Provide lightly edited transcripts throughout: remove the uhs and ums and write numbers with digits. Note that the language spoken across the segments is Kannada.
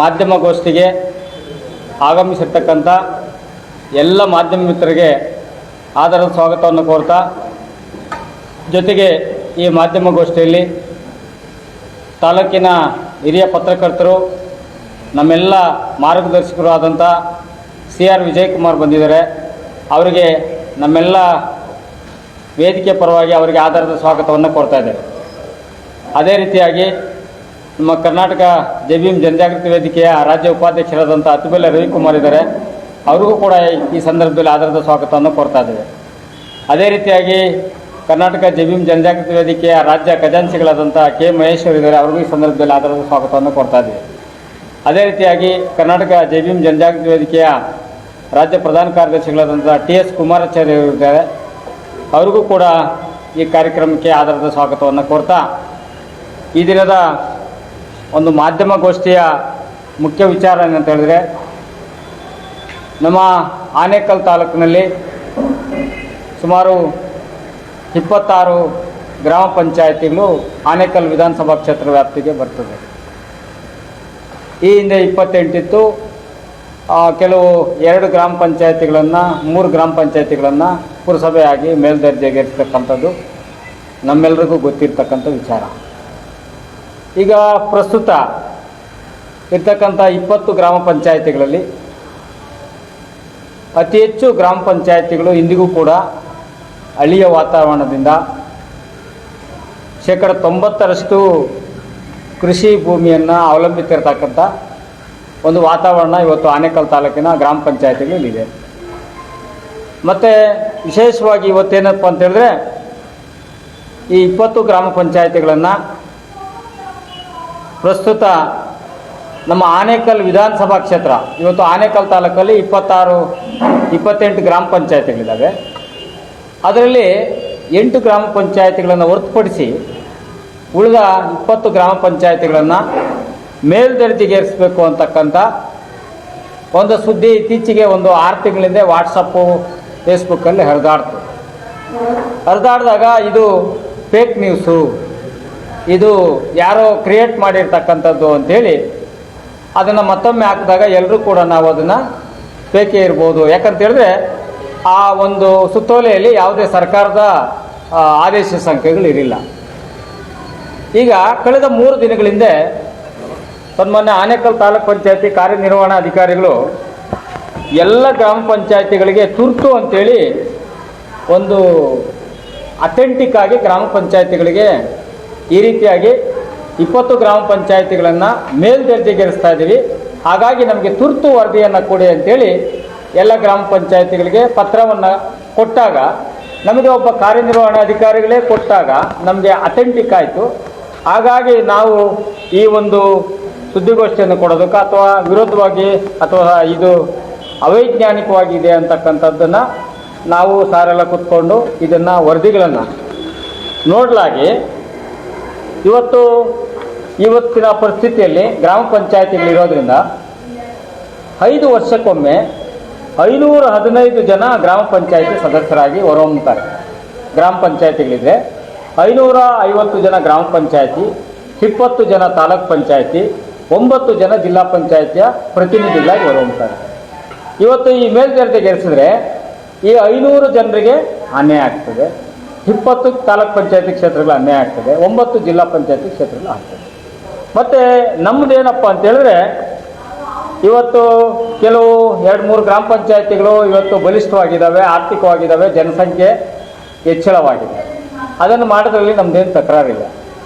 ಮಾಧ್ಯಮಗೋಷ್ಠಿಗೆ ಆಗಮಿಸಿರ್ತಕ್ಕಂಥ ಎಲ್ಲ ಮಾಧ್ಯಮ ಮಿತ್ರರಿಗೆ ಆದರದ ಸ್ವಾಗತವನ್ನು ಕೋರ್ತಾ, ಜೊತೆಗೆ ಈ ಮಾಧ್ಯಮಗೋಷ್ಠಿಯಲ್ಲಿ ತಾಲೂಕಿನ ಹಿರಿಯ ಪತ್ರಕರ್ತರು, ನಮ್ಮೆಲ್ಲ ಮಾರ್ಗದರ್ಶಕರು ಆದಂಥ CR ವಿಜಯಕುಮಾರ್ ಬಂದಿದ್ದಾರೆ. ಅವರಿಗೆ ನಮ್ಮೆಲ್ಲ ವೇದಿಕೆ ಪರವಾಗಿ ಅವರಿಗೆ ಆಧಾರದ ಸ್ವಾಗತವನ್ನು ಕೋರ್ತಾ ಇದ್ದೇವೆ. ಅದೇ ರೀತಿಯಾಗಿ ನಮ್ಮ ಕರ್ನಾಟಕ JBM ಜನಜಾಗೃತಿ ವೇದಿಕೆಯ ರಾಜ್ಯ ಉಪಾಧ್ಯಕ್ಷರಾದಂಥ ಅತಿಬೆಲೆ ರವಿಕುಮಾರ್ ಇದ್ದಾರೆ. ಅವರಿಗೂ ಕೂಡ ಈ ಸಂದರ್ಭದಲ್ಲಿ ಆಧಾರದ ಸ್ವಾಗತವನ್ನು ಕೋರ್ತಾ ಇದ್ದೇವೆ. ಅದೇ ರೀತಿಯಾಗಿ ಕರ್ನಾಟಕ JBM ಜನಜಾಗೃತಿ ವೇದಿಕೆಯ ರಾಜ್ಯ ಖಜಾಂಚಿಗಳಾದಂಥ K ಮಹೇಶ್ವರ್ ಇದ್ದಾರೆ. ಅವರಿಗೂ ಈ ಸಂದರ್ಭದಲ್ಲಿ ಆಧಾರದ ಸ್ವಾಗತವನ್ನು ಕೋರ್ತಾ ಇದ್ದೇವೆ. ಅದೇ ರೀತಿಯಾಗಿ ಕರ್ನಾಟಕ JBM ಜನಜಾಗೃತಿ ವೇದಿಕೆಯ ರಾಜ್ಯ ಪ್ರಧಾನ ಕಾರ್ಯದರ್ಶಿಗಳಾದಂಥ TS ಕುಮಾರಾಚಾರ್ಯ ಇದ್ದಾರೆ. ಅವರಿಗೂ ಕೂಡ ಈ ಕಾರ್ಯಕ್ರಮಕ್ಕೆ ಆಧಾರದ ಸ್ವಾಗತವನ್ನು ಕೋರ್ತಾ, ಈ ದಿನದ ಒಂದು ಮಾಧ್ಯಮಗೋಷ್ಠಿಯ ಮುಖ್ಯ ವಿಚಾರ ಏನಂತ ಹೇಳಿದ್ರೆ, ನಮ್ಮ ಆನೇಕಲ್ ತಾಲೂಕಿನಲ್ಲಿ ಸುಮಾರು 26 ಗ್ರಾಮ ಪಂಚಾಯತಿಗಳು ಆನೇಕಲ್ ವಿಧಾನಸಭಾ ಕ್ಷೇತ್ರ ವ್ಯಾಪ್ತಿಗೆ ಬರ್ತದೆ. ಈ ಹಿಂದೆ 28 ಇತ್ತು. ಕೆಲವು 2 ಗ್ರಾಮ ಪಂಚಾಯತಿಗಳನ್ನು 3 ಗ್ರಾಮ ಪಂಚಾಯತಿಗಳನ್ನು ಪುರಸಭೆಯಾಗಿ ಮೇಲ್ದರ್ಜೆಗೇರಿಸ್ತಕ್ಕಂಥದ್ದು ನಮ್ಮೆಲ್ಲರಿಗೂ ಗೊತ್ತಿರ್ತಕ್ಕಂಥ ವಿಚಾರ. ಈಗ ಪ್ರಸ್ತುತ ಇರ್ತಕ್ಕಂಥ 20 ಗ್ರಾಮ ಪಂಚಾಯತಿಗಳಲ್ಲಿ ಅತಿ ಹೆಚ್ಚು ಗ್ರಾಮ ಪಂಚಾಯತಿಗಳು ಇಂದಿಗೂ ಕೂಡ ಹಳ್ಳಿಯ ವಾತಾವರಣದಿಂದ 90% ಕೃಷಿ ಭೂಮಿಯನ್ನು ಅವಲಂಬಿಸಿರ್ತಕ್ಕಂಥ ಒಂದು ವಾತಾವರಣ ಇವತ್ತು ಆನೇಕಲ್ ತಾಲೂಕಿನ ಗ್ರಾಮ ಪಂಚಾಯತಿಗಳಿದೆ. ಮತ್ತು ವಿಶೇಷವಾಗಿ ಇವತ್ತೇನಪ್ಪ ಅಂತೇಳಿದ್ರೆ, ಈ 20 ಗ್ರಾಮ ಪಂಚಾಯತಿಗಳನ್ನು ಪ್ರಸ್ತುತ ನಮ್ಮ ಆನೇಕಲ್ ವಿಧಾನಸಭಾ ಕ್ಷೇತ್ರ, ಇವತ್ತು ಆನೇಕಲ್ ತಾಲೂಕಲ್ಲಿ 28 ಗ್ರಾಮ ಪಂಚಾಯತಿಗಳಿದ್ದಾವೆ. ಅದರಲ್ಲಿ 8 ಗ್ರಾಮ ಪಂಚಾಯತಿಗಳನ್ನು ಹೊರತುಪಡಿಸಿ ಉಳಿದ 20 ಗ್ರಾಮ ಪಂಚಾಯತಿಗಳನ್ನು ಮೇಲ್ದರ್ಜೆಗೇರಿಸಬೇಕು ಅಂತಕ್ಕಂಥ ಒಂದು ಸುದ್ದಿ ಇತ್ತೀಚೆಗೆ ಒಂದು 6 ತಿಂಗಳಿಂದ ವಾಟ್ಸಪ್ಪು ಫೇಸ್ಬುಕ್ಕಲ್ಲಿ ಹರಿದಾಡಿದಾಗ ಇದು ಫೇಕ್ ನ್ಯೂಸು, ಇದು ಯಾರೋ ಕ್ರಿಯೇಟ್ ಮಾಡಿರ್ತಕ್ಕಂಥದ್ದು ಅಂಥೇಳಿ ಅದನ್ನು ಮತ್ತೊಮ್ಮೆ ಹಾಕಿದಾಗ ಎಲ್ಲರೂ ಕೂಡ ನಾವು ಅದನ್ನು ಫೇಕೇ ಇರ್ಬೋದು. ಯಾಕಂತೇಳಿದ್ರೆ ಆ ಒಂದು ಸುತ್ತೋಲೆಯಲ್ಲಿ ಯಾವುದೇ ಸರ್ಕಾರದ ಆದೇಶ ಸಂಖ್ಯೆಗಳಿರಲಿಲ್ಲ. ಈಗ ಕಳೆದ 3 ದಿನಗಳಿಂದ ಸನ್ಮಾನ್ಯ ಆನೇಕಲ್ ತಾಲೂಕ್ ಪಂಚಾಯತಿ ಕಾರ್ಯನಿರ್ವಹಣಾಧಿಕಾರಿಗಳು ಎಲ್ಲ ಗ್ರಾಮ ಪಂಚಾಯತಿಗಳಿಗೆ ತುರ್ತು ಅಂಥೇಳಿ ಒಂದು ಅಥೆಂಟಿಕ್ ಆಗಿ ಗ್ರಾಮ ಪಂಚಾಯತಿಗಳಿಗೆ ಈ ರೀತಿಯಾಗಿ 20 ಗ್ರಾಮ ಪಂಚಾಯತಿಗಳನ್ನು ಮೇಲ್ದರ್ಜೆಗೇರಿಸ್ತಾ ಇದ್ದೀವಿ, ಹಾಗಾಗಿ ನಮಗೆ ತುರ್ತು ವರದಿಯನ್ನು ಕೊಡಿ ಅಂಥೇಳಿ ಎಲ್ಲ ಗ್ರಾಮ ಪಂಚಾಯತಿಗಳಿಗೆ ಪತ್ರವನ್ನು ಕೊಟ್ಟಾಗ, ನಮಗೆ ಒಬ್ಬ ಕಾರ್ಯನಿರ್ವಹಣಾಧಿಕಾರಿಗಳೇ ಕೊಟ್ಟಾಗ ನಮಗೆ ಅಥೆಂಟಿಕ್ ಆಯಿತು. ಹಾಗಾಗಿ ನಾವು ಈ ಒಂದು ಸುದ್ದಿಗೋಷ್ಠಿಯನ್ನು ಕೊಡೋದಕ್ಕೆ ಅಥವಾ ವಿರೋಧವಾಗಿ ಅಥವಾ ಇದು ಅವೈಜ್ಞಾನಿಕವಾಗಿದೆ ಅಂತಕ್ಕಂಥದ್ದನ್ನು ನಾವು ಸಾರೆಲ್ಲ ಕೂತ್ಕೊಂಡು ಇದನ್ನು ವರದಿಗಳನ್ನು ನೋಡಲಾಗಿ ಇವತ್ತಿನ ಪರಿಸ್ಥಿತಿಯಲ್ಲಿ ಗ್ರಾಮ ಪಂಚಾಯತಿಗಳಿರೋದ್ರಿಂದ 5 ವರ್ಷಕ್ಕೊಮ್ಮೆ 515 ಜನ ಗ್ರಾಮ ಪಂಚಾಯತಿ ಸದಸ್ಯರಾಗಿ ಹೊರಹೊಮ್ಮುತ್ತಾರೆ. ಗ್ರಾಮ ಪಂಚಾಯತಿಗಳಿದೆ 550 ಜನ ಗ್ರಾಮ ಪಂಚಾಯತಿ, 20 ಜನ ತಾಲೂಕ್ ಪಂಚಾಯತಿ, 9 ಜನ ಜಿಲ್ಲಾ ಪಂಚಾಯತಿಯ ಪ್ರತಿನಿಧಿಗಳಾಗಿ ಹೊರಹೊಮ್ಮುತ್ತಾರೆ. ಇವತ್ತು ಈ ಮೇಲ್ದರ್ಜೆಗೇರಿಸಿದ್ರೆ ಈ 500 ಜನರಿಗೆ ಅನ್ಯಾಯ ಆಗ್ತದೆ, 20 ತಾಲೂಕ್ ಪಂಚಾಯತಿ ಕ್ಷೇತ್ರಗಳು ಅನ್ಯಾಯ ಆಗ್ತದೆ, 9 ಜಿಲ್ಲಾ ಪಂಚಾಯತಿ ಕ್ಷೇತ್ರಗಳು ಆಗ್ತದೆ. ಮತ್ತು ನಮ್ಮದೇನಪ್ಪ ಅಂತೇಳಿದ್ರೆ, ಇವತ್ತು ಕೆಲವು 2-3 ಗ್ರಾಮ ಪಂಚಾಯತಿಗಳು ಇವತ್ತು ಬಲಿಷ್ಠವಾಗಿದ್ದಾವೆ, ಆರ್ಥಿಕವಾಗಿದ್ದಾವೆ, ಜನಸಂಖ್ಯೆ ಹೆಚ್ಚಳವಾಗಿದೆ. ಅದನ್ನು ಮಾಡೋದ್ರಲ್ಲಿ ನಮ್ಮದೇನು ತಕರಾರಿಲ್ಲ.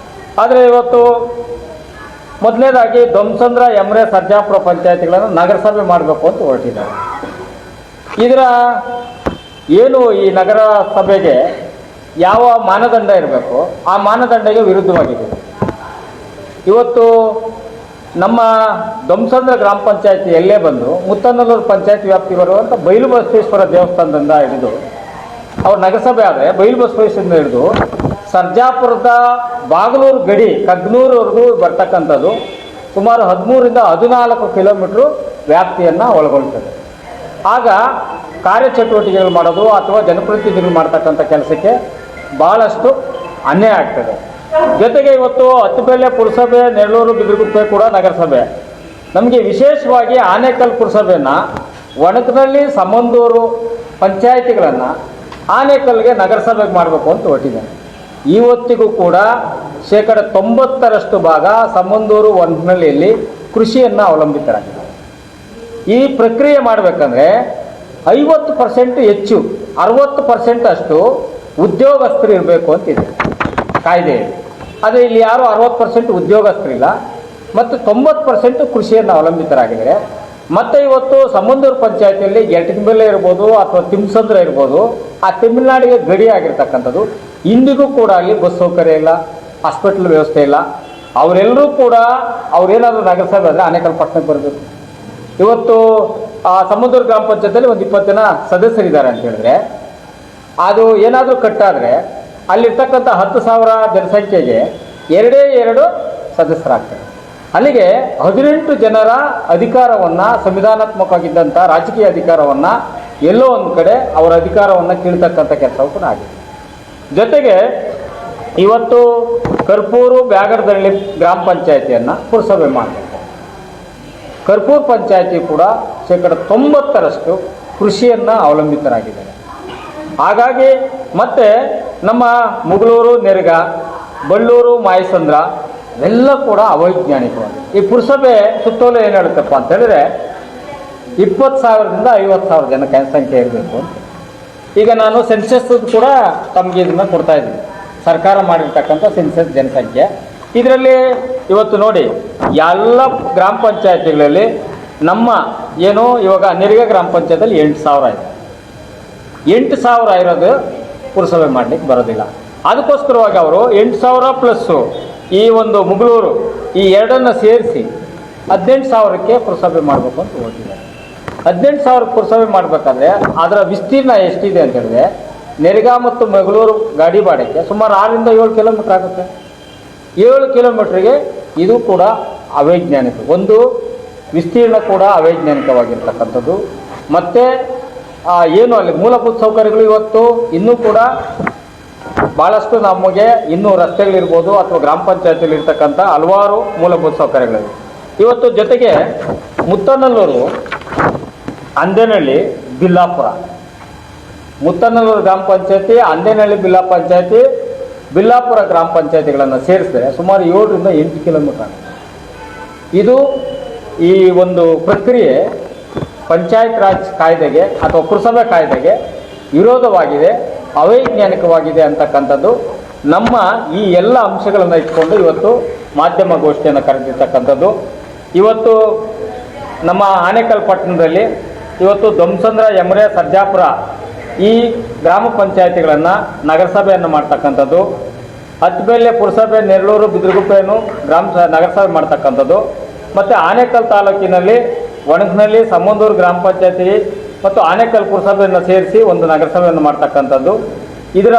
ಆದರೆ ಇವತ್ತು ಮೊದಲನೇದಾಗಿ ದೊಮ್ಸಂದ್ರ, ಎಮ್ರೆ, ಸರ್ಜಾಪುರ ಪಂಚಾಯತಿಗಳನ್ನು ನಗರಸಭೆ ಮಾಡಬೇಕು ಅಂತ ಹೊರಟಿದ್ದಾರೆ. ಇದರ ಏನು ಈ ನಗರ ಸಭೆಗೆ ಯಾವ ಮಾನದಂಡ ಇರಬೇಕು ಆ ಮಾನದಂಡಕ್ಕೆ ವಿರುದ್ಧವಾಗಿದೆ. ಇವತ್ತು ನಮ್ಮ ದೊಮ್ಸಂದ್ರ ಗ್ರಾಮ ಪಂಚಾಯತಿ ಎಲ್ಲೇ ಬಂದು ಮುತ್ತನಲ್ಲೂರು ಪಂಚಾಯತಿ ವ್ಯಾಪ್ತಿ ಬರುವಂಥ ಬೈಲು ಬಸವೇಶ್ವರ ದೇವಸ್ಥಾನದಿಂದ ಹಿಡಿದು ಅವ್ರ ನಗರಸಭೆ ಆದರೆ ಬೈಲು ಬಸವೇಶ್ವರದಿಂದ ಹಿಡಿದು ಸರ್ಜಾಪುರದ ಬಾಗಲೂರು ಗಡಿ ಕಗ್ನೂರವರೆಗೂ ಬರ್ತಕ್ಕಂಥದ್ದು ಸುಮಾರು 13ರಿಂದ 14 ಕಿಲೋಮೀಟ್ರು ವ್ಯಾಪ್ತಿಯನ್ನು ಒಳಗೊಳ್ತದೆ. ಆಗ ಕಾರ್ಯಚಟುವಟಿಕೆಗಳು ಮಾಡೋದು ಅಥವಾ ಜನಪ್ರತಿನಿಧಿಗಳು ಮಾಡ್ತಕ್ಕಂಥ ಕೆಲಸಕ್ಕೆ ಭಾಳಷ್ಟು ಅನ್ಯಾಯ ಆಗ್ತದೆ. ಜೊತೆಗೆ ಇವತ್ತು ಅತ್ತಿಬೆಲೆ ಪುರಸಭೆ, ನೆರಳೂರು, ಬಿದಿರುಗುಪ್ಪೆ ಕೂಡ ನಗರಸಭೆ. ನಮಗೆ ವಿಶೇಷವಾಗಿ ಆನೇಕಲ್ ಪುರಸಭೆಯನ್ನು ಒಣಕನಹಳ್ಳಿ ಸಮಂದೂರು ಪಂಚಾಯಿತಿಗಳನ್ನು ಆನೇಕಲ್ಗೆ ನಗರಸಭೆಗೆ ಮಾಡಬೇಕು ಅಂತ ಹೊರಟಿದ್ದೇನೆ. ಇವತ್ತಿಗೂ ಕೂಡ 90% ಭಾಗ ಸಮಂದೂರು ಒಣಕನಹಳ್ಳಿಯಲ್ಲಿ ಕೃಷಿಯನ್ನು ಅವಲಂಬಿತರಾಗಿದ್ದಾರೆ. ಈ ಪ್ರಕ್ರಿಯೆ ಮಾಡಬೇಕಂದ್ರೆ 50% ಹೆಚ್ಚು 60% ಅಷ್ಟು ಉದ್ಯೋಗಸ್ಥರು ಇರಬೇಕು ಅಂತಿದೆ ಕಾಯ್ದೆಯಲ್ಲಿ. ಆದರೆ ಇಲ್ಲಿ ಯಾರು 60% ಉದ್ಯೋಗಸ್ಥರಿಲ್ಲ ಮತ್ತು 90% ಕೃಷಿಯನ್ನು ಅವಲಂಬಿತರಾಗಿದ್ದಾರೆ. ಮತ್ತು ಇವತ್ತು ಸಮಂದೂರು ಪಂಚಾಯತಿಯಲ್ಲಿ ಎಟಕಂಬೆಲೆ ಇರ್ಬೋದು ಅಥವಾ ತಿಮ್ಸಂದ್ರ ಇರ್ಬೋದು, ಆ ತಮಿಳುನಾಡಿಗೆ ಗಡಿ ಆಗಿರ್ತಕ್ಕಂಥದ್ದು. ಇಂದಿಗೂ ಕೂಡ ಅಲ್ಲಿ ಬಸ್ ಸೌಕರ್ಯ ಇಲ್ಲ, ಹಾಸ್ಪಿಟಲ್ ವ್ಯವಸ್ಥೆ ಇಲ್ಲ. ಅವರೆಲ್ಲರೂ ಕೂಡ ಅವ್ರೇನಾದರೂ ನಗರಸಭೆ ಅಂದರೆ ಆನೇಕಲ್ ಪಟ್ಟಣಕ್ಕೆ ಬರಬೇಕು. ಇವತ್ತು ಆ ಸಮಂದೂರು ಗ್ರಾಮ ಪಂಚಾಯತಿಯಲ್ಲಿ ಒಂದು 20 ಜನ ಸದಸ್ಯರಿದ್ದಾರೆ ಅಂತ ಹೇಳಿದ್ರೆ, ಅದು ಏನಾದರೂ ಕಟ್ಟಾದರೆ ಅಲ್ಲಿರ್ತಕ್ಕಂಥ 10,000 ಜನಸಂಖ್ಯೆಗೆ 2 ಸದಸ್ಯರಾಗ್ತಾರೆ. ಅಲ್ಲಿಗೆ 18 ಜನರ ಅಧಿಕಾರವನ್ನು, ಸಂವಿಧಾನಾತ್ಮಕವಾಗಿದ್ದಂಥ ರಾಜಕೀಯ ಅಧಿಕಾರವನ್ನು ಎಲ್ಲೋ ಒಂದು ಕಡೆ ಅವರ ಅಧಿಕಾರವನ್ನು ಕೀಳ್ತಕ್ಕಂಥ ಕೆಲಸವೂ ಕೂಡ ಆಗಿದೆ. ಜೊತೆಗೆ ಇವತ್ತು ಕರ್ಪೂರು ಬ್ಯಾಗರದಹಳ್ಳಿ ಗ್ರಾಮ ಪಂಚಾಯತಿಯನ್ನು ಪುರಸಭೆ ಮಾಡಬೇಕು. ಕರ್ಪೂರ್ ಪಂಚಾಯತಿ ಕೂಡ 90% ಕೃಷಿಯನ್ನು ಅವಲಂಬಿತರಾಗಿದ್ದಾರೆ. ಹಾಗಾಗಿ ಮತ್ತೆ ನಮ್ಮ ಮುಗಳೂರು ನೆರಗ, ಬಳ್ಳೂರು ಮಾಯಸಂದ್ರ ಎಲ್ಲ ಕೂಡ ಅವೈಜ್ಞಾನಿಕವಾಗಿ ಈ ಪುರಸಭೆ ಸುತ್ತೋಲೆ ಏನು ಹೇಳುತ್ತಪ್ಪ ಅಂತ ಹೇಳಿದ್ರೆ 20,000ದಿಂದ 50,000 ಜನಸಂಖ್ಯೆ ಇರಬೇಕು ಅಂತ. ಈಗ ನಾನು ಸೆನ್ಸಸ್ ಕೂಡ ತಮಗೆ ಇದನ್ನು ಕೊಡ್ತಾ ಇದ್ದೀನಿ, ಸರ್ಕಾರ ಮಾಡಿರ್ತಕ್ಕಂಥ ಸೆನ್ಸಸ್ ಜನಸಂಖ್ಯೆ. ಇದರಲ್ಲಿ ಇವತ್ತು ನೋಡಿ ಎಲ್ಲ ಗ್ರಾಮ ಪಂಚಾಯತಿಗಳಲ್ಲಿ ನಮ್ಮ ಏನು ಇವಾಗ ನೆರಿಗೆ ಗ್ರಾಮ ಪಂಚಾಯತಿಯಲ್ಲಿ 8,000 ಇದೆ. 8,000 ಇರೋದು ಪುರಸಭೆ ಮಾಡಲಿಕ್ಕೆ ಬರೋದಿಲ್ಲ. ಅದಕ್ಕೋಸ್ಕರವಾಗಿ ಅವರು 8,000 ಪ್ಲಸ್ಸು ಈ ಒಂದು ಮುಗಳೂರು ಈ ಎರಡನ್ನು ಸೇರಿಸಿ 18,000ಕ್ಕೆ ಪುರಸಭೆ ಮಾಡಬೇಕು ಅಂತ ಹೊರಟಿದ್ದಾರೆ. 18,000 ಪುರಸಭೆ ಮಾಡಬೇಕಾದ್ರೆ ಅದರ ವಿಸ್ತೀರ್ಣ ಎಷ್ಟಿದೆ ಅಂತ ಹೇಳಿದ್ರೆ, ನೆರಗ ಮತ್ತು ಮಂಗಳೂರು ಗಾಡಿ ಬಾಡಕ್ಕೆ ಸುಮಾರು 6ರಿಂದ 7 ಕಿಲೋಮೀಟ್ರ್ ಆಗುತ್ತೆ. 7 ಕಿಲೋಮೀಟ್ರಿಗೆ ಇದು ಕೂಡ ಅವೈಜ್ಞಾನಿಕ, ಒಂದು ವಿಸ್ತೀರ್ಣ ಕೂಡ ಅವೈಜ್ಞಾನಿಕವಾಗಿರ್ತಕ್ಕಂಥದ್ದು. ಮತ್ತು ಏನು ಅಲ್ಲಿ ಮೂಲಭೂತ ಸೌಕರ್ಯಗಳು ಇವತ್ತು ಇನ್ನೂ ಕೂಡ ಭಾಳಷ್ಟು ನಮಗೆ ಇನ್ನೂ ರಸ್ತೆಗಳಿರ್ಬೋದು ಅಥವಾ ಗ್ರಾಮ ಪಂಚಾಯತಿಯಲ್ಲಿ ಇರ್ತಕ್ಕಂಥ ಹಲವಾರು ಮೂಲಭೂತ ಸೌಕರ್ಯಗಳಿವೆ. ಇವತ್ತು ಜೊತೆಗೆ ಮುತ್ತನಲ್ಲೂರು, ಅಂದೇನಹಳ್ಳಿ, ಬಿಲ್ಲಾಪುರ, ಮುತ್ತನಲ್ಲೂರು ಗ್ರಾಮ ಪಂಚಾಯತಿ, ಅಂದೇನಹಳ್ಳಿ ಬಿಲ್ಲಾ ಪಂಚಾಯತಿ, ಬಿಲ್ಲಾಪುರ ಗ್ರಾಮ ಪಂಚಾಯತಿಗಳನ್ನು ಸೇರಿಸಿದ್ರೆ ಸುಮಾರು 7ರಿಂದ 8 ಕಿಲೋಮೀಟರ್ ಆಗುತ್ತೆ. ಇದು ಈ ಒಂದು ಪ್ರಕ್ರಿಯೆ ಪಂಚಾಯತ್ ರಾಜ್ ಕಾಯ್ದೆಗೆ ಅಥವಾ ಪುರಸಭೆ ಕಾಯ್ದೆಗೆ ವಿರೋಧವಾಗಿದೆ, ಅವೈಜ್ಞಾನಿಕವಾಗಿದೆ ಅಂತಕ್ಕಂಥದ್ದು ನಮ್ಮ ಈ ಎಲ್ಲ ಅಂಶಗಳನ್ನು ಇಟ್ಕೊಂಡು ಇವತ್ತು ಮಾಧ್ಯಮ ಗೋಷ್ಠಿಯನ್ನು ಕರೆದಿರ್ತಕ್ಕಂಥದ್ದು. ಇವತ್ತು ನಮ್ಮ ಆನೇಕಲ್ ಪಟ್ಟಣದಲ್ಲಿ ಇವತ್ತು ದೊಮ್ಸಂದ್ರ, ಯಮರೆ, ಸರ್ಜಾಪುರ ಈ ಗ್ರಾಮ ಪಂಚಾಯತಿಗಳನ್ನು ನಗರಸಭೆಯನ್ನು ಮಾಡ್ತಕ್ಕಂಥದ್ದು. ಹತ್ತಬೆಲೆ ಪುರಸಭೆ, ನೆರಳೂರು, ಬಿದ್ರಗುಪ್ಪೆಯನ್ನು ನಗರಸಭೆ ಮಾಡ್ತಕ್ಕಂಥದ್ದು. ಮತ್ತು ಆನೇಕಲ್ ತಾಲೂಕಿನಲ್ಲಿ ಒಣಕನಹಳ್ಳಿ, ಸಮಂದೂರು ಗ್ರಾಮ ಪಂಚಾಯತಿ ಮತ್ತು ಆನೇಕಲ್ ಪುರಸಭೆಯನ್ನು ಸೇರಿಸಿ ಒಂದು ನಗರಸಭೆಯನ್ನು ಮಾಡ್ತಕ್ಕಂಥದ್ದು. ಇದರ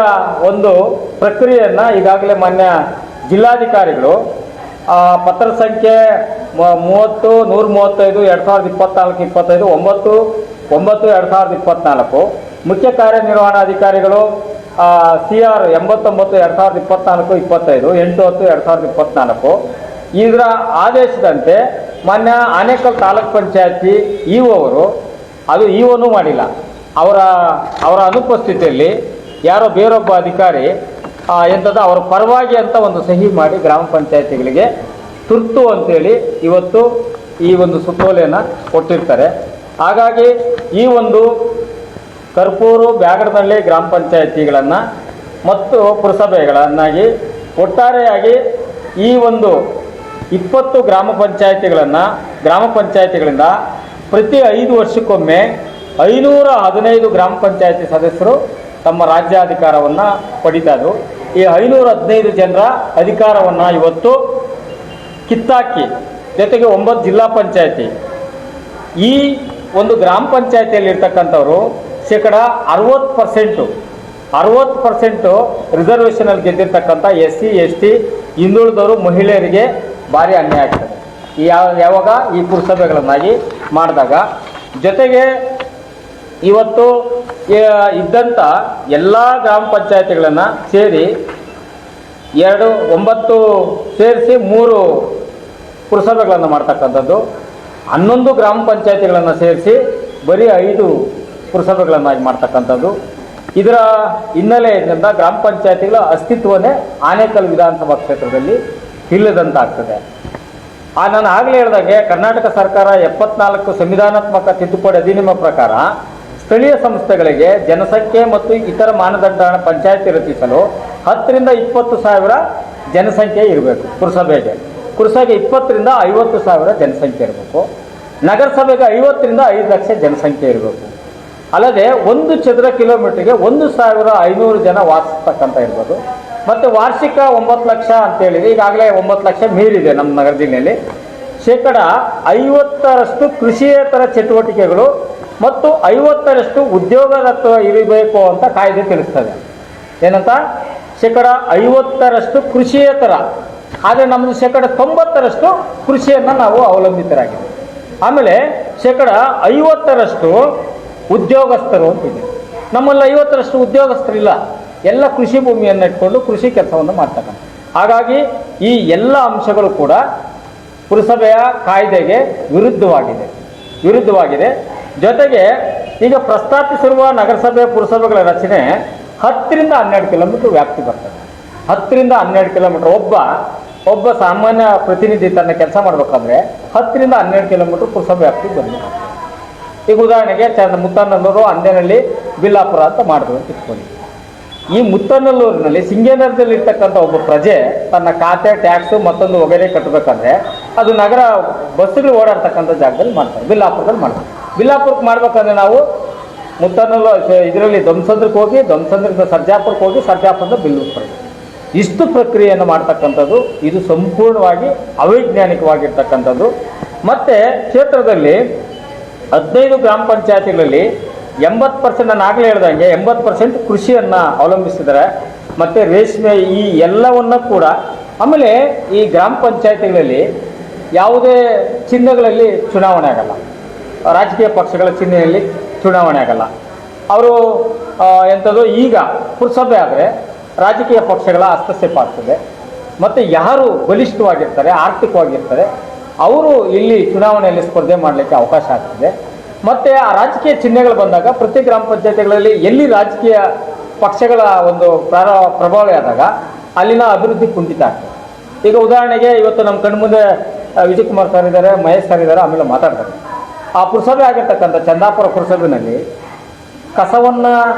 ಒಂದು ಪ್ರಕ್ರಿಯೆಯನ್ನು ಈಗಾಗಲೇ ಮಾನ್ಯ ಜಿಲ್ಲಾಧಿಕಾರಿಗಳು ಪತ್ರ ಸಂಖ್ಯೆ 135 2024-25 9/9/2024 ಮುಖ್ಯ ಕಾರ್ಯನಿರ್ವಹಣಾಧಿಕಾರಿಗಳು CR 89 2024-25 8/10/2024 ಇದರ ಆದೇಶದಂತೆ ಮಾನ್ಯ ಆನೇಕಲ್ ತಾಲೂಕ್ ಪಂಚಾಯತಿ ಇಒ ಅವರು, ಅದು ಇಒನೂ ಮಾಡಿಲ್ಲ, ಅವರ ಅನುಪಸ್ಥಿತಿಯಲ್ಲಿ ಯಾರೋ ಬೇರೊಬ್ಬ ಅಧಿಕಾರಿ ಎಂಥದ್ದು ಅವರ ಪರವಾಗಿ ಅಂತ ಒಂದು ಸಹಿ ಮಾಡಿ ಗ್ರಾಮ ಪಂಚಾಯತಿಗಳಿಗೆ ತುರ್ತು ಅಂತೇಳಿ ಇವತ್ತು ಈ ಒಂದು ಸುತ್ತೋಲೆಯನ್ನು ಕೊಟ್ಟಿರ್ತಾರೆ. ಹಾಗಾಗಿ ಈ ಒಂದು ಕರ್ಪೂರು, ಬ್ಯಾಗರದಹಳ್ಳಿ ಗ್ರಾಮ ಪಂಚಾಯತಿಗಳನ್ನು ಮತ್ತು ಪುರಸಭೆಗಳನ್ನಾಗಿ ಒಟ್ಟಾರೆಯಾಗಿ ಈ ಒಂದು 20 ಗ್ರಾಮ ಪಂಚಾಯತಿಗಳಿಂದ ಪ್ರತಿ 5 ವರ್ಷಕ್ಕೊಮ್ಮೆ 515 ಗ್ರಾಮ ಪಂಚಾಯತಿ ಸದಸ್ಯರು ತಮ್ಮ ರಾಜ್ಯಾಧಿಕಾರವನ್ನು ಪಡಿತಾಯಿದ್ರು. ಈ 515 ಜನರ ಅಧಿಕಾರವನ್ನು ಇವತ್ತು ಕಿತ್ತಾಕಿ, ಜೊತೆಗೆ 9 ಜಿಲ್ಲಾ ಪಂಚಾಯತಿ, ಈ ಒಂದು ಗ್ರಾಮ ಪಂಚಾಯತಿಯಲ್ಲಿರ್ತಕ್ಕಂಥವರು 60% ರಿಸರ್ವೇಷನಲ್ಲಿ ಗೆದ್ದಿರ್ತಕ್ಕಂಥ SC ST ಹಿಂದುಳಿದವರು ಮಹಿಳೆಯರಿಗೆ ಭಾರಿ ಅನ್ಯಾಯ ಆಗ್ತದೆ ಯಾವಾಗ ಈ ಪುರಸಭೆಗಳನ್ನಾಗಿ ಮಾಡಿದಾಗ. ಜೊತೆಗೆ ಇವತ್ತು ಇದ್ದಂಥ ಎಲ್ಲ ಗ್ರಾಮ ಪಂಚಾಯತಿಗಳನ್ನು ಸೇರಿ 9 ಸೇರಿಸಿ 3 ಪುರಸಭೆಗಳನ್ನು ಮಾಡ್ತಕ್ಕಂಥದ್ದು. 11 ಗ್ರಾಮ ಪಂಚಾಯತಿಗಳನ್ನು ಸೇರಿಸಿ ಬರೀ 5 ಪುರಸಭೆಗಳನ್ನಾಗಿ ಮಾಡ್ತಕ್ಕಂಥದ್ದು. ಇದರ ಹಿನ್ನೆಲೆಯಿಂದ ಗ್ರಾಮ ಪಂಚಾಯತಿಗಳ ಅಸ್ತಿತ್ವನೇ ಆನೇಕಲ್ ವಿಧಾನಸಭಾ ಕ್ಷೇತ್ರದಲ್ಲಿ ಇಲ್ಲದಂತಾಗ್ತದೆ. ನಾನು ಆಗಲೇ ಹೇಳಿದಾಗೆ ಕರ್ನಾಟಕ ಸರ್ಕಾರ 74 ಸಂವಿಧಾನಾತ್ಮಕ ತಿದ್ದುಪಡಿ ಅಧಿನಿಯಮ ಪ್ರಕಾರ ಸ್ಥಳೀಯ ಸಂಸ್ಥೆಗಳಿಗೆ ಜನಸಂಖ್ಯೆ ಮತ್ತು ಇತರ ಮಾನದಂಡ ಪಂಚಾಯತಿ ರಚಿಸಲು 10 ರಿಂದ 20 ಸಾವಿರ ಜನಸಂಖ್ಯೆ ಇರಬೇಕು. ಪುರಸಭೆಗೆ 20 ರಿಂದ 50 ಸಾವಿರ ಜನಸಂಖ್ಯೆ ಇರಬೇಕು. ನಗರಸಭೆಗೆ 50 ರಿಂದ 5 ಲಕ್ಷ ಜನಸಂಖ್ಯೆ ಇರಬೇಕು. ಅಲ್ಲದೆ 1 ಚದರ ಕಿಲೋಮೀಟರ್ಗೆ 1500 ಜನ ವಾಸಿಸ್ತಕ್ಕಂಥ ಇರ್ಬೋದು. ಮತ್ತು ವಾರ್ಷಿಕ 9 ಲಕ್ಷ ಅಂತೇಳಿದ್ರೆ ಈಗಾಗಲೇ 9 ಲಕ್ಷ ಮೀರಿದೆ ನಮ್ಮ ನಗರ ಜಿಲ್ಲೆಯಲ್ಲಿ. 50% ಕೃಷಿಯೇತರ ಚಟುವಟಿಕೆಗಳು ಮತ್ತು 50% ಉದ್ಯೋಗದತ್ತ ಇರಬೇಕು ಅಂತ ಕಾಯ್ದೆ ತಿಳಿಸ್ತದೆ. ಏನಂತ? 50% ಕೃಷಿಯೇತರ, ಆದರೆ ನಮ್ಮದು 90% ಕೃಷಿಯನ್ನು ನಾವು ಅವಲಂಬಿತರಾಗಿದೆ. ಆಮೇಲೆ 50% ಉದ್ಯೋಗಸ್ಥರು ಅಂತಿದೆ. ನಮ್ಮಲ್ಲಿ 50% ಉದ್ಯೋಗಸ್ಥರಿಲ್ಲ, ಎಲ್ಲ ಕೃಷಿ ಭೂಮಿಯನ್ನು ಇಟ್ಕೊಂಡು ಕೃಷಿ ಕೆಲಸವನ್ನು ಮಾಡ್ತಕ್ಕಂಥ. ಹಾಗಾಗಿ ಈ ಎಲ್ಲ ಅಂಶಗಳು ಕೂಡ ಪುರಸಭೆಯ ಕಾಯ್ದೆಗೆ ವಿರುದ್ಧವಾಗಿದೆ. ಜೊತೆಗೆ ಈಗ ಪ್ರಸ್ತಾಪಿಸಿರುವ ನಗರಸಭೆ ಪುರಸಭೆಗಳ ರಚನೆ 10 ರಿಂದ 12 ಕಿಲೋಮೀಟರ್ ವ್ಯಾಪ್ತಿ ಬರ್ತದೆ. 10 ರಿಂದ 12 ಕಿಲೋಮೀಟರ್ ಒಬ್ಬ ಸಾಮಾನ್ಯ ಪ್ರತಿನಿಧಿ ತನ್ನ ಕೆಲಸ ಮಾಡಬೇಕಾದ್ರೆ 10 ರಿಂದ 12 ಕಿಲೋಮೀಟರ್ ಪುರಸಭೆ ವ್ಯಾಪ್ತಿಗೆ ಬರಬೇಕು. ಈಗ ಉದಾಹರಣೆಗೆ ಮುತ್ತನಲ್ಲೂರು, ಅಂದೇನಹಳ್ಳಿ, ಬಿಲ್ಲಾಪುರ ಅಂತ ಮಾಡಿದ್ರು ಅಂತ ಇಟ್ಕೊಳ್ಳಿ. ಈ ಮುತ್ತನಲ್ಲೂರಿನಲ್ಲಿ ಸಿಂಗೇನಗರದಲ್ಲಿ ಇರ್ತಕ್ಕಂಥ ಒಬ್ಬ ಪ್ರಜೆ ತನ್ನ ಖಾತೆ, ಟ್ಯಾಕ್ಸು ಮತ್ತೊಂದು ವಗೈರೆ ಕಟ್ಟಬೇಕಾದ್ರೆ ಅದು ನಗರ ಬಸ್ಸುಗಳು ಓಡಾಡ್ತಕ್ಕಂಥ ಜಾಗದಲ್ಲಿ ಮಾಡ್ತಾರೆ, ಬಿಲ್ಲಾಪುರದಲ್ಲಿ ಮಾಡ್ತಾರೆ. ಬಿಲ್ಲಾಪುರಕ್ಕೆ ಮಾಡ್ಬೇಕಂದ್ರೆ ನಾವು ಮುತ್ತನಲ್ಲೂರು ಇದರಲ್ಲಿ ಧ್ವಂಸಂದ್ರಕ್ಕೆ ಹೋಗಿ, ಧ್ವಂಸಂದ್ರದಿಂದ ಸರ್ಜಾಪುರಕ್ಕೆ ಹೋಗಿ, ಸರ್ಜಾಪುರದಿಂದ ಬಿಲ್ಲೂರು. ಇಷ್ಟು ಪ್ರಕ್ರಿಯೆಯನ್ನು ಮಾಡ್ತಕ್ಕಂಥದ್ದು ಇದು ಸಂಪೂರ್ಣವಾಗಿ ಅವೈಜ್ಞಾನಿಕವಾಗಿರ್ತಕ್ಕಂಥದ್ದು. ಮತ್ತು ಕ್ಷೇತ್ರದಲ್ಲಿ 15 ಗ್ರಾಮ ಪಂಚಾಯತಿಗಳಲ್ಲಿ 80%, ನಾನು ಆಗಲೇ ಹೇಳ್ದಂಗೆ 80% ಕೃಷಿಯನ್ನು ಅವಲಂಬಿಸಿದ್ದಾರೆ. ಮತ್ತು ರೇಷ್ಮೆ, ಈ ಎಲ್ಲವನ್ನ ಕೂಡ. ಆಮೇಲೆ ಈ ಗ್ರಾಮ ಪಂಚಾಯತಿಗಳಲ್ಲಿ ಯಾವುದೇ ಚಿಹ್ನೆಗಳಲ್ಲಿ ಚುನಾವಣೆ ಆಗಲ್ಲ, ರಾಜಕೀಯ ಪಕ್ಷಗಳ ಚಿಹ್ನೆಯಲ್ಲಿ ಚುನಾವಣೆ ಆಗಲ್ಲ. ಅವರು ಎಂಥದ್ದು, ಈಗ ಪುರಸಭೆ ಆದರೆ ರಾಜಕೀಯ ಪಕ್ಷಗಳ ಹಸ್ತಕ್ಷೇಪ ಆಗ್ತದೆ. ಮತ್ತು ಯಾರು ಬಲಿಷ್ಠವಾಗಿರ್ತಾರೆ, ಆರ್ಥಿಕವಾಗಿರ್ತಾರೆ, ಅವರು ಇಲ್ಲಿ ಚುನಾವಣೆಯಲ್ಲಿ ಸ್ಪರ್ಧೆ ಮಾಡಲಿಕ್ಕೆ ಅವಕಾಶ ಆಗ್ತದೆ. ಮತ್ತು ಆ ರಾಜಕೀಯ ಚಿಹ್ನೆಗಳು ಬಂದಾಗ ಪ್ರತಿ ಗ್ರಾಮ ಪಂಚಾಯತಿಗಳಲ್ಲಿ ಎಲ್ಲಿ ರಾಜಕೀಯ ಪಕ್ಷಗಳ ಒಂದು ಪ್ರಭಾವ ಆದಾಗ ಅಲ್ಲಿನ ಅಭಿವೃದ್ಧಿ ಕುಂಠಿತ ಆಗ್ತದೆ. ಈಗ ಉದಾಹರಣೆಗೆ ಇವತ್ತು ನಮ್ಮ ಕಣ್ಮುಂದೆ ವಿಜಯಕುಮಾರ್ ಸರ್ ಇದ್ದಾರೆ, ಮಹೇಶ್ ಸರ್ ಇದ್ದಾರೆ, ಆಮೇಲೆ ಮಾತಾಡ್ತಾರೆ. ಆ ಪುರಸಭೆ ಆಗಿರ್ತಕ್ಕಂಥ ಚಂದಾಪುರ ಪುರಸಭೆಯಲ್ಲಿ ಕಸವನ್ನು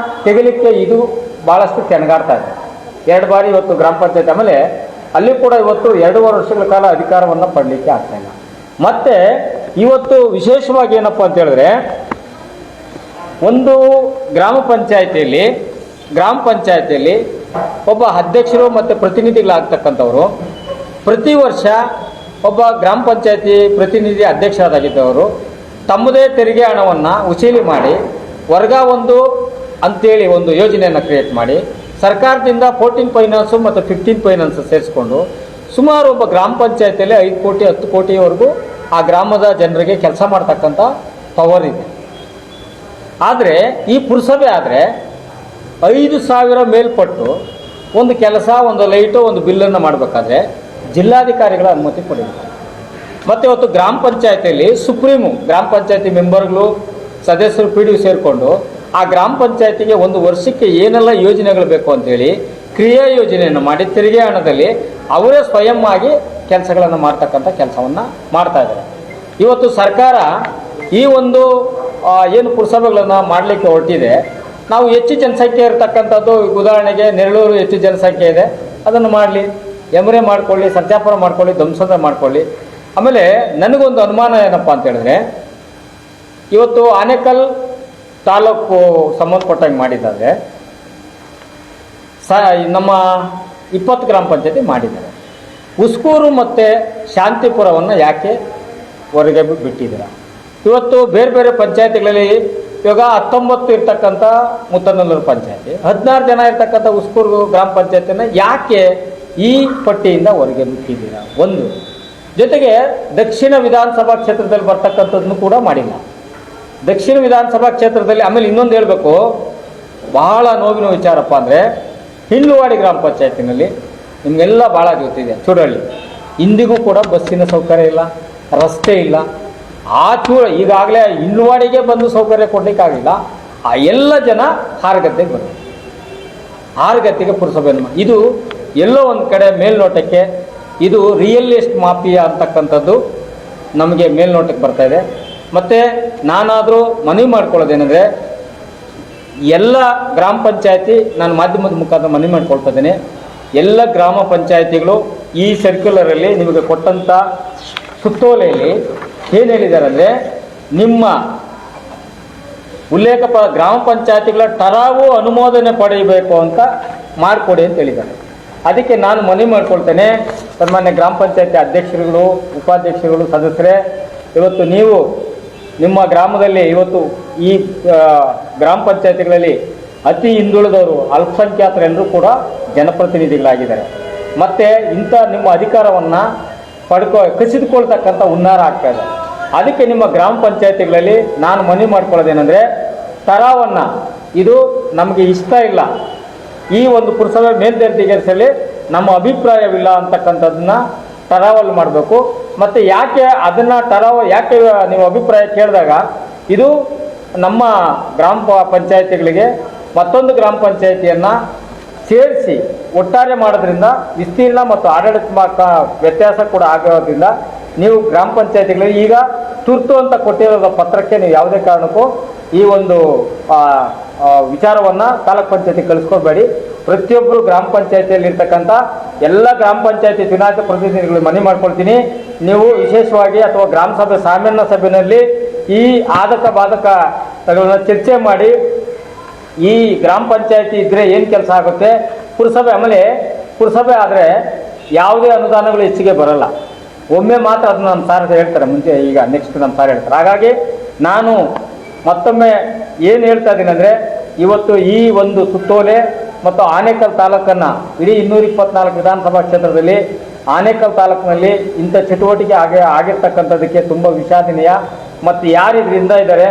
ತೆಗಿಲಿಕ್ಕೆ ಇದು ಭಾಳಷ್ಟು ಕೆಣಗಾಡ್ತಾ ಇದೆ. 2 ಬಾರಿ ಇವತ್ತು ಗ್ರಾಮ ಪಂಚಾಯತ್, ಆಮೇಲೆ ಅಲ್ಲಿ ಕೂಡ ಇವತ್ತು 2.5 ವರ್ಷಗಳ ಕಾಲ ಅಧಿಕಾರವನ್ನು ಪಡಲಿಕ್ಕೆ ಆಗ್ತಾ ಇಲ್ಲ. ಮತ್ತು ಇವತ್ತು ವಿಶೇಷವಾಗಿ ಏನಪ್ಪ ಅಂತ ಹೇಳಿದ್ರೆ, ಒಂದು ಗ್ರಾಮ ಪಂಚಾಯತಿಯಲ್ಲಿ ಒಬ್ಬ ಅಧ್ಯಕ್ಷರು ಮತ್ತು ಪ್ರತಿನಿಧಿಗಳಾಗ್ತಕ್ಕಂಥವರು ಪ್ರತಿ ವರ್ಷ ಒಬ್ಬ ಗ್ರಾಮ ಪಂಚಾಯತಿ ಪ್ರತಿನಿಧಿ ಅಧ್ಯಕ್ಷರಾಗಿದ್ದವರು ತಮ್ಮದೇ ತೆರಿಗೆ ಹಣವನ್ನು ವಸೂಲಿ ಮಾಡಿ ವರ್ಗ 1 ಅಂತೇಳಿ ಒಂದು ಯೋಜನೆಯನ್ನು ಕ್ರಿಯೇಟ್ ಮಾಡಿ ಸರ್ಕಾರದಿಂದ 14 ಫೈನಾನ್ಸು ಮತ್ತು 15 ಫೈನಾನ್ಸು ಸೇರಿಸ್ಕೊಂಡು ಸುಮಾರು ಒಬ್ಬ ಗ್ರಾಮ ಪಂಚಾಯತಿಯಲ್ಲಿ 5 ಕೋಟಿ 10 ಕೋಟಿವರೆಗೂ ಆ ಗ್ರಾಮದ ಜನರಿಗೆ ಕೆಲಸ ಮಾಡ್ತಕ್ಕಂಥ ಪವರ್ ಇದೆ. ಆದರೆ ಈ ಪುರಸಭೆ ಆದರೆ 5,000 ಮೇಲ್ಪಟ್ಟು ಒಂದು ಕೆಲಸ, ಒಂದು ಲೈಟು, ಒಂದು ಬಿಲ್ಲನ್ನು ಮಾಡಬೇಕಾದ್ರೆ ಜಿಲ್ಲಾಧಿಕಾರಿಗಳ ಅನುಮತಿ ಪಡೆಯಬೇಕು. ಮತ್ತು ಇವತ್ತು ಗ್ರಾಮ ಪಂಚಾಯತಿಯಲ್ಲಿ ಸುಪ್ರೀಮು ಗ್ರಾಮ ಪಂಚಾಯತಿ ಮೆಂಬರ್ಗಳು, ಸದಸ್ಯರು, ಪಿ ಡಿ ಸೇರಿಕೊಂಡು ಆ ಗ್ರಾಮ ಪಂಚಾಯತಿಗೆ ಒಂದು ವರ್ಷಕ್ಕೆ ಏನೆಲ್ಲ ಯೋಜನೆಗಳು ಬೇಕು ಅಂತೇಳಿ ಕ್ರಿಯಾ ಯೋಜನೆಯನ್ನು ಮಾಡಿ ತೆರಿಗೆ ಹಣದಲ್ಲಿ ಅವರೇ ಸ್ವಯಂ ಆಗಿ ಕೆಲಸಗಳನ್ನು ಮಾಡ್ತಕ್ಕಂಥ ಕೆಲಸವನ್ನು ಮಾಡ್ತಾ ಇದ್ದಾರೆ. ಇವತ್ತು ಸರ್ಕಾರ ಈ ಒಂದು ಏನು ಪುರಸಭೆಗಳನ್ನು ಮಾಡಲಿಕ್ಕೆ ಹೊರಟಿದೆ, ನಾವು ಹೆಚ್ಚು ಜನಸಂಖ್ಯೆ ಇರತಕ್ಕಂಥದ್ದು, ಉದಾಹರಣೆಗೆ ನೆರಳೂರು ಹೆಚ್ಚು ಜನಸಂಖ್ಯೆ ಇದೆ, ಅದನ್ನು ಮಾಡಲಿ, ಎಮರೆ ಮಾಡ್ಕೊಳ್ಳಿ, ಸರ್ಜಾಪುರ ಮಾಡ್ಕೊಳ್ಳಿ, ಧ್ವಂಸಂದ್ರ ಮಾಡ್ಕೊಳ್ಳಿ. ಆಮೇಲೆ ನನಗೊಂದು ಅನುಮಾನ ಏನಪ್ಪ ಅಂತ ಹೇಳಿದ್ರೆ, ಇವತ್ತು ಆನೇಕಲ್ ತಾಲೂಕು ಸಂಬಂಧಪಟ್ಟಂಗೆ ಮಾಡಿದ್ದಾರೆ, ನಮ್ಮ 20 ಗ್ರಾಮ ಪಂಚಾಯತಿ ಮಾಡಿದ್ದಾರೆ. ಉಸ್ಕೂರು ಮತ್ತು ಶಾಂತಿಪುರವನ್ನು ಯಾಕೆ ಹೊರಗೆ ಬಿಟ್ಟಿದ್ದೀರ? ಇವತ್ತು ಬೇರೆ ಬೇರೆ ಪಂಚಾಯತಿಗಳಲ್ಲಿ ಇವಾಗ 19 ಇರ್ತಕ್ಕಂಥ ಮುತ್ತನಲ್ಲೂರು ಪಂಚಾಯತಿ, 16 ಜನ ಇರ್ತಕ್ಕಂಥ ಉಸ್ಕೂರು ಗ್ರಾಮ ಪಂಚಾಯತಿಯನ್ನು ಯಾಕೆ ಈ ಪಟ್ಟಿಯಿಂದ ಹೊರಗೆ ಬಿಟ್ಟಿದ್ದೀರ? ಒಂದು ಜೊತೆಗೆ ದಕ್ಷಿಣ ವಿಧಾನಸಭಾ ಕ್ಷೇತ್ರದಲ್ಲಿ ಬರ್ತಕ್ಕಂಥದ್ದನ್ನು ಕೂಡ ಮಾಡಿಲ್ಲ. ದಕ್ಷಿಣ ವಿಧಾನಸಭಾ ಕ್ಷೇತ್ರದಲ್ಲಿ ಆಮೇಲೆ ಇನ್ನೊಂದು ಹೇಳಬೇಕು, ಬಹಳ ನೋವಿನ ವಿಚಾರಪ್ಪ ಅಂದರೆ ಹಿಂಡ್ಲವಾಡಿ ಗ್ರಾಮ ಪಂಚಾಯತಿನಲ್ಲಿ ನಿಮಗೆಲ್ಲ ಭಾಳ ಗೊತ್ತಿದೆ, ಚೂಡಳ್ಳಿ, ಇಂದಿಗೂ ಕೂಡ ಬಸ್ಸಿನ ಸೌಕರ್ಯ ಇಲ್ಲ, ರಸ್ತೆ ಇಲ್ಲ. ಈಗಾಗಲೇ ಇಲ್ವಾಡಿಗೆ ಬಂದು ಸೌಕರ್ಯ ಕೊಡಲಿಕ್ಕಾಗಲಿಲ್ಲ. ಆ ಎಲ್ಲ ಜನ ಹಾರಗದ್ದೆಗೆ ಬಂದರು. ಹಾರಗದ್ದೆಗೆ ಪುರಸಭೆಯನ್ನು ಇದು ಎಲ್ಲೋ ಒಂದು ಕಡೆ ಮೇಲ್ನೋಟಕ್ಕೆ ಇದು ರಿಯಲ್ ಎಸ್ಟೇಟ್ ಮಾಫಿಯಾ ಅಂತಕ್ಕಂಥದ್ದು ನಮಗೆ ಮೇಲ್ನೋಟಕ್ಕೆ ಬರ್ತಾ ಇದೆ. ಮತ್ತು ನಾನಾದರೂ ಮನವಿ ಮಾಡ್ಕೊಳ್ಳೋದೇನೆಂದರೆ, ಎಲ್ಲ ಗ್ರಾಮ ಪಂಚಾಯತಿ ನಾನು ಮಾಧ್ಯಮದ ಮುಖಾಂತರ ಮನವಿ ಮಾಡ್ಕೊಳ್ತಾ ಇದ್ದೇನೆ, ಎಲ್ಲ ಗ್ರಾಮ ಪಂಚಾಯತಿಗಳು ಈ ಸರ್ಕ್ಯುಲರಲ್ಲಿ ನಿಮಗೆ ಕೊಟ್ಟಂಥ ಸುತ್ತೋಲೆಯಲ್ಲಿ ಏನು ಹೇಳಿದ್ದಾರೆ ಅಂದರೆ, ನಿಮ್ಮ ಉಲ್ಲೇಖ ಗ್ರಾಮ ಪಂಚಾಯತಿಗಳ ಠರಾವು ಅನುಮೋದನೆ ಪಡೆಯಬೇಕು ಅಂತ ಮಾಡಿಕೊಡಿ ಅಂತ ಹೇಳಿದ್ದಾರೆ. ಅದಕ್ಕೆ ನಾನು ಮನವಿ ಮಾಡ್ಕೊಳ್ತೇನೆ, ಸನ್ಮಾನ್ಯ ಗ್ರಾಮ ಪಂಚಾಯತಿ ಅಧ್ಯಕ್ಷರುಗಳು, ಉಪಾಧ್ಯಕ್ಷರುಗಳು, ಸದಸ್ಯರೇ, ಇವತ್ತು ನೀವು ನಿಮ್ಮ ಗ್ರಾಮದಲ್ಲಿ ಇವತ್ತು ಈ ಗ್ರಾಮ ಪಂಚಾಯತಿಗಳಲ್ಲಿ ಅತಿ ಹಿಂದುಳಿದವರು, ಅಲ್ಪಸಂಖ್ಯಾತರೆಲ್ಲರೂ ಕೂಡ ಜನಪ್ರತಿನಿಧಿಗಳಾಗಿದ್ದಾರೆ. ಮತ್ತು ಇಂಥ ನಿಮ್ಮ ಅಧಿಕಾರವನ್ನು ಕಸಿದುಕೊಳ್ತಕ್ಕಂಥ ಹುನ್ನಾರ ಆಗ್ತಾ ಇದೆ. ಅದಕ್ಕೆ ನಿಮ್ಮ ಗ್ರಾಮ ಪಂಚಾಯತಿಗಳಲ್ಲಿ ನಾನು ಮನವಿ ಮಾಡ್ಕೊಳ್ಳೋದೇನೆಂದರೆ, ಠರಾವನ್ನು ಇದು ನಮಗೆ ಇಷ್ಟ ಇಲ್ಲ, ಈ ಒಂದು ಪುರಸಭೆ ಮೇಲ್ದರ್ಜೆಗೇರಿಸಲಿ ನಮ್ಮ ಅಭಿಪ್ರಾಯವಿಲ್ಲ ಅಂತಕ್ಕಂಥದ್ದನ್ನ ಠರಾವಲ್ಲಿ ಮಾಡಬೇಕು. ಮತ್ತು ಯಾಕೆ ಅದನ್ನು ಯಾಕೆ ನೀವು ಅಭಿಪ್ರಾಯ ಕೇಳಿದಾಗ, ಇದು ನಮ್ಮ ಗ್ರಾಮ ಪಂಚಾಯತಿಗಳಿಗೆ ಮತ್ತೊಂದು ಗ್ರಾಮ ಪಂಚಾಯತಿಯನ್ನು ಸೇರಿಸಿ ಒಟ್ಟಾರೆ ಮಾಡೋದ್ರಿಂದ ವಿಸ್ತೀರ್ಣ ಮತ್ತು ಆಡಳಿತಾತ್ಮಕ ವ್ಯತ್ಯಾಸ ಕೂಡ ಆಗೋದ್ರಿಂದ ನೀವು ಗ್ರಾಮ ಪಂಚಾಯತಿಗಳಿಗೆ ಈಗ ತುರ್ತು ಅಂತ ಕೊಟ್ಟಿರೋ ಪತ್ರಕ್ಕೆ ನೀವು ಯಾವುದೇ ಕಾರಣಕ್ಕೂ ಈ ಒಂದು ವಿಚಾರವನ್ನು ತಾಲೂಕ್ ಪಂಚಾಯತಿ ಕಳಿಸ್ಕೊಬೇಡಿ. ಪ್ರತಿಯೊಬ್ಬರು ಗ್ರಾಮ ಪಂಚಾಯತಿಯಲ್ಲಿ ಇರ್ತಕ್ಕಂಥ ಎಲ್ಲ ಗ್ರಾಮ ಪಂಚಾಯತಿ ಚುನಾಯಿತ ಪ್ರತಿನಿಧಿಗಳು ಮನವಿ ಮಾಡ್ಕೊಳ್ತೀನಿ, ನೀವು ವಿಶೇಷವಾಗಿ ಅಥವಾ ಗ್ರಾಮ ಸಭೆ ಸಾಮಾನ್ಯ ಸಭೆಯಲ್ಲಿ ಈ ಆದಕ ಬಾಧಕಗಳನ್ನ ಚರ್ಚೆ ಮಾಡಿ, ಈ ಗ್ರಾಮ ಪಂಚಾಯತಿ ಇದ್ದರೆ ಏನು ಕೆಲಸ ಆಗುತ್ತೆ, ಪುರಸಭೆ ಆಮೇಲೆ ಪುರಸಭೆ ಆದರೆ ಯಾವುದೇ ಅನುದಾನಗಳು ಹೆಚ್ಚಿಗೆ ಬರಲ್ಲ. ಒಮ್ಮೆ ಮಾತ್ರ ಅದನ್ನು ನಮ್ಮ ಸಾರ್ ಹೇಳ್ತಾರೆ, ಮುಂಚೆ ಈಗ ನೆಕ್ಸ್ಟ್ ನಮ್ಮ ಸಾರ್ ಹೇಳ್ತಾರೆ. ಹಾಗಾಗಿ ನಾನು ಮತ್ತೊಮ್ಮೆ ಏನು ಹೇಳ್ತಾ ಇದ್ದೀನಿ ಅಂದರೆ, ಇವತ್ತು ಈ ಒಂದು ಸುತ್ತೋಲೆ ಮತ್ತು ಆನೇಕಲ್ ತಾಲೂಕನ್ನು ಇಡೀ 224 ವಿಧಾನಸಭಾ ಕ್ಷೇತ್ರದಲ್ಲಿ ಆನೇಕಲ್ ತಾಲೂಕಿನಲ್ಲಿ ಇಂಥ ಚಟುವಟಿಕೆ ಆಗಿರ್ತಕ್ಕಂಥದ್ದಕ್ಕೆ ತುಂಬ ವಿಷಾದನೀಯ. ಮತ್ತು ಯಾರು ಇದರಿಂದ ಇದ್ದಾರೆ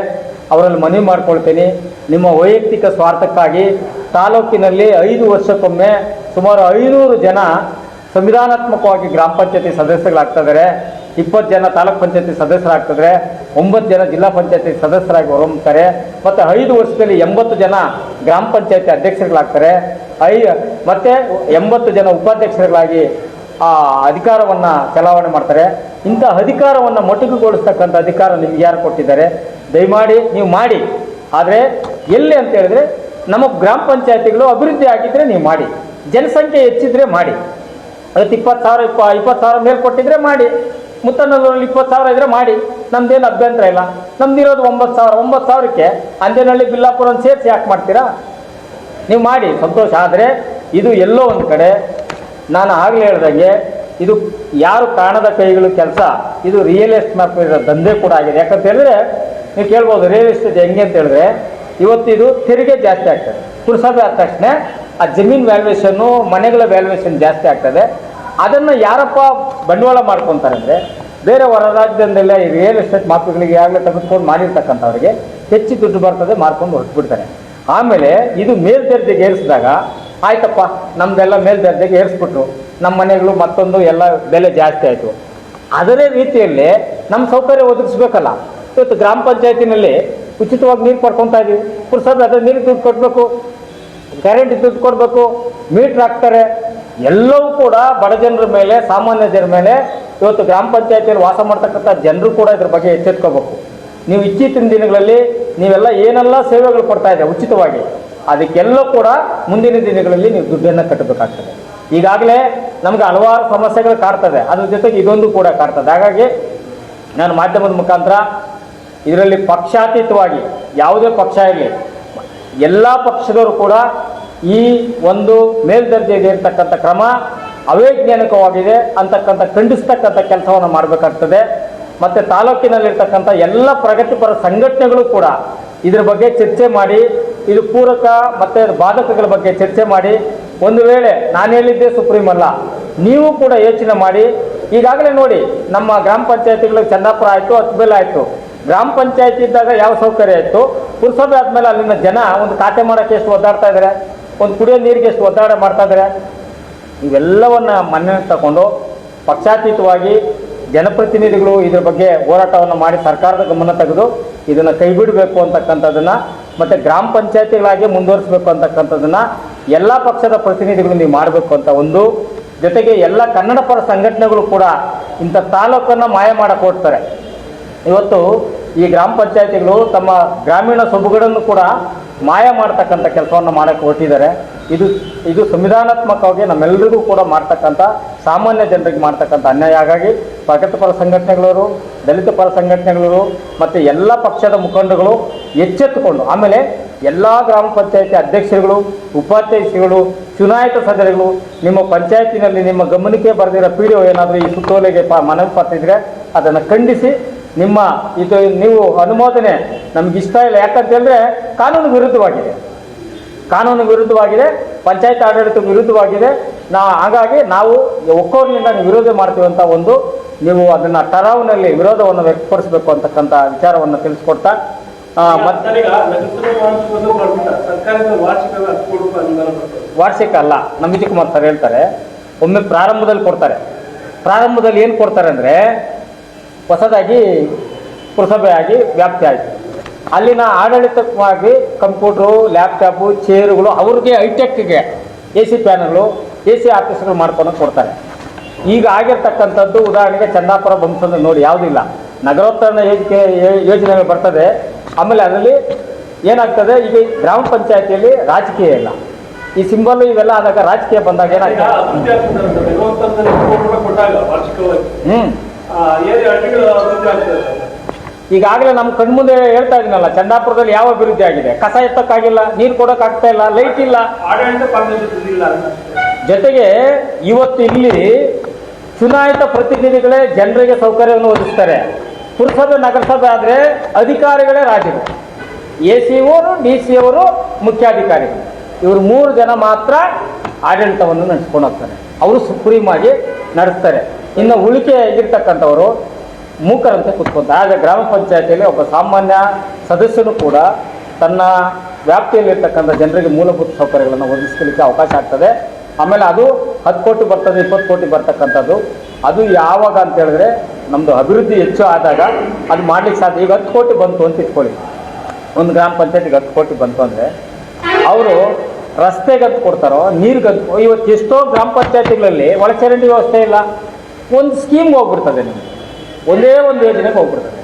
ಅವರಲ್ಲಿ ಮನವಿ ಮಾಡ್ಕೊಳ್ತೀನಿ, ನಿಮ್ಮ ವೈಯಕ್ತಿಕ ಸ್ವಾರ್ಥಕ್ಕಾಗಿ ತಾಲೂಕಿನಲ್ಲಿ 5 ವರ್ಷಕ್ಕೊಮ್ಮೆ ಸುಮಾರು 500 ಜನ ಸಂವಿಧಾನಾತ್ಮಕವಾಗಿ ಗ್ರಾಮ ಪಂಚಾಯತಿ ಸದಸ್ಯಗಳಾಗ್ತಿದ್ದಾರೆ, 20 ಜನ ತಾಲೂಕ್ ಪಂಚಾಯತಿ ಸದಸ್ಯರಾಗ್ತಿದ್ದಾರೆ, 9 ಜನ ಜಿಲ್ಲಾ ಪಂಚಾಯತಿ ಸದಸ್ಯರಾಗಿ ಹೊರಹೊಮ್ಮುತ್ತಾರೆ, ಮತ್ತು 5 ವರ್ಷದಲ್ಲಿ 80 ಜನ ಗ್ರಾಮ ಪಂಚಾಯತಿ ಅಧ್ಯಕ್ಷರುಗಳಾಗ್ತಾರೆ, ಮತ್ತು 80 ಜನ ಉಪಾಧ್ಯಕ್ಷರುಗಳಾಗಿ ಅಧಿಕಾರವನ್ನು ಚಲಾವಣೆ ಮಾಡ್ತಾರೆ. ಇಂಥ ಅಧಿಕಾರವನ್ನು ಮೊಟಕುಗೊಳಿಸ್ತಕ್ಕಂಥ ಅಧಿಕಾರ ನಿಮ್ಗೆ ಯಾರು ಕೊಟ್ಟಿದ್ದಾರೆ? ದಯಮಾಡಿ ನೀವು ಮಾಡಿ. ಆದರೆ ಎಲ್ಲಿ ಅಂತ ಹೇಳಿದ್ರೆ, ನಮ್ಮ ಗ್ರಾಮ ಪಂಚಾಯತಿಗಳು ಅಭಿವೃದ್ಧಿ ಆಗಿದ್ದರೆ ನೀವು ಮಾಡಿ, ಜನಸಂಖ್ಯೆ ಹೆಚ್ಚಿದ್ರೆ ಮಾಡಿ. ಅದಕ್ಕೆ 20,000 ಮೇಲೆ ಕೊಟ್ಟಿದ್ರೆ ಮಾಡಿ, ಮುತ್ತನಹಳ್ಳಿ 20,000 ಇದ್ರೆ ಮಾಡಿ, ನಮ್ದೇನು ಅಭ್ಯಂತರ ಇಲ್ಲ. ನಮ್ದಿರೋದು 9,000ಕ್ಕೆ ಅಂಜನಹಳ್ಳಿ ಬಿಲ್ಲಾಪುರ ಸೇರಿಸಿ ಯಾಕೆ ಮಾಡ್ತೀರಾ? ನೀವು ಮಾಡಿ, ಸಂತೋಷ. ಆದರೆ ಇದು ಎಲ್ಲೋ ಒಂದು ಕಡೆ ನಾನು ಆಗಲೇ ಹೇಳ್ದಂಗೆ, ಇದು ಯಾರು ಕಾಣದ ಕೈಗಳು ಕೆಲಸ, ಇದು ರಿಯಲ್ ಎಸ್ಟೇಟ್ ಮ್ಯಾಪ್ ದಂಧೆ ಕೂಡ ಆಗಿದೆ. ಯಾಕಂತ ಹೇಳಿದ್ರೆ ನೀವು ಕೇಳ್ಬೋದು, ರಿಯಲ್ ಎಸ್ಟೇಟ್ ಹೆಂಗೆ ಅಂತ ಹೇಳಿದ್ರೆ, ಇವತ್ತಿದು ತೆರಿಗೆ ಜಾಸ್ತಿ ಆಗ್ತದೆ. ಪುರಸಭೆ ಆದ ತಕ್ಷಣ ಆ ಜಮೀನು ವ್ಯಾಲ್ಯೂಯೇಷನ್ನು, ಮನೆಗಳ ವ್ಯಾಲ್ಯೂಯೇಷನ್ ಜಾಸ್ತಿ ಆಗ್ತದೆ. ಅದನ್ನು ಯಾರಪ್ಪ ಬಂಡವಾಳ ಮಾಡ್ಕೊತಾರೆ ಅಂದರೆ, ಬೇರೆ ಹೊರ ರಾಜ್ಯದಿಂದೆಲ್ಲ ಈ ರಿಯಲ್ ಎಸ್ಟೇಟ್ ಮಾಫಿಗಳಿಗೆ ಆಗಲೇ ತೆಗೆದುಕೊಂಡು ಮಾಡಿರ್ತಕ್ಕಂಥವ್ರಿಗೆ ಹೆಚ್ಚು ದುಡ್ಡು ಬರ್ತದೆ, ಮಾರ್ಕೊಂಡು ಹೊರಟ್ಬಿಡ್ತಾರೆ. ಆಮೇಲೆ ಇದು ಮೇಲ್ದರ್ಜೆಗೆ ಏರಿಸಿದಾಗ, ಆಯ್ತಪ್ಪ ನಮ್ಮದೆಲ್ಲ ಮೇಲ್ದರ್ಜೆಗೆ ಏರಿಸ್ಬಿಟ್ರು, ನಮ್ಮ ಮನೆಗಳು ಮತ್ತೊಂದು ಎಲ್ಲ ಬೆಲೆ ಜಾಸ್ತಿ ಆಯಿತು. ಅದರೇ ರೀತಿಯಲ್ಲಿ ನಮ್ಮ ಸೌಕರ್ಯ ಒದಗಿಸ್ಬೇಕಲ್ಲ. ಇವತ್ತು ಗ್ರಾಮ ಪಂಚಾಯತಿನಲ್ಲಿ ಉಚಿತವಾಗಿ ನೀರು ಪಡ್ಕೊತಾ ಇದ್ದೀವಿ, ಪುರಸಭೆ ಅದ್ರ ನೀರಿಗೆ ದುಡ್ಡು ಕೊಡಬೇಕು, ಕರೆಂಟ್ ದುಡ್ಡು ಕೊಡಬೇಕು, ಮೀಟ್ರ್ ಹಾಕ್ತಾರೆ. ಎಲ್ಲವೂ ಕೂಡ ಬಡ ಜನರ ಮೇಲೆ, ಸಾಮಾನ್ಯ ಜನರ ಮೇಲೆ ಇವತ್ತು ಗ್ರಾಮ ಪಂಚಾಯತಿಯಲ್ಲಿ ವಾಸ ಮಾಡ್ತಕ್ಕಂಥ ಜನರು ಕೂಡ ಇದ್ರ ಬಗ್ಗೆ ಎಚ್ಚೆತ್ಕೋಬೇಕು. ನೀವು ಇತ್ತೀಚಿನ ದಿನಗಳಲ್ಲಿ ನೀವೆಲ್ಲ ಏನೆಲ್ಲ ಸೇವೆಗಳು ಕೊಡ್ತಾ ಇದೆ ಉಚಿತವಾಗಿ, ಅದಕ್ಕೆಲ್ಲ ಕೂಡ ಮುಂದಿನ ದಿನಗಳಲ್ಲಿ ನೀವು ದುಡ್ಡನ್ನು ಕಟ್ಟಬೇಕಾಗ್ತದೆ. ಈಗಾಗಲೇ ನಮ್ಗೆ ಹಲವಾರು ಸಮಸ್ಯೆಗಳು ಕಾಡ್ತದೆ, ಅದ್ರ ಜೊತೆಗೆ ಇದೊಂದು ಕೂಡ ಕಾಡ್ತದೆ. ಹಾಗಾಗಿ ನಾನು ಮಾಧ್ಯಮದ ಮುಖಾಂತರ ಇದರಲ್ಲಿ ಪಕ್ಷಾತೀತವಾಗಿ ಯಾವುದೇ ಪಕ್ಷ ಇರಲಿ, ಎಲ್ಲ ಪಕ್ಷದವರು ಕೂಡ ಈ ಒಂದು ಮೇಲ್ದರ್ಜೆಗೆ ಇರ್ತಕ್ಕಂಥ ಕ್ರಮ ಅವೈಜ್ಞಾನಿಕವಾಗಿದೆ ಅಂತಕ್ಕಂಥ ಖಂಡಿಸ್ತಕ್ಕಂಥ ಕೆಲಸವನ್ನು ಮಾಡಬೇಕಾಗ್ತದೆ. ಮತ್ತು ತಾಲೂಕಿನಲ್ಲಿರ್ತಕ್ಕಂಥ ಎಲ್ಲ ಪ್ರಗತಿಪರ ಸಂಘಟನೆಗಳು ಕೂಡ ಇದರ ಬಗ್ಗೆ ಚರ್ಚೆ ಮಾಡಿ, ಇದು ಪೂರಕ ಮತ್ತು ಬಾಧಕಗಳ ಬಗ್ಗೆ ಚರ್ಚೆ ಮಾಡಿ, ಒಂದು ವೇಳೆ ನಾನು ಹೇಳಿದ್ದೆ ಸುಪ್ರೀಂ ಅಲ್ಲ, ನೀವು ಕೂಡ ಯೋಚನೆ ಮಾಡಿ. ಈಗಾಗಲೇ ನೋಡಿ, ನಮ್ಮ ಗ್ರಾಮ ಪಂಚಾಯತಿಗಳಿಗೆ ಚಂದಾಪುರ ಆಯಿತು, ಹತ್ಬೇಲ್ ಆಯಿತು. ಗ್ರಾಮ ಪಂಚಾಯತಿ ಇದ್ದಾಗ ಯಾವ ಸೌಕರ್ಯ ಆಯಿತು, ಪುರಸಭೆ ಆದಮೇಲೆ ಅಲ್ಲಿನ ಜನ ಒಂದು ಖಾತೆ ಮಾಡೋಕ್ಕೆ ಎಷ್ಟು ಒದ್ದಾಡ್ತಾ ಇದ್ದಾರೆ, ಒಂದು ಕುಡಿಯೋ ನೀರಿಗೆ ಎಷ್ಟು ಒದ್ದಾಡ ಮಾಡ್ತಾ ಇದ್ದಾರೆ. ಇವೆಲ್ಲವನ್ನು ಮನೆ ತಗೊಂಡು ಪಕ್ಷಾತೀತವಾಗಿ ಜನಪ್ರತಿನಿಧಿಗಳು ಇದ್ರ ಬಗ್ಗೆ ಹೋರಾಟವನ್ನು ಮಾಡಿ ಸರ್ಕಾರದ ಗಮನ ತೆಗೆದು ಇದನ್ನು ಕೈ ಬಿಡಬೇಕು ಅಂತಕ್ಕಂಥದ್ದನ್ನು ಮತ್ತು ಗ್ರಾಮ ಪಂಚಾಯತಿಗಳಾಗಿ ಮುಂದುವರಿಸಬೇಕು ಅಂತಕ್ಕಂಥದ್ದನ್ನು ಎಲ್ಲ ಪಕ್ಷದ ಪ್ರತಿನಿಧಿಗಳು ನೀವು ಮಾಡಬೇಕು ಅಂತ ಒಂದು. ಜೊತೆಗೆ ಎಲ್ಲ ಕನ್ನಡ ಪರ ಸಂಘಟನೆಗಳು ಕೂಡ ಇಂಥ ತಾಲೂಕನ್ನು ಮಾಯ ಮಾಡಕ್ಕೆ ಹೊರಡ್ತಾರೆ. ಇವತ್ತು ಈ ಗ್ರಾಮ ಪಂಚಾಯತಿಗಳು ತಮ್ಮ ಗ್ರಾಮೀಣ ಸೊಬಗಡನ್ನು ಕೂಡ ಮಾಯ ಮಾಡ್ತಕ್ಕಂಥ ಕೆಲಸವನ್ನು ಮಾಡೋಕ್ಕೆ ಹೊರಟಿದ್ದಾರೆ. ಇದು ಸಂವಿಧಾನಾತ್ಮಕವಾಗಿ ನಮ್ಮೆಲ್ಲರಿಗೂ ಕೂಡ ಮಾಡ್ತಕ್ಕಂಥ ಸಾಮಾನ್ಯ ಜನರಿಗೆ ಮಾಡ್ತಕ್ಕಂಥ ಅನ್ಯಾಯ. ಹಾಗಾಗಿ ಪ್ರಗತಿಪರ ಸಂಘಟನೆಗಳವರು, ದಲಿತ ಪರ ಸಂಘಟನೆಗಳವರು ಮತ್ತು ಎಲ್ಲ ಪಕ್ಷದ ಮುಖಂಡಗಳು ಎಚ್ಚೆತ್ತುಕೊಂಡು, ಆಮೇಲೆ ಎಲ್ಲ ಗ್ರಾಮ ಪಂಚಾಯತಿ ಅಧ್ಯಕ್ಷರುಗಳು, ಉಪಾಧ್ಯಕ್ಷರುಗಳು, ಚುನಾಯಿತ ಸದಸ್ಯರುಗಳು ನಿಮ್ಮ ಪಂಚಾಯತಿನಲ್ಲಿ ನಿಮ್ಮ ಗಮನಕ್ಕೆ ಬರೆದಿರೋ PDO ಏನಾದರೂ ಈ ಸುತ್ತೋಲೆಗೆ ಮನವಿ ಪಟ್ಟಿದ್ರೆ ಅದನ್ನು ಖಂಡಿಸಿ ನಿಮ್ಮ ಇದು ನೀವು ಅನುಮೋದನೆ ನಮ್ಗೆ ಇಷ್ಟ ಇಲ್ಲ. ಯಾಕಂತ ಹೇಳಿದ್ರೆ ಕಾನೂನು ವಿರುದ್ಧವಾಗಿದೆ, ಪಂಚಾಯತ್ ಆಡಳಿತ ವಿರುದ್ಧವಾಗಿದೆ. ಹಾಗಾಗಿ ನಾವು ಒಕ್ಕೊರಲಿಂದ ವಿರೋಧ ಮಾಡ್ತೀವಿ ಅಂತ ಒಂದು ನೀವು ಅದನ್ನು ಟರಾವ್ನಲ್ಲಿ ವಿರೋಧವನ್ನು ವ್ಯಕ್ತಪಡಿಸಬೇಕು ಅಂತಕ್ಕಂಥ ವಿಚಾರವನ್ನು ತಿಳಿಸ್ಕೊಡ್ತಾ ವಾರ್ಷಿಕ ಅಲ್ಲ, ನಮ್ಮ ವಿಜಯಕುಮಾರ್ ಸರ್ ಹೇಳ್ತಾರೆ ಒಮ್ಮೆ ಪ್ರಾರಂಭದಲ್ಲಿ ಕೊಡ್ತಾರೆ. ಪ್ರಾರಂಭದಲ್ಲಿ ಏನು ಕೊಡ್ತಾರೆ ಅಂದರೆ ಹೊಸದಾಗಿ ಪುರಸಭೆಯಾಗಿ ವ್ಯಾಪ್ತಿ ಆಯಿತು. ಅಲ್ಲಿನ ಆಡಳಿತವಾಗಿ ಕಂಪ್ಯೂಟ್ರು, ಲ್ಯಾಪ್ಟಾಪು, ಚೇರುಗಳು ಅವ್ರಿಗೆ ಹೈಟೆಕ್ಗೆ AC ಪ್ಯಾನಲ್ಗಳು, AC ಆಫೀಸ್ಗಳು ಮಾಡ್ಕೊಂಡು ಕೊಡ್ತಾರೆ. ಈಗ ಆಗಿರ್ತಕ್ಕಂಥದ್ದು ಉದಾಹರಣೆಗೆ ಚಂದಾಪುರ ಬಂಸಂದ್ರೆ ನೋಡಿ ಯಾವುದಿಲ್ಲ, ನಗರೋತ್ಥಾನ ಯೋಜನೆ ಬರ್ತದೆ. ಆಮೇಲೆ ಅದರಲ್ಲಿ ಏನಾಗ್ತದೆ, ಈಗ ಗ್ರಾಮ ಪಂಚಾಯತಿಯಲ್ಲಿ ರಾಜಕೀಯ ಇಲ್ಲ, ಈ ಸಿಂಬಲ್ ಇವೆಲ್ಲ ಆದಾಗ ರಾಜಕೀಯ ಬಂದಾಗ ಏನಾಗ್ತದೆ ಈಗಾಗಲೇ ನಮ್ಮ ಕಣ್ಮುಂದೆ ಹೇಳ್ತಾ ಇದೀನಲ್ಲ, ಚಂದಾಪುರದಲ್ಲಿ ಯಾವ ಅಭಿವೃದ್ಧಿ ಆಗಿದೆ? ಕಸ ಎತ್ತಕ್ಕಾಗಿಲ್ಲ, ನೀರು ಕೊಡೋಕ್ಕಾಗ್ತಾ ಇಲ್ಲ, ಲೈಟ್ ಇಲ್ಲ. ಜೊತೆಗೆ ಇವತ್ತು ಇಲ್ಲಿ ಚುನಾಯಿತ ಪ್ರತಿನಿಧಿಗಳೇ ಜನರಿಗೆ ಸೌಕರ್ಯವನ್ನು ಒದಗಿಸ್ತಾರೆ. ಪುರಸಭೆ, ನಗರಸಭೆ ಆದರೆ ಅಧಿಕಾರಿಗಳೇ ರಾಜರು, AC ಅವರು, DC ಅವರು, ಮುಖ್ಯಾಧಿಕಾರಿಗಳು. ಇವರು 3 ಜನ ಮಾತ್ರ ಆಡಳಿತವನ್ನು ನಡೆಸ್ಕೊಂಡು ಹೋಗ್ತಾರೆ. ಅವರು ಸುಪ್ರೀಂ ಆಗಿ ನಡೆಸ್ತಾರೆ. ಇನ್ನು ಉಳಿಕೆ ಆಗಿರ್ತಕ್ಕಂಥವರು ಮೂಕರಂತೆ ಕೂತ್ಕೊಂತಾರೆ. ಆದರೆ ಗ್ರಾಮ ಪಂಚಾಯತಿಯಲ್ಲಿ ಒಬ್ಬ ಸಾಮಾನ್ಯ ಸದಸ್ಯನು ಕೂಡ ತನ್ನ ವ್ಯಾಪ್ತಿಯಲ್ಲಿರ್ತಕ್ಕಂಥ ಜನರಿಗೆ ಮೂಲಭೂತ ಸೌಕರ್ಯಗಳನ್ನು ಒದಗಿಸಲಿಕ್ಕೆ ಅವಕಾಶ ಆಗ್ತದೆ. ಆಮೇಲೆ ಅದು 10 ಕೋಟಿ ಬರ್ತದೆ, 20 ಕೋಟಿ ಬರ್ತಕ್ಕಂಥದ್ದು. ಅದು ಯಾವಾಗ ಅಂತ ಹೇಳಿದ್ರೆ ನಮ್ಮದು ಅಭಿವೃದ್ಧಿ ಹೆಚ್ಚು ಆದಾಗ ಅದು ಮಾಡ್ಲಿಕ್ಕೆ ಸಾಧ್ಯ. ಈಗ 10 ಕೋಟಿ ಬಂತು ಅಂತ ಇಟ್ಕೊಳ್ಳಿ, ಒಂದು ಗ್ರಾಮ ಪಂಚಾಯತಿಗೆ 10 ಕೋಟಿ ಬಂತು ಅಂದರೆ ಅವರು ರಸ್ತೆಗಂತ ಕೊಡ್ತಾರೋ, ನೀರಿಗಂತ. ಇವತ್ತು ಎಷ್ಟೋ ಗ್ರಾಮ ಪಂಚಾಯತಿಗಳಲ್ಲಿ ಒಳಚರಂಡಿ ವ್ಯವಸ್ಥೆ ಇಲ್ಲ. ಒಂದು ಸ್ಕೀಮ್ಗೆ ಹೋಗ್ಬಿಡ್ತದೆ, ನಿಮಗೆ ಒಂದೇ ಒಂದು ಯೋಜನೆಗೆ ಹೋಗ್ಬಿಡ್ತದೆ.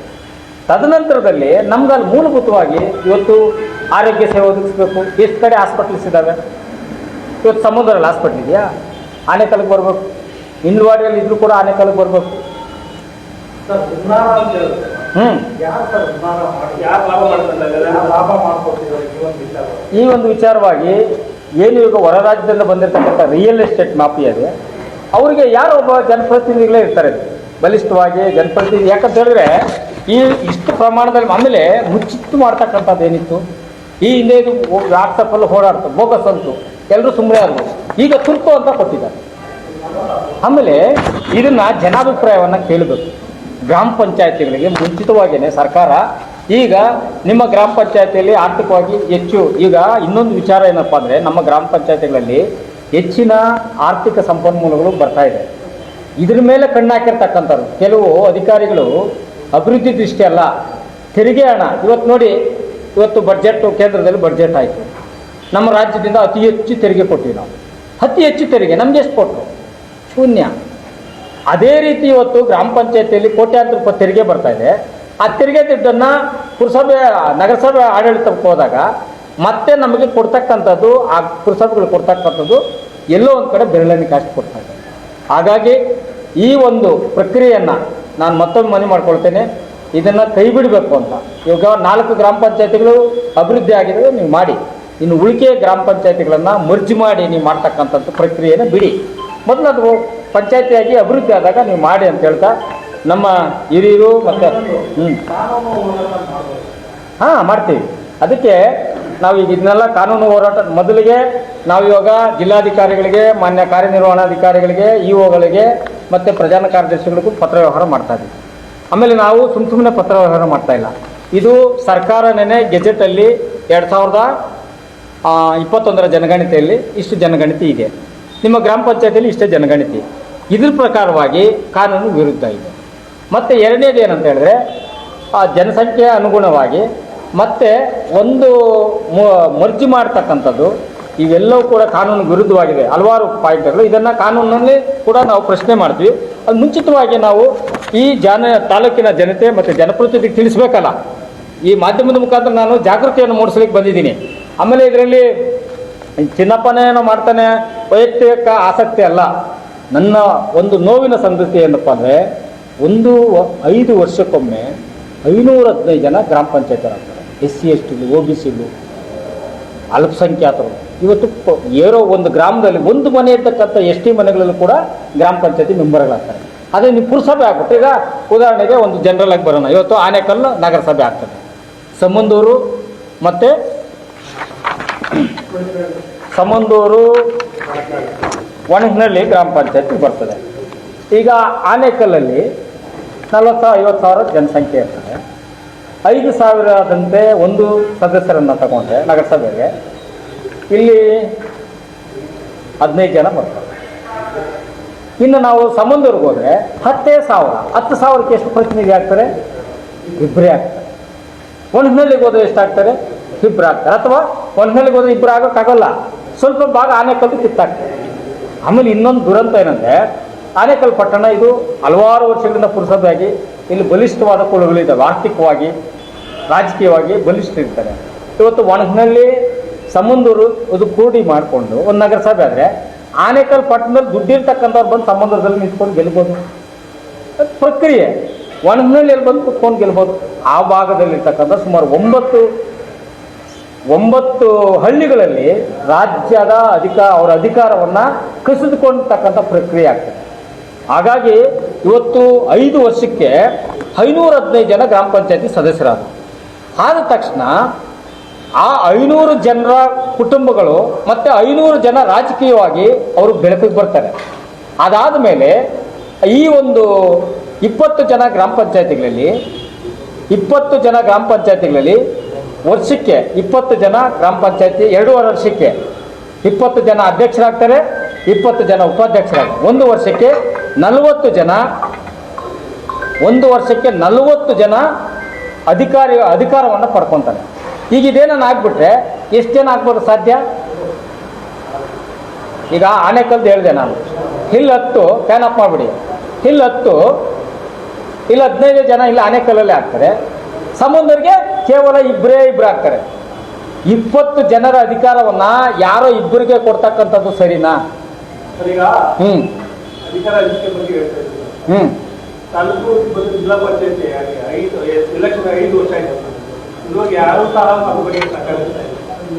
ತದನಂತರದಲ್ಲಿ ನಮ್ಗಲ್ಲಿ ಮೂಲಭೂತವಾಗಿ ಇವತ್ತು ಆರೋಗ್ಯ ಸೇವೆ ಒದಗಿಸ್ಬೇಕು. ಎಷ್ಟು ಕಡೆ ಹಾಸ್ಪಿಟಲ್ಸ್ ಇದ್ದಾವೆ? ಇವತ್ತು ಸಮುದ್ರದಲ್ಲಿ ಹಾಸ್ಪಿಟ್ಲ್ ಇದೆಯಾ? ಆನೆಕಲ್ಗೆ ಬರಬೇಕು. ಇಂಡ್ವಾಡಿಯಲ್ಲಿ ಇದ್ರೂ ಕೂಡ ಆನೆಕಲ್ಗೆ ಬರಬೇಕು. ಈ ಒಂದು ವಿಚಾರವಾಗಿ ಏನು ಈಗ ಹೊರ ರಾಜ್ಯದಿಂದ ಬಂದಿರತಕ್ಕಂಥ ರಿಯಲ್ ಎಸ್ಟೇಟ್ ಮಾಫಿಯಾಗೆ ಅವರಿಗೆ ಯಾರೋ ಒಬ್ಬ ಜನಪ್ರತಿನಿಧಿಗಳೇ ಇರ್ತಾರೆ ಬಲಿಷ್ಠವಾಗಿ ಜನಪ್ರತಿನಿಧಿ. ಯಾಕಂತ ಹೇಳಿದ್ರೆ ಇಷ್ಟು ಪ್ರಮಾಣದಲ್ಲಿ ಆಮೇಲೆ ಮುಚ್ಚಿತ್ತು ಮಾಡ್ತಕ್ಕಂಥದ್ದು ಏನಿತ್ತು ಈ ಹಿಂದೆ, ಇದು ವಾಟ್ಸಪ್ಪಲ್ಲಿ ಓಡಾಡ್ತು ಬೋಗಸ್ ಅಂತು, ಎಲ್ಲರೂ ಸುಮ್ಮನೆ ಆಗ್ಬೋದು. ಈಗ ತುರ್ತು ಅಂತ ಕೊಟ್ಟಿದ್ದಾರೆ. ಆಮೇಲೆ ಇದನ್ನು ಜನಾಭಿಪ್ರಾಯವನ್ನು ಕೇಳಬೇಕು. ಗ್ರಾಮ ಪಂಚಾಯತಿಗಳಿಗೆ ಮುಂಚಿತವಾಗಿಯೇ ಸರ್ಕಾರ ಈಗ ನಿಮ್ಮ ಗ್ರಾಮ ಪಂಚಾಯತಿಯಲ್ಲಿ ಆರ್ಥಿಕವಾಗಿ ಹೆಚ್ಚು, ಈಗ ಇನ್ನೊಂದು ವಿಚಾರ ಏನಪ್ಪ ಅಂದರೆ ನಮ್ಮ ಗ್ರಾಮ ಪಂಚಾಯತಿಗಳಲ್ಲಿ ಹೆಚ್ಚಿನ ಆರ್ಥಿಕ ಸಂಪನ್ಮೂಲಗಳು ಬರ್ತಾ ಇದೆ. ಇದ್ರ ಮೇಲೆ ಕಣ್ಣು ಹಾಕಿರ್ತಕ್ಕಂಥವ್ರು ಕೆಲವು ಅಧಿಕಾರಿಗಳು ಅಭಿವೃದ್ಧಿ ದೃಷ್ಟಿ ಅಲ್ಲ, ತೆರಿಗೆ ಹಣ. ಇವತ್ತು ನೋಡಿ, ಇವತ್ತು ಬಡ್ಜೆಟ್, ಕೇಂದ್ರದಲ್ಲಿ ಬಡ್ಜೆಟ್ ಆಯಿತು. ನಮ್ಮ ರಾಜ್ಯದಿಂದ ಅತಿ ಹೆಚ್ಚು ತೆರಿಗೆ ಕೊಟ್ಟಿವಿ ನಾವು. ಅತಿ ಹೆಚ್ಚು ತೆರಿಗೆ ನಮ್ಗೆ ಎಷ್ಟು ಕೊಟ್ಟರು? ಶೂನ್ಯ. ಅದೇ ರೀತಿ ಇವತ್ತು ಗ್ರಾಮ ಪಂಚಾಯತಿಯಲ್ಲಿ ಕೋಟ್ಯಾಂತರ ರೂಪಾಯಿ ತೆರಿಗೆ ಬರ್ತಾ ಇದೆ. ಆ ತೆರಿಗೆ ದುಡ್ಡನ್ನು ಪುರಸಭೆ, ನಗರಸಭೆ ಆಡಳಿತಕ್ಕೆ ಹೋದಾಗ ಮತ್ತೆ ನಮಗೆ ಕೊಡ್ತಕ್ಕಂಥದ್ದು, ಆ ಪುರಸಭೆಗಳು ಕೊಡ್ತಕ್ಕಂಥದ್ದು ಎಲ್ಲೋ ಒಂದು ಕಡೆ ಬೆರಳೆಣಿಕೆ ಅಷ್ಟು ಕೊಡ್ತಾ ಇದೆ. ಹಾಗಾಗಿ ಈ ಒಂದು ಪ್ರಕ್ರಿಯೆಯನ್ನು ನಾನು ಮತ್ತೊಮ್ಮೆ ಮನವಿ ಮಾಡ್ಕೊಳ್ತೇನೆ, ಇದನ್ನು ಕೈ ಬಿಡಬೇಕು ಅಂತ. ಇವಾಗ 4 ಗ್ರಾಮ ಪಂಚಾಯತಿಗಳು ಅಭಿವೃದ್ಧಿ ಆಗಿದೆ, ನೀವು ಮಾಡಿ. ಇನ್ನು ಉಳಿಕೆ ಗ್ರಾಮ ಪಂಚಾಯತಿಗಳನ್ನು ಮರ್ಜ್ ಮಾಡಿ ನೀವು ಮಾಡ್ತಕ್ಕಂಥದ್ದು ಪ್ರಕ್ರಿಯೆನ ಬಿಡಿ. ಮೊದಲು ಅದು ಪಂಚಾಯತಿಯಾಗಿ ಅಭಿವೃದ್ಧಿ ಆದಾಗ ನೀವು ಮಾಡಿ ಅಂತ ಹೇಳ್ತಾ ನಮ್ಮ ಹಿರಿಯರು ಮತ್ತು ಮಾಡ್ತೀವಿ. ಅದಕ್ಕೆ ನಾವು ಈಗ ಇದನ್ನೆಲ್ಲ ಕಾನೂನು ಹೋರಾಟ ಮೊದಲಿಗೆ ನಾವು ಇವಾಗ ಜಿಲ್ಲಾಧಿಕಾರಿಗಳಿಗೆ, ಮಾನ್ಯ ಕಾರ್ಯನಿರ್ವಹಣಾಧಿಕಾರಿಗಳಿಗೆ, EOಗಳಿಗೆ ಮತ್ತು ಪ್ರಧಾನ ಕಾರ್ಯದರ್ಶಿಗಳಿಗೂ ಪತ್ರ ವ್ಯವಹಾರ ಮಾಡ್ತಾ ಇದ್ದೀವಿ. ಆಮೇಲೆ ನಾವು ಸುಮ್ಮನೆ ಪತ್ರ ವ್ಯವಹಾರ ಮಾಡ್ತಾ ಇಲ್ಲ. ಇದು ಸರ್ಕಾರನೇ ಗೆಜೆಟಲ್ಲಿ 2021 ಜನಗಣತಿಯಲ್ಲಿ ಇಷ್ಟು ಜನಗಣತಿ ಇದೆ, ನಿಮ್ಮ ಗ್ರಾಮ ಪಂಚಾಯತಿಯಲ್ಲಿ ಇಷ್ಟೇ ಜನಗಣತಿ, ಇದ್ರ ಪ್ರಕಾರವಾಗಿ ಕಾನೂನು ವಿರುದ್ಧ ಇದೆ. ಮತ್ತು ಎರಡನೇದು ಏನಂತ ಹೇಳಿದ್ರೆ ಆ ಜನಸಂಖ್ಯೆಯ ಅನುಗುಣವಾಗಿ ಮತ್ತೆ ಒಂದು ಮರ್ಜಿ ಮಾಡ್ತಕ್ಕಂಥದ್ದು ಇವೆಲ್ಲವೂ ಕೂಡ ಕಾನೂನು ವಿರುದ್ಧವಾಗಿದೆ. ಹಲವಾರು ಪಾಯಿಂಟ್ಗಳು ಇದನ್ನು ಕಾನೂನಿನಲ್ಲಿ ಕೂಡ ನಾವು ಪ್ರಶ್ನೆ ಮಾಡ್ತೀವಿ. ಅದು ಮುಂಚಿತವಾಗಿ ನಾವು ಈ ತಾಲೂಕಿನ ಜನತೆ ಮತ್ತು ಜನಪ್ರತಿನಿಧಿಗೆ ತಿಳಿಸ್ಬೇಕಲ್ಲ. ಈ ಮಾಧ್ಯಮದ ಮುಖಾಂತರ ನಾನು ಜಾಗೃತಿಯನ್ನು ಮೂಡಿಸ್ಲಿಕ್ಕೆ ಬಂದಿದ್ದೀನಿ. ಆಮೇಲೆ ಇದರಲ್ಲಿ ಚಿನ್ನಪ್ಪನೇನೋ ಮಾಡ್ತಾನೆ ವೈಯಕ್ತಿಕ ಆಸಕ್ತಿ ಅಲ್ಲ. ನನ್ನ ಒಂದು ನೋವಿನ ಸಂಗತಿ ಏನಪ್ಪ ಅಂದರೆ 5 ವರ್ಷಕ್ಕೊಮ್ಮೆ 515 ಜನ ಗ್ರಾಮ ಪಂಚಾಯತರಾಗ್ತಾರೆ. SC ST OBCಗಳು ಅಲ್ಪಸಂಖ್ಯಾತರು ಇವತ್ತು ಏನೋ ಒಂದು ಗ್ರಾಮದಲ್ಲಿ ಒಂದು ಮನೆ ಇರ್ತಕ್ಕಂಥ ST ಮನೆಗಳಲ್ಲೂ ಕೂಡ ಗ್ರಾಮ ಪಂಚಾಯತಿ ಮೆಂಬರ್ಗಳಾಗ್ತಾರೆ. ಅದೇ ನೀವು ಪುರಸಭೆ ಆಗ್ಬಿಟ್ಟು ಈಗ ಉದಾಹರಣೆಗೆ ಒಂದು ಜನರಲ್ ಆಗಿ ಬರೋಣ. ಇವತ್ತು ಆನೇಕಲ್ ನಗರಸಭೆ ಆಗ್ತದೆ, ಸಮಂದೂರು ಮತ್ತು ಒಣಗಿನಲ್ಲಿ ಗ್ರಾಮ ಪಂಚಾಯತಿ ಬರ್ತದೆ. ಈಗ ಆನೇಕಲ್ಲಲ್ಲಿ 40,000-50,000 ಜನಸಂಖ್ಯೆ ಇರ್ತದೆ. 5,000ದಂತೆ ಒಂದು ಸದಸ್ಯರನ್ನು ತಗೊಂಡ್ರೆ ನಗರಸಭೆಗೆ ಇಲ್ಲಿ 15 ಜನ ಬರ್ತಾರೆ. ಇನ್ನು ನಾವು ಸಮಂದೂರಿಗೆ ಹೋದರೆ 10,000ಕ್ಕೆ ಎಷ್ಟು ಪ್ರತಿನಿಧಿ ಆಗ್ತಾರೆ? 2 ಆಗ್ತಾರೆ. ಒಣಗಿನಲ್ಲಿಗೆ ಹೋದ್ರೆ ಎಷ್ಟಾಗ್ತಾರೆ? 2 ಆಗ್ತಾರೆ. ಅಥವಾ ಒಣಗಿನಲ್ಲಿಗೆ ಹೋದ್ರೆ 2 ಆಗೋಕ್ಕಾಗಲ್ಲ, ಸ್ವಲ್ಪ ಭಾಗ ಆನೇಕಲ್ಲು ಕಿತ್ತಾಗ್ತದೆ. ಆಮೇಲೆ ಇನ್ನೊಂದು ದುರಂತ ಏನಂದರೆ ಆನೇಕಲ್ ಪಟ್ಟಣ ಇದು ಹಲವಾರು ವರ್ಷಗಳಿಂದ ಪುರಸಭೆಯಾಗಿ ಇಲ್ಲಿ ಬಲಿಷ್ಠವಾದ ಕುಳುಗಳಿದ್ದಾವೆ. ಆರ್ಥಿಕವಾಗಿ ರಾಜಕೀಯವಾಗಿ ಬಲಿಷ್ಠರಿರ್ತಾರೆ. ಇವತ್ತು ಒಣಗಿನಲ್ಲಿ ಸಮಂದೂರು ಇದು ಕೂಡಿ ಮಾಡಿಕೊಂಡು ಒಂದು ನಗರಸಭೆ ಆದರೆ ಆನೇಕಲ್ ಪಟ್ಟಣದಲ್ಲಿ ದುಡ್ಡಿರ್ತಕ್ಕಂಥವ್ರು ಬಂದು ಸಮಂದೂರದಲ್ಲಿ ನಿಂತ್ಕೊಂಡು ಗೆಲ್ಬೋದು. ಅದು ಪ್ರಕ್ರಿಯೆ. ಒಣಗಿನಲ್ಲಿ ಬಂದು ಕುತ್ಕೊಂಡು ಗೆಲ್ಬೋದು. ಆ ಭಾಗದಲ್ಲಿರ್ತಕ್ಕಂಥ ಸುಮಾರು 9 ಹಳ್ಳಿಗಳಲ್ಲಿ ರಾಜ್ಯದ ಅವರ ಅಧಿಕಾರವನ್ನು ಕಸಿದುಕೊಂಡತಕ್ಕಂಥ ಪ್ರಕ್ರಿಯೆ ಆಗ್ತದೆ. ಹಾಗಾಗಿ ಇವತ್ತು 5 ವರ್ಷಕ್ಕೆ 515 ಜನ ಗ್ರಾಮ ಪಂಚಾಯತಿ ಸದಸ್ಯರಾದರು. ಆದ ತಕ್ಷಣ ಆ 500 ಜನರ ಕುಟುಂಬಗಳು ಮತ್ತು 500 ಜನ ರಾಜಕೀಯವಾಗಿ ಅವರು ಬೆಳಕಿಗೆ ಬರ್ತಾರೆ. ಅದಾದ ಮೇಲೆ ಈ ಒಂದು 20 ಜನ ಗ್ರಾಮ ಪಂಚಾಯತಿಗಳಲ್ಲಿ ವರ್ಷಕ್ಕೆ 20 ಜನ ಗ್ರಾಮ ಪಂಚಾಯತಿ 2.5 ವರ್ಷಕ್ಕೆ 20 ಜನ ಅಧ್ಯಕ್ಷರಾಗ್ತಾರೆ, 20 ಜನ ಉಪಾಧ್ಯಕ್ಷರಾಗ್ತಾರೆ. ಒಂದು ವರ್ಷಕ್ಕೆ 40 ಜನ ಅಧಿಕಾರವನ್ನು ಪಡ್ಕೊತಾರೆ. ಈಗ ಇದೇನನ್ನು ಆಗ್ಬಿಟ್ರೆ ಎಷ್ಟು ಜನ ಆಗ್ಬೋದು ಸಾಧ್ಯ? ಈಗ ಆನೇಕಲ್ದು ಹೇಳಿದೆ ನಾನು, ಇಲ್ಲಿ 10 ಫ್ಯಾನ್ ಅಪ್ ಮಾಡಿಬಿಡಿ, ಇಲ್ಲಿ 10 ಇಲ್ಲಿ 15 ಜನ ಇಲ್ಲಿ ಆನೇಕಲ್ಲಲ್ಲೇ ಆಗ್ತಾರೆ. ಸಮುದ್ರಗೆ ಕೇವಲ 2 ಆಗ್ತಾರೆ. 20 ಜನರ ಅಧಿಕಾರವನ್ನ ಯಾರೋ 2ಗೆ ಕೊಡ್ತಕ್ಕಂಥದ್ದು ಸರಿನಾ? ತಾಲೂಕು ಜಿಲ್ಲಾ ಪಂಚಾಯತಿ ಎಲೆಕ್ಷನ್ 5 ವರ್ಷ ಆಯ್ತು. ಇವಾಗ ಯಾರು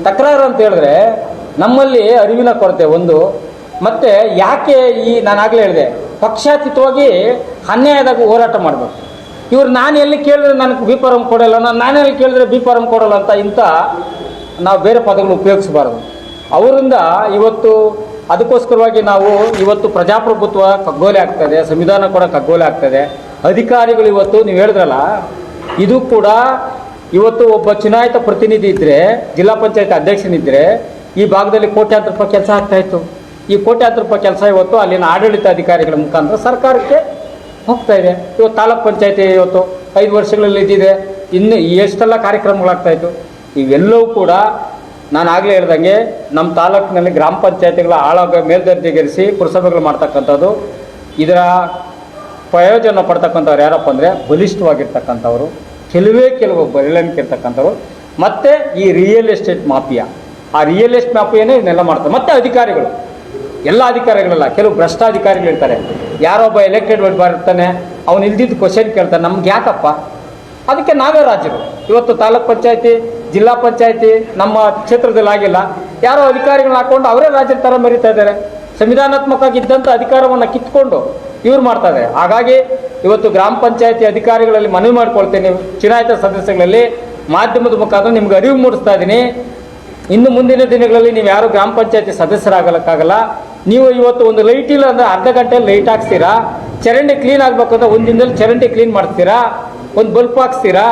ತಕರಾರು ಅಂತ ಹೇಳಿದ್ರೆ ನಮ್ಮಲ್ಲಿ ಅರಿವಿನ ಕೊರತೆ ಒಂದು. ಮತ್ತೆ ಯಾಕೆ ನಾನಾಗಲೇ ಹೇಳಿದೆ, ಪಕ್ಷಾತೀತವಾಗಿ ಅನ್ಯಾಯದಾಗ ಹೋರಾಟ ಮಾಡಬೇಕು. ಇವ್ರು ನಾನು ಎಲ್ಲಿ ಕೇಳಿದ್ರೆ ನನಗೆ ಬಿ ಫಾರಂ ಕೊಡಲ್ಲ, ನಾನೆಲ್ಲಿ ಕೇಳಿದ್ರೆ ಬಿ ಫಾರಂ ಕೊಡಲ್ಲ ಅಂತ ನಾವು ಬೇರೆ ಪದಗಳು ಉಪಯೋಗಿಸಬಾರ್ದು. ಅವರಿಂದ ಇವತ್ತು ಅದಕ್ಕೋಸ್ಕರವಾಗಿ ನಾವು ಇವತ್ತು ಪ್ರಜಾಪ್ರಭುತ್ವ ಕಗ್ಗೋಲೆ ಆಗ್ತದೆ, ಸಂವಿಧಾನ ಕೂಡ ಕಗ್ಗೋಲೆ ಆಗ್ತದೆ. ಅಧಿಕಾರಿಗಳು ಇವತ್ತು ನೀವು ಹೇಳಿದ್ರಲ್ಲ, ಇದು ಕೂಡ ಇವತ್ತು ಒಬ್ಬ ಚುನಾಯಿತ ಪ್ರತಿನಿಧಿ ಇದ್ದರೆ, ಜಿಲ್ಲಾ ಪಂಚಾಯತ್ ಅಧ್ಯಕ್ಷನಿದ್ದರೆ ಈ ಭಾಗದಲ್ಲಿ ಕೋಟ್ಯಾಂತರ ರೂಪಾಯಿ ಕೆಲಸ ಆಗ್ತಾಯಿತ್ತು. ಈ ಕೋಟ್ಯಾಂತರ ರೂಪಾಯಿ ಕೆಲಸ ಇವತ್ತು ಅಲ್ಲಿನ ಆಡಳಿತ ಅಧಿಕಾರಿಗಳ ಮುಖಾಂತರ ಸರ್ಕಾರಕ್ಕೆ ಹೋಗ್ತಾ ಇದೆ. ಇವತ್ತು ತಾಲೂಕ್ ಪಂಚಾಯತಿ ಇವತ್ತು 5 ವರ್ಷಗಳಲ್ಲಿ ಇದ್ದಿದೆ, ಇನ್ನು ಎಷ್ಟೆಲ್ಲ ಕಾರ್ಯಕ್ರಮಗಳಾಗ್ತಾಯಿತ್ತು. ಇವೆಲ್ಲವೂ ಕೂಡ ನಾನು ಆಗಲೇ ಹೇಳ್ದಂಗೆ ನಮ್ಮ ತಾಲೂಕಿನಲ್ಲಿ ಗ್ರಾಮ ಪಂಚಾಯತಿಗಳ ಮೇಲ್ದರ್ಜೆಗೇರಿಸಿ ಪುರಸಭೆಗಳು ಮಾಡ್ತಕ್ಕಂಥದ್ದು. ಇದರ ಪ್ರಯೋಜನ ಪಡ್ತಕ್ಕಂಥವ್ರು ಯಾರಪ್ಪ ಅಂದರೆ ಬಲಿಷ್ಠವಾಗಿರ್ತಕ್ಕಂಥವ್ರು, ಕೆಲವು ಬೆರಳಿಕೆ ಇರ್ತಕ್ಕಂಥವ್ರು, ಮತ್ತು ಈ ರಿಯಲ್ ಎಸ್ಟೇಟ್ ಮಾಫಿಯಾ. ಆ ರಿಯಲ್ ಎಸ್ಟೇಟ್ ಮಾಫಿಯಾನೇ ಇದನ್ನೆಲ್ಲ ಮಾಡ್ತಾರೆ. ಮತ್ತು ಅಧಿಕಾರಿಗಳು, ಎಲ್ಲ ಅಧಿಕಾರಿಗಳಲ್ಲ, ಕೆಲವು ಭ್ರಷ್ಟಾಧಿಕಾರಿಗಳಿರ್ತಾರೆ. ಯಾರೊಬ್ಬ ಎಲೆಕ್ಟೆಡ್ ಇರ್ತಾನೆ, ಅವನು ಇಲ್ದಿದ್ದು ಕ್ವಶನ್ ಕೇಳ್ತಾನೆ, ನಮ್ಗೆ ಯಾಕಪ್ಪ? ಅದಕ್ಕೆ ನಾವೇ ರಾಜ್ಯರು. ಇವತ್ತು ತಾಲೂಕ್ ಪಂಚಾಯತಿ, ಜಿಲ್ಲಾ ಪಂಚಾಯತಿ ನಮ್ಮ ಕ್ಷೇತ್ರದಲ್ಲಿ ಆಗಿಲ್ಲ, ಯಾರೋ ಅಧಿಕಾರಿಗಳನ್ನ ಹಾಕ್ಕೊಂಡು ಅವರೇ ರಾಜ್ಯದ ಥರ ಮೆರೀತಾ ಇದ್ದಾರೆ. ಸಂವಿಧಾನಾತ್ಮಕವಾಗಿ ಇದ್ದಂಥ ಅಧಿಕಾರವನ್ನು ಕಿತ್ಕೊಂಡು ಇವ್ರು ಮಾಡ್ತಾ ಇದ್ದಾರೆ. ಹಾಗಾಗಿ ಇವತ್ತು ಗ್ರಾಮ ಪಂಚಾಯತಿ ಅಧಿಕಾರಿಗಳಲ್ಲಿ ಮನವಿ ಮಾಡ್ಕೊಳ್ತೇನೆ, ಚುನಾಯಿತ ಸದಸ್ಯಗಳಲ್ಲಿ ಮಾಧ್ಯಮದ ಮುಖಾಂತರ ನಿಮ್ಗೆ ಅರಿವು ಮೂಡಿಸ್ತಾ ಇದ್ದೀನಿ. ಇನ್ನು ಮುಂದಿನ ದಿನಗಳಲ್ಲಿ ನೀವು ಯಾರು ಗ್ರಾಮ ಪಂಚಾಯತಿ ಸದಸ್ಯರಾಗಲಿಕ್ಕಾಗಲ್ಲ. ನೀವು ಇವತ್ತು ಒಂದು ಲೈಟ್ ಇಲ್ಲ ಅಂದರೆ ಅರ್ಧ ಗಂಟೆಯಲ್ಲಿ ಲೈಟ್ ಹಾಕ್ಸ್ತೀರಾ, ಚರಂಡಿ ಕ್ಲೀನ್ ಆಗಬೇಕಂದ್ರೆ ಒಂದು ದಿನದಲ್ಲಿ ಚರಂಡಿ ಕ್ಲೀನ್ ಮಾಡ್ತೀರಾ, ಒಂದು ಬಲ್ಪ್ ಹಾಕ್ಸ್ತೀರಾ,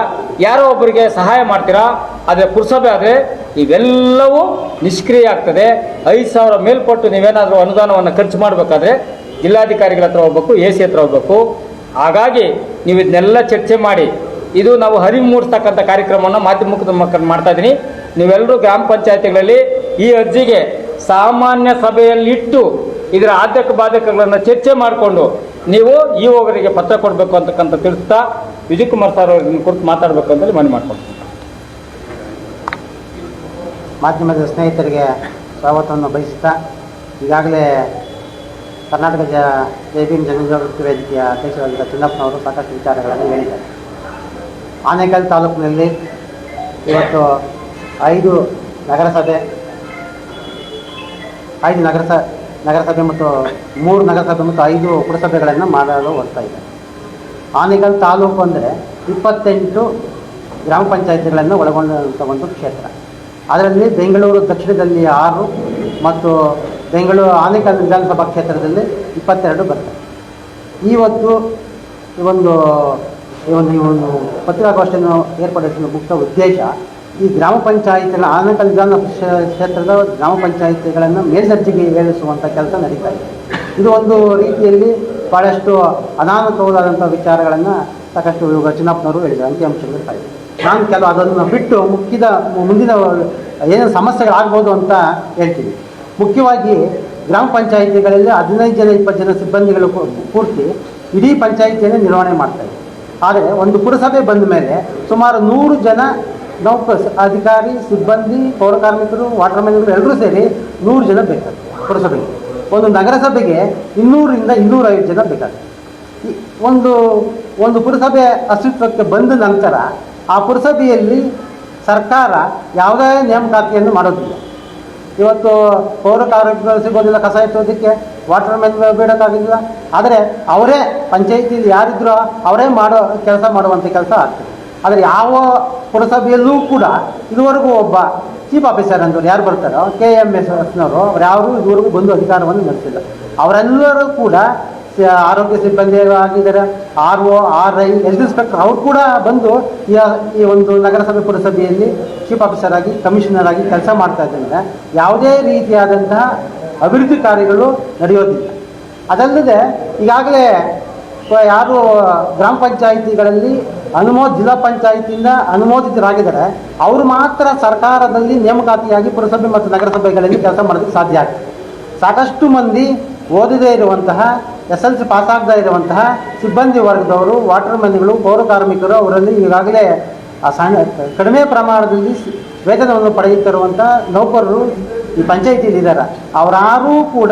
ಯಾರೋ ಒಬ್ಬರಿಗೆ ಸಹಾಯ ಮಾಡ್ತೀರಾ. ಆದರೆ ಪುರಸಭೆ ಆದರೆ ಇವೆಲ್ಲವೂ ನಿಷ್ಕ್ರಿಯ ಆಗ್ತದೆ. 5,000 ಮೇಲ್ಪಟ್ಟು ನೀವೇನಾದರೂ ಅನುದಾನವನ್ನು ಖರ್ಚು ಮಾಡಬೇಕಾದ್ರೆ ಜಿಲ್ಲಾಧಿಕಾರಿಗಳ ಹತ್ರ ಹೋಗ್ಬೇಕು, AC ಹತ್ರ ಹೋಗ್ಬೇಕು. ಹಾಗಾಗಿ ನೀವು ಇದನ್ನೆಲ್ಲ ಚರ್ಚೆ ಮಾಡಿ ಇದು ನಾವು ಅರಿವು ಮೂಡಿಸ್ತಕ್ಕಂಥ ಕಾರ್ಯಕ್ರಮವನ್ನು ಮಾಧ್ಯಮದ ಮುಖಾಂತರ ಮಾಡ್ತಾ ಇದ್ದೀನಿ. ನೀವೆಲ್ಲರೂ ಗ್ರಾಮ ಪಂಚಾಯತಿಗಳಲ್ಲಿ ಈ ಅರ್ಜಿಗೆ ಸಾಮಾನ್ಯ ಸಭೆಯಲ್ಲಿಟ್ಟು ಇದರ ಆದ್ಯಕ ಬಾಧಕಗಳನ್ನು ಚರ್ಚೆ ಮಾಡಿಕೊಂಡು ನೀವು ಇಒಗಳಿಗೆ ಪತ್ರ ಕೊಡಬೇಕು ಅಂತಕ್ಕಂಥ ತಿಳಿಸ್ತಾ ವಿಜಯ್ ಕುಮಾರ್ ಸರ್ ಅವ್ರನ್ನ ಕುರಿತು ಮಾತಾಡಬೇಕು ಅಂತೇಳಿ ಮನವಿ ಮಾಡ್ಕೊಳ್ತೀನಿ. ಮಾಧ್ಯಮದ ಸ್ನೇಹಿತರಿಗೆ ಸ್ವಾಗತವನ್ನು ಬಯಸುತ್ತಾ, ಈಗಾಗಲೇ ಕರ್ನಾಟಕ ಜೈ ಭೀಮ್ ಜನಜಾಗೃತಿ ವೇದಿಕೆಯ ಅಧ್ಯಕ್ಷರಾಗಿದ್ದ ಚಿನ್ನಪ್ಪನವರು ಸಾಕಷ್ಟು ವಿಚಾರಗಳನ್ನು ಹೇಳಿದ್ದಾರೆ. ಆನೇಕಲ್ ತಾಲೂಕಿನಲ್ಲಿ ಇವತ್ತು 5 ನಗರಸಭೆ ಮತ್ತು 3 ನಗರಸಭೆ ಮತ್ತು 5 ಪುರಸಭೆಗಳನ್ನು ಮಾಡಲು ಹೊರಡ್ತಾ ಇದೆ. ಆನೇಕಲ್ ತಾಲೂಕು ಅಂದರೆ 28 ಗ್ರಾಮ ಪಂಚಾಯತಿಗಳನ್ನು ಒಳಗೊಂಡಂಥ ಒಂದು ಕ್ಷೇತ್ರ. ಅದರಲ್ಲಿ ಬೆಂಗಳೂರು ದಕ್ಷಿಣದಲ್ಲಿ 6 ಮತ್ತು ಆನೇಕಲ್ ವಿಧಾನಸಭಾ ಕ್ಷೇತ್ರದಲ್ಲಿ 22 ಬರ್ತವೆ. ಇವತ್ತು ಈ ಒಂದು ಪತ್ರಿಕಾಗೋಷ್ಠಿಯನ್ನು ಏರ್ಪಡಿಸುವ ಮುಖ್ಯ ಉದ್ದೇಶ ಈ ಗ್ರಾಮ ಪಂಚಾಯಿತಿಗಳ ಆನೇಕಲ್ ವಿಧಾನ ಕ್ಷೇತ್ರದ ಗ್ರಾಮ ಪಂಚಾಯಿತಿಗಳನ್ನು ಮೇಲ್ದರ್ಜೆಗೆ ಏರಿಸುವಂಥ ಕೆಲಸ ನಡೀತಾ ಇದೆ. ಇದು ಒಂದು ರೀತಿಯಲ್ಲಿ ಭಾಳಷ್ಟು ಅನಾನುಕೂಲವಾದಂಥ ವಿಚಾರಗಳನ್ನು ಸಾಕಷ್ಟು ಚಿನ್ನಪ್ಪನವರು ಹೇಳಿದ್ದಾರೆ, ಅಂಕಿಅಂಶಗಳು ಇದೆ. ನಾನು ಅದನ್ನು ಬಿಟ್ಟು ಮುಂದಿನ ಏನೇನು ಸಮಸ್ಯೆಗಳಾಗ್ಬೋದು ಅಂತ ಹೇಳ್ತೀನಿ. ಮುಖ್ಯವಾಗಿ ಗ್ರಾಮ ಪಂಚಾಯಿತಿಗಳಲ್ಲಿ 15 ಜನ 20 ಜನ ಸಿಬ್ಬಂದಿಗಳು ಪೂರ್ತಿ ಇಡೀ ಪಂಚಾಯಿತಿಯನ್ನು ನಿರ್ವಹಣೆ ಮಾಡ್ತಾರೆ. ಆದರೆ ಒಂದು ಪುರಸಭೆ ಬಂದ ಮೇಲೆ ಸುಮಾರು 100 ಜನ ಅಧಿಕಾರಿ, ಸಿಬ್ಬಂದಿ, ಪೌರ ಕಾರ್ಮಿಕರು, ವಾಟರ್ ಮ್ಯಾನ್ಗಳು ಎಲ್ಲರೂ ಸೇರಿ 100 ಜನ ಬೇಕಾಗ್ತದೆ ಪುರಸಭೆಗೆ. ಒಂದು ನಗರಸಭೆಗೆ 200 ರಿಂದ 250 ಜನ ಬೇಕಾಗ್ತದೆ. ಒಂದು ಪುರಸಭೆ ಅಸ್ತಿತ್ವಕ್ಕೆ ಬಂದ ನಂತರ ಆ ಪುರಸಭೆಯಲ್ಲಿ ಸರ್ಕಾರ ಯಾವುದೇ ನೇಮಕಾತಿಯನ್ನು ಮಾಡೋದಿಲ್ಲ. ಇವತ್ತು ಪೌರ ಕಾರ್ಮಿಕರು ಸಿಗೋದಿಲ್ಲ, ಕಸ ಎತ್ತೋದಕ್ಕೆ ವಾಟರ್ ಮ್ಯಾನ್ ಬೇಡಕ್ಕಾಗೋದಿಲ್ಲ. ಆದರೆ ಅವರೇ ಪಂಚಾಯಿತಿಯಲ್ಲಿ ಯಾರಿದ್ರೋ ಅವರೇ ಕೆಲಸ ಮಾಡುವಂಥ ಕೆಲಸ ಆಗ್ತದೆ. ಆದರೆ ಯಾವ ಪುರಸಭೆಯಲ್ಲೂ ಕೂಡ ಇದುವರೆಗೂ ಒಬ್ಬ ಚೀಫ್ ಆಫೀಸರ್ ಅಂತವ್ರು ಯಾರು ಬರ್ತಾರೋ KMSನವರು ಅವ್ರು ಯಾರು ಇದುವರೆಗೂ ಬಂದು ಅಧಿಕಾರವನ್ನು ನಡೆಸಿಲ್ಲ. ಅವರೆಲ್ಲರೂ ಕೂಡ ಆರೋಗ್ಯ ಸಿಬ್ಬಂದಿ ಆಗಿದ್ದಾರೆ, RO, RI, ಹೆಲ್ತ್ ಇನ್ಸ್ಪೆಕ್ಟರ್ ಅವ್ರು ಕೂಡ ಬಂದು ಈ ಒಂದು ನಗರಸಭೆ ಪುರಸಭೆಯಲ್ಲಿ ಚೀಫ್ ಆಫೀಸರ್ ಆಗಿ, ಕಮಿಷನರ್ ಆಗಿ ಕೆಲಸ ಮಾಡ್ತಾ ಇದ್ದಾರೆ. ಯಾವುದೇ ರೀತಿಯಾದಂತಹ ಅಭಿವೃದ್ಧಿ ಕಾರ್ಯಗಳು ನಡೆಯೋದಿಲ್ಲ. ಅದಲ್ಲದೆ ಈಗಾಗಲೇ ಯಾರು ಗ್ರಾಮ ಪಂಚಾಯಿತಿಗಳಲ್ಲಿ ಜಿಲ್ಲಾ ಪಂಚಾಯಿತಿಯಿಂದ ಅನುಮೋದಿತರಾಗಿದ್ದಾರೆ ಅವರು ಮಾತ್ರ ಸರ್ಕಾರದಲ್ಲಿ ನೇಮಕಾತಿಯಾಗಿ ಪುರಸಭೆ ಮತ್ತು ನಗರಸಭೆಗಳಲ್ಲಿ ಕೆಲಸ ಮಾಡೋದಕ್ಕೆ ಸಾಧ್ಯ ಆಗ್ತದೆ. ಸಾಕಷ್ಟು ಮಂದಿ ಓದದೇ ಇರುವಂತಹ, SLC ಪಾಸ್ ಆಗದೇ ಇರುವಂತಹ ಸಿಬ್ಬಂದಿ ವರ್ಗದವರು, ವಾಟರ್ ಮ್ಯಾನ್ಗಳು, ಪೌರ ಕಾರ್ಮಿಕರು ಅವರಲ್ಲಿ ಈಗಾಗಲೇ ಕಡಿಮೆ ಪ್ರಮಾಣದಲ್ಲಿ ವೇತನವನ್ನು ಪಡೆಯುತ್ತಿರುವಂಥ ನೌಕರರು ಈ ಪಂಚಾಯಿತಿಯಲ್ಲಿ ಇದ್ದಾರೆ. ಅವರಾರೂ ಕೂಡ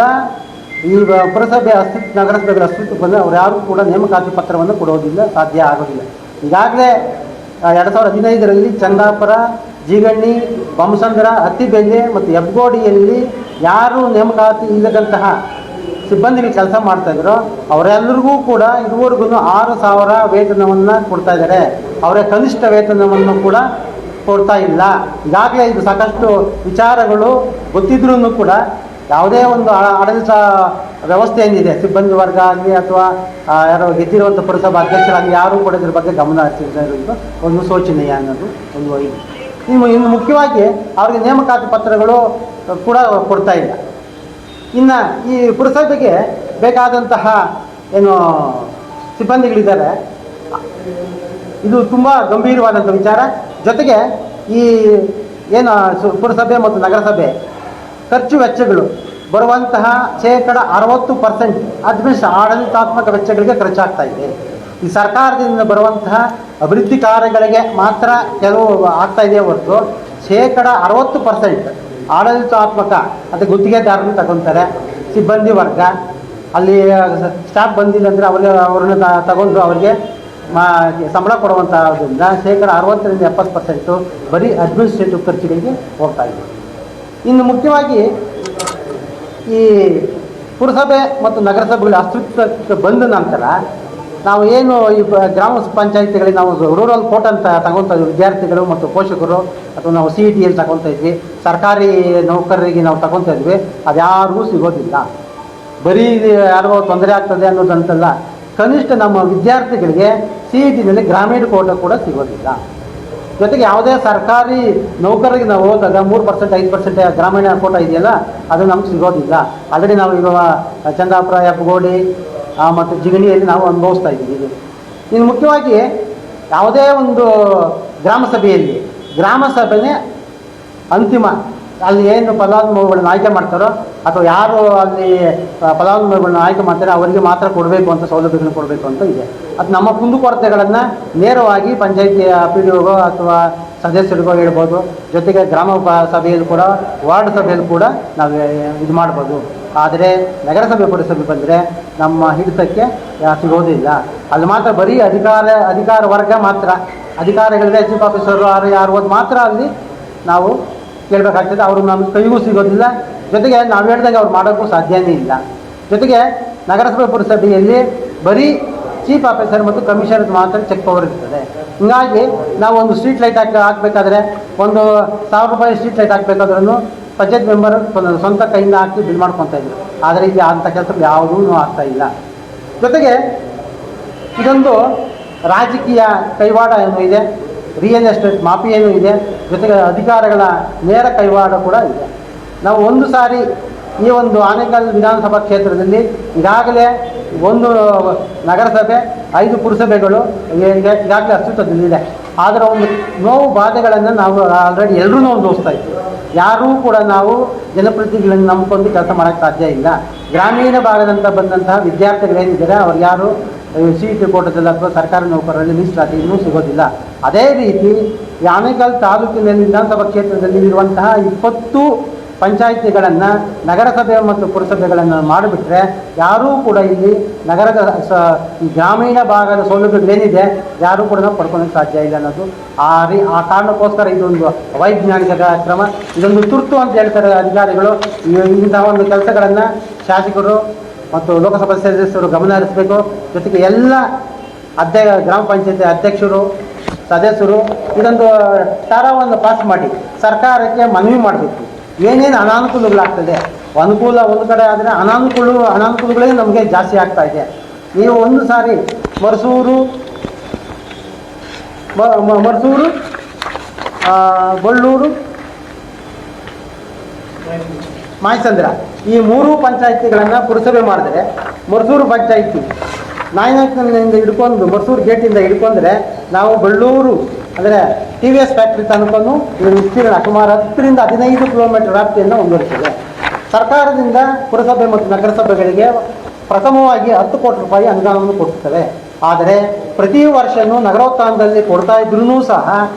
ಈ ಪುರಸಭೆ ನಗರಸಭೆಗಳ ಅಸ್ತಿತ್ವಕ್ಕೆ ಬಂದರೆ ಅವ್ರು ಯಾರೂ ಕೂಡ ನೇಮಕಾತಿ ಪತ್ರವನ್ನು ಕೊಡೋದಿಲ್ಲ, ಸಾಧ್ಯ ಆಗೋದಿಲ್ಲ. ಈಗಾಗಲೇ 2015ರಲ್ಲಿ ಚಂದಾಪುರ, ಜೀಗಣ್ಣಿ, ಬೊಮ್ಮಸಂದ್ರ, ಹತ್ತಿಬೆಲೆ ಮತ್ತು ಹೆಬ್ಬಗೋಡಿಯಲ್ಲಿ ಯಾರು ನೇಮಕಾತಿ ಇಲ್ಲದಂತಹ ಸಿಬ್ಬಂದಿಗೆ ಕೆಲಸ ಮಾಡ್ತಾಯಿದ್ರು ಅವರೆಲ್ಲರಿಗೂ ಕೂಡ ಇದುವರೆಗೂ 6,000 ವೇತನವನ್ನು ಕೊಡ್ತಾ ಇದ್ದಾರೆ. ಅವರ ಕನಿಷ್ಠ ವೇತನವನ್ನು ಕೂಡ ಕೊಡ್ತಾ ಇಲ್ಲ. ಈಗಾಗಲೇ ಇದು ಸಾಕಷ್ಟು ವಿಚಾರಗಳು ಗೊತ್ತಿದ್ರೂ ಕೂಡ ಯಾವುದೇ ಒಂದು ಆಡಳಿತ ವ್ಯವಸ್ಥೆ ಏನಿದೆ, ಸಿಬ್ಬಂದಿ ವರ್ಗ ಆಗಲಿ ಅಥವಾ ಯಾರೋ ಗೆದ್ದಿರುವಂಥ ಪುರಸಭಾ ಅಧ್ಯಕ್ಷರಾಗಲಿ ಯಾರೂ ಕೂಡ ಇದ್ರ ಬಗ್ಗೆ ಗಮನ ಹರಿಸಿದ್ರೆ ಒಂದು ಶೋಚನೀಯ ಅನ್ನೋದು ಒಂದು ಇದೆ. ಇನ್ನು ಮುಖ್ಯವಾಗಿ ಅವರಿಗೆ ನೇಮಕಾತಿ ಪತ್ರಗಳು ಕೂಡ ಕೊಡ್ತಾ ಇಲ್ಲ. ಇನ್ನು ಈ ಪುರಸಭೆಗೆ ಬೇಕಾದಂತಹ ಏನು ಸಿಬ್ಬಂದಿಗಳಿದ್ದಾರೆ, ಇದು ತುಂಬ ಗಂಭೀರವಾದಂಥ ವಿಚಾರ. ಜೊತೆಗೆ ಈ ಏನು ಪುರಸಭೆ ಮತ್ತು ನಗರಸಭೆ ಖರ್ಚು ವೆಚ್ಚಗಳು ಬರುವಂತಹ 60% ಆಡಳಿತಾತ್ಮಕ ವೆಚ್ಚಗಳಿಗೆ ಖರ್ಚಾಗ್ತಾ ಇದೆ. ಈ ಸರ್ಕಾರದಿಂದ ಬರುವಂತಹ ಅಭಿವೃದ್ಧಿ ಕಾರ್ಯಗಳಿಗೆ ಮಾತ್ರ ಕೆಲವು ಆಗ್ತಾ ಇದೆ ಹೊರತು 60% ಆಡಳಿತಾತ್ಮಕ ಮತ್ತು ಗುತ್ತಿಗೆದಾರರನ್ನು ತಗೊತಾರೆ. ಸಿಬ್ಬಂದಿ ವರ್ಗ ಅಲ್ಲಿ ಸ್ಟಾಫ್ ಬಂದಿಲ್ಲ ಅಂದರೆ ಅವ್ರನ್ನ ತಗೊಂಡು ಅವರಿಗೆ ಸಂಬಳ ಕೊಡುವಂಥದ್ರಿಂದ 60 ರಿಂದ 70% ಬರೀ ಅಡ್ಮಿನಿಸ್ಟ್ರೇಟಿವ್ ಖರ್ಚುಗಳಿಗೆ ಹೋಗ್ತಾ ಇದೆ. ಇನ್ನು ಮುಖ್ಯವಾಗಿ ಈ ಪುರಸಭೆ ಮತ್ತು ನಗರಸಭೆಗಳ ಅಸ್ತಿತ್ವಕ್ಕೆ ಬಂದ ನಂತರ ನಾವು ಏನು ಈ ಗ್ರಾಮ ಪಂಚಾಯಿತಿಗಳಿಗೆ ನಾವು ರೂರಲ್ ಕೋಟ್ ಅಂತ ತಗೊತಾ ಇದ್ವಿ, ವಿದ್ಯಾರ್ಥಿಗಳು ಮತ್ತು ಪೋಷಕರು ಅಥವಾ ನಾವು CETಯಲ್ಲಿ ತಗೊತಾ ಇದ್ವಿ, ಸರ್ಕಾರಿ ನೌಕರರಿಗೆ ನಾವು ತಗೊತಾ ಇದ್ವಿ, ಅದು ಯಾರಿಗೂ ಸಿಗೋದಿಲ್ಲ. ಬರೀ ಯಾರಿಗೋ ತೊಂದರೆ ಆಗ್ತದೆ ಅನ್ನೋದಂತಲ್ಲ, ಕನಿಷ್ಠ ನಮ್ಮ ವಿದ್ಯಾರ್ಥಿಗಳಿಗೆ CETನಲ್ಲಿ ಗ್ರಾಮೀಣ ಕೋಟ ಕೂಡ ಸಿಗೋದಿಲ್ಲ. ಜೊತೆಗೆ ಯಾವುದೇ ಸರ್ಕಾರಿ ನೌಕರರಿಗೆ ನಾವು ಹೋದಾಗ 3% 5% ಗ್ರಾಮೀಣ ಕೋಟ ಇದೆಯಲ್ಲ, ಅದು ನಮ್ಗೆ ಸಿಗೋದಿಲ್ಲ. ಆಲ್ರೆಡಿ ನಾವು ಈಗ ಚಂದಾಪುರ, ಹೆಬ್ಬಗೋಡಿ, ಮತ್ತು ಜಿಗಣಿಯಲ್ಲಿ ನಾವು ಅನುಭವಿಸ್ತಾ ಇದ್ದೀವಿ. ಇನ್ನು ಮುಖ್ಯವಾಗಿ ಯಾವುದೇ ಒಂದು ಗ್ರಾಮ ಸಭೆನೇ ಅಂತಿಮ. ಅಲ್ಲಿ ಏನು ಫಲಾನುಭವಿಗಳನ್ನ ಆಯ್ಕೆ ಮಾಡ್ತಾರೋ ಅಥವಾ ಯಾರು ಅಲ್ಲಿ ಫಲಾನುಭವಿಗಳನ್ನ ಆಯ್ಕೆ ಮಾಡ್ತಾರೆ ಅವರಿಗೆ ಮಾತ್ರ ಕೊಡಬೇಕು ಅಂತ ಸೌಲಭ್ಯಗಳನ್ನ ಕೊಡಬೇಕು ಅಂತ ಇದೆ. ಅದು ನಮ್ಮ ಕುಂದುಕೊರತೆಗಳನ್ನು ನೇರವಾಗಿ ಪಂಚಾಯಿತಿಯ PDO ಅಥವಾ ಸದಸ್ಯರಿಗೋ ಹೇಳ್ಬೋದು. ಜೊತೆಗೆ ಗ್ರಾಮ ಸಭೆಯಲ್ಲಿ ಕೂಡ, ವಾರ್ಡ್ ಸಭೆಯಲ್ಲಿ ಕೂಡ ನಾವು ಇದು ಮಾಡ್ಬೋದು. ಆದರೆ ನಗರಸಭೆ ಪುರಸಭೆ ಬಂದರೆ ನಮ್ಮ ಹಿಡಿತಕ್ಕೆ ಸಿಗೋದಿಲ್ಲ. ಅಲ್ಲಿ ಮಾತ್ರ ಬರೀ ಅಧಿಕಾರ ವರ್ಗ ಮಾತ್ರ, ಅಧಿಕಾರಿಗಳಿಗೆ ಚೀಫ್ ಆಫೀಸರು ಯಾರು ಮಾತ್ರ ಅಲ್ಲಿ ನಾವು ಕೇಳಬೇಕಾಗ್ತದೆ. ಅವರು ನಮ್ಮ ಕೈಗೂ ಸಿಗೋದಿಲ್ಲ. ಜೊತೆಗೆ ನಾವು ಹೇಳ್ದಂಗೆ ಅವ್ರು ಮಾಡೋಕ್ಕೂ ಸಾಧ್ಯನೇ ಇಲ್ಲ. ಜೊತೆಗೆ ನಗರಸಭೆ ಪುರಸಭೆಯಲ್ಲಿ ಬರೀ ಚೀಫ್ ಆಫೀಸರ್ ಮತ್ತು ಕಮಿಷನರ್ ಮಾತ್ರ ಚೆಕ್ ಪವರ್ ಇರ್ತದೆ. ಹೀಗಾಗಿ ನಾವು ಒಂದು ಸ್ಟ್ರೀಟ್ ಲೈಟ್ ಹಾಕಬೇಕಾದ್ರೆ, ಒಂದು 1000 ರೂಪಾಯಿ ಸ್ಟ್ರೀಟ್ ಲೈಟ್ ಹಾಕಬೇಕಾದ್ರೂ ಪಂಚಾಯತ್ ಮೆಂಬರ್ ಸ್ವಂತ ಕೈಯಿಂದ ಹಾಕಿ ಬಿಲ್ ಮಾಡ್ಕೊತಾ ಇದ್ರು. ಆದರೆ ಈಗ ಅಂಥ ಕೆಲಸ ಯಾವುದೂ ಆಗ್ತಾ ಇಲ್ಲ. ಜೊತೆಗೆ ಇದೊಂದು ರಾಜಕೀಯ ಕೈವಾಡ ಏನೂ ಇದೆ, ರಿಯಲ್ ಎಸ್ಟೇಟ್ ಮಾಫಿ ಏನೂ ಇದೆ, ಜೊತೆಗೆ ಅಧಿಕಾರಿಗಳ ನೇರ ಕೈವಾಡ ಕೂಡ ಇದೆ. ನಾವು ಒಂದು ಸಾರಿ ಈ ಒಂದು ಆನೇಕಲ್ ವಿಧಾನಸಭಾ ಕ್ಷೇತ್ರದಲ್ಲಿ ಈಗಾಗಲೇ ಒಂದು ನಗರಸಭೆ, 5 ಪುರಸಭೆಗಳು ಈಗಾಗಲೇ ಅಸ್ತಿತ್ವದಲ್ಲಿದೆ. ಆದರೆ ಒಂದು ನೋವು ಬಾಧೆಗಳನ್ನು ನಾವು ಆಲ್ರೆಡಿ ಎಲ್ಲರೂ ಅನುಭವಿಸ್ತಾ ಇದ್ದೀವಿ. ಯಾರೂ ಕೂಡ ನಾವು ಜನಪ್ರತಿನಿಧಿಗಳನ್ನು ನಂಬಿಕೊಂಡು ಕೆಲಸ ಮಾಡೋಕ್ಕೆ ಸಾಧ್ಯ ಇಲ್ಲ. ಗ್ರಾಮೀಣ ಭಾಗದಂತ ಬಂದಂತಹ ವಿದ್ಯಾರ್ಥಿಗಳೇನಿದ್ದಾರೆ ಅವ್ರು ಯಾರು CET ಕೋಟದಲ್ಲಿ ಅಥವಾ ಸರ್ಕಾರಿ ನೌಕರರಲ್ಲಿ ಮೀಸಲಾತಿ ಇನ್ನೂ ಸಿಗೋದಿಲ್ಲ. ಅದೇ ರೀತಿ ಈ ಆನೇಕಲ್ ತಾಲೂಕಿನಲ್ಲಿ ವಿಧಾನಸಭಾ ಕ್ಷೇತ್ರದಲ್ಲಿ ಇರುವಂತಹ 20 ಪಂಚಾಯಿತಿಗಳನ್ನು ನಗರಸಭೆ ಮತ್ತು ಪುರಸಭೆಗಳನ್ನು ಮಾಡಿಬಿಟ್ರೆ ಯಾರೂ ಕೂಡ ಇಲ್ಲಿ ನಗರದ ಈ ಗ್ರಾಮೀಣ ಭಾಗದ ಸೌಲಭ್ಯಗಳೇನಿದೆ ಯಾರೂ ಕೂಡ ನಾವು ಪಡ್ಕೊಳ್ಳೋಕ್ಕೆ ಸಾಧ್ಯ ಇಲ್ಲ ಅನ್ನೋದು ಆ ಕಾರಣಕ್ಕೋಸ್ಕರ ಇದೊಂದು ಅವೈಜ್ಞಾನಿಕ ಕ್ರಮ, ಇದೊಂದು ತುರ್ತು ಅಂತ ಹೇಳ್ತಾರೆ ಅಧಿಕಾರಿಗಳು. ಇಂತಹ ಒಂದು ಕೆಲಸಗಳನ್ನು ಶಾಸಕರು ಮತ್ತು ಲೋಕಸಭಾ ಸದಸ್ಯರು ಗಮನ ಹರಿಸಬೇಕು. ಜೊತೆಗೆ ಎಲ್ಲ ಗ್ರಾಮ ಪಂಚಾಯತಿ ಅಧ್ಯಕ್ಷರು, ಸದಸ್ಯರು ಇದೊಂದು ಠರಾವನ್ನು ಪಾಸ್ ಮಾಡಿ ಸರ್ಕಾರಕ್ಕೆ ಮನವಿ ಮಾಡಬೇಕು. ಏನೇನು ಅನಾನುಕೂಲಗಳಾಗ್ತದೆ, ಅನುಕೂಲ ಒಂದು ಕಡೆ ಆದರೆ ಅನಾನುಕೂಲಗಳೇ ನಮಗೆ ಜಾಸ್ತಿ ಆಗ್ತಾ ಇದೆ. ನೀವು ಒಂದು ಸಾರಿ ಮರಸೂರು, ಬಳ್ಳೂರು, ಮಾಯಸಂದ್ರ ಈ 3 ಪಂಚಾಯಿತಿಗಳನ್ನು ಪುರಸಭೆ ಮಾಡಿದ್ರೆ, ಮರಸೂರು ಪಂಚಾಯಿತಿ ನಾಯಕನಿಂದ ಹಿಡ್ಕೊಂಡು ಮರಸೂರು ಗೇಟಿಂದ ಹಿಡ್ಕೊಂಡ್ರೆ ನಾವು ಬಳ್ಳೂರು ಅಂದರೆ TVS ಫ್ಯಾಕ್ಟ್ರಿ ತನಕನೂ ಇದು ವಿಸ್ತೀರ್ಣ ಸುಮಾರು 10 ರಿಂದ 15 ಕಿಲೋಮೀಟರ್ ವ್ಯಾಪ್ತಿಯನ್ನು ಹೊಂದಿರುತ್ತದೆ. ಸರ್ಕಾರದಿಂದ ಪುರಸಭೆ ಮತ್ತು ನಗರಸಭೆಗಳಿಗೆ ಪ್ರಥಮವಾಗಿ 10 ಕೋಟಿ ರೂಪಾಯಿ ಅನುದಾನವನ್ನು ಕೊಡ್ತವೆ. ಆದರೆ ಪ್ರತಿ ವರ್ಷವೂ ನಗರೋತ್ಥಾನದಲ್ಲಿ ಕೊಡ್ತಾ ಇದ್ರೂ ಸಹ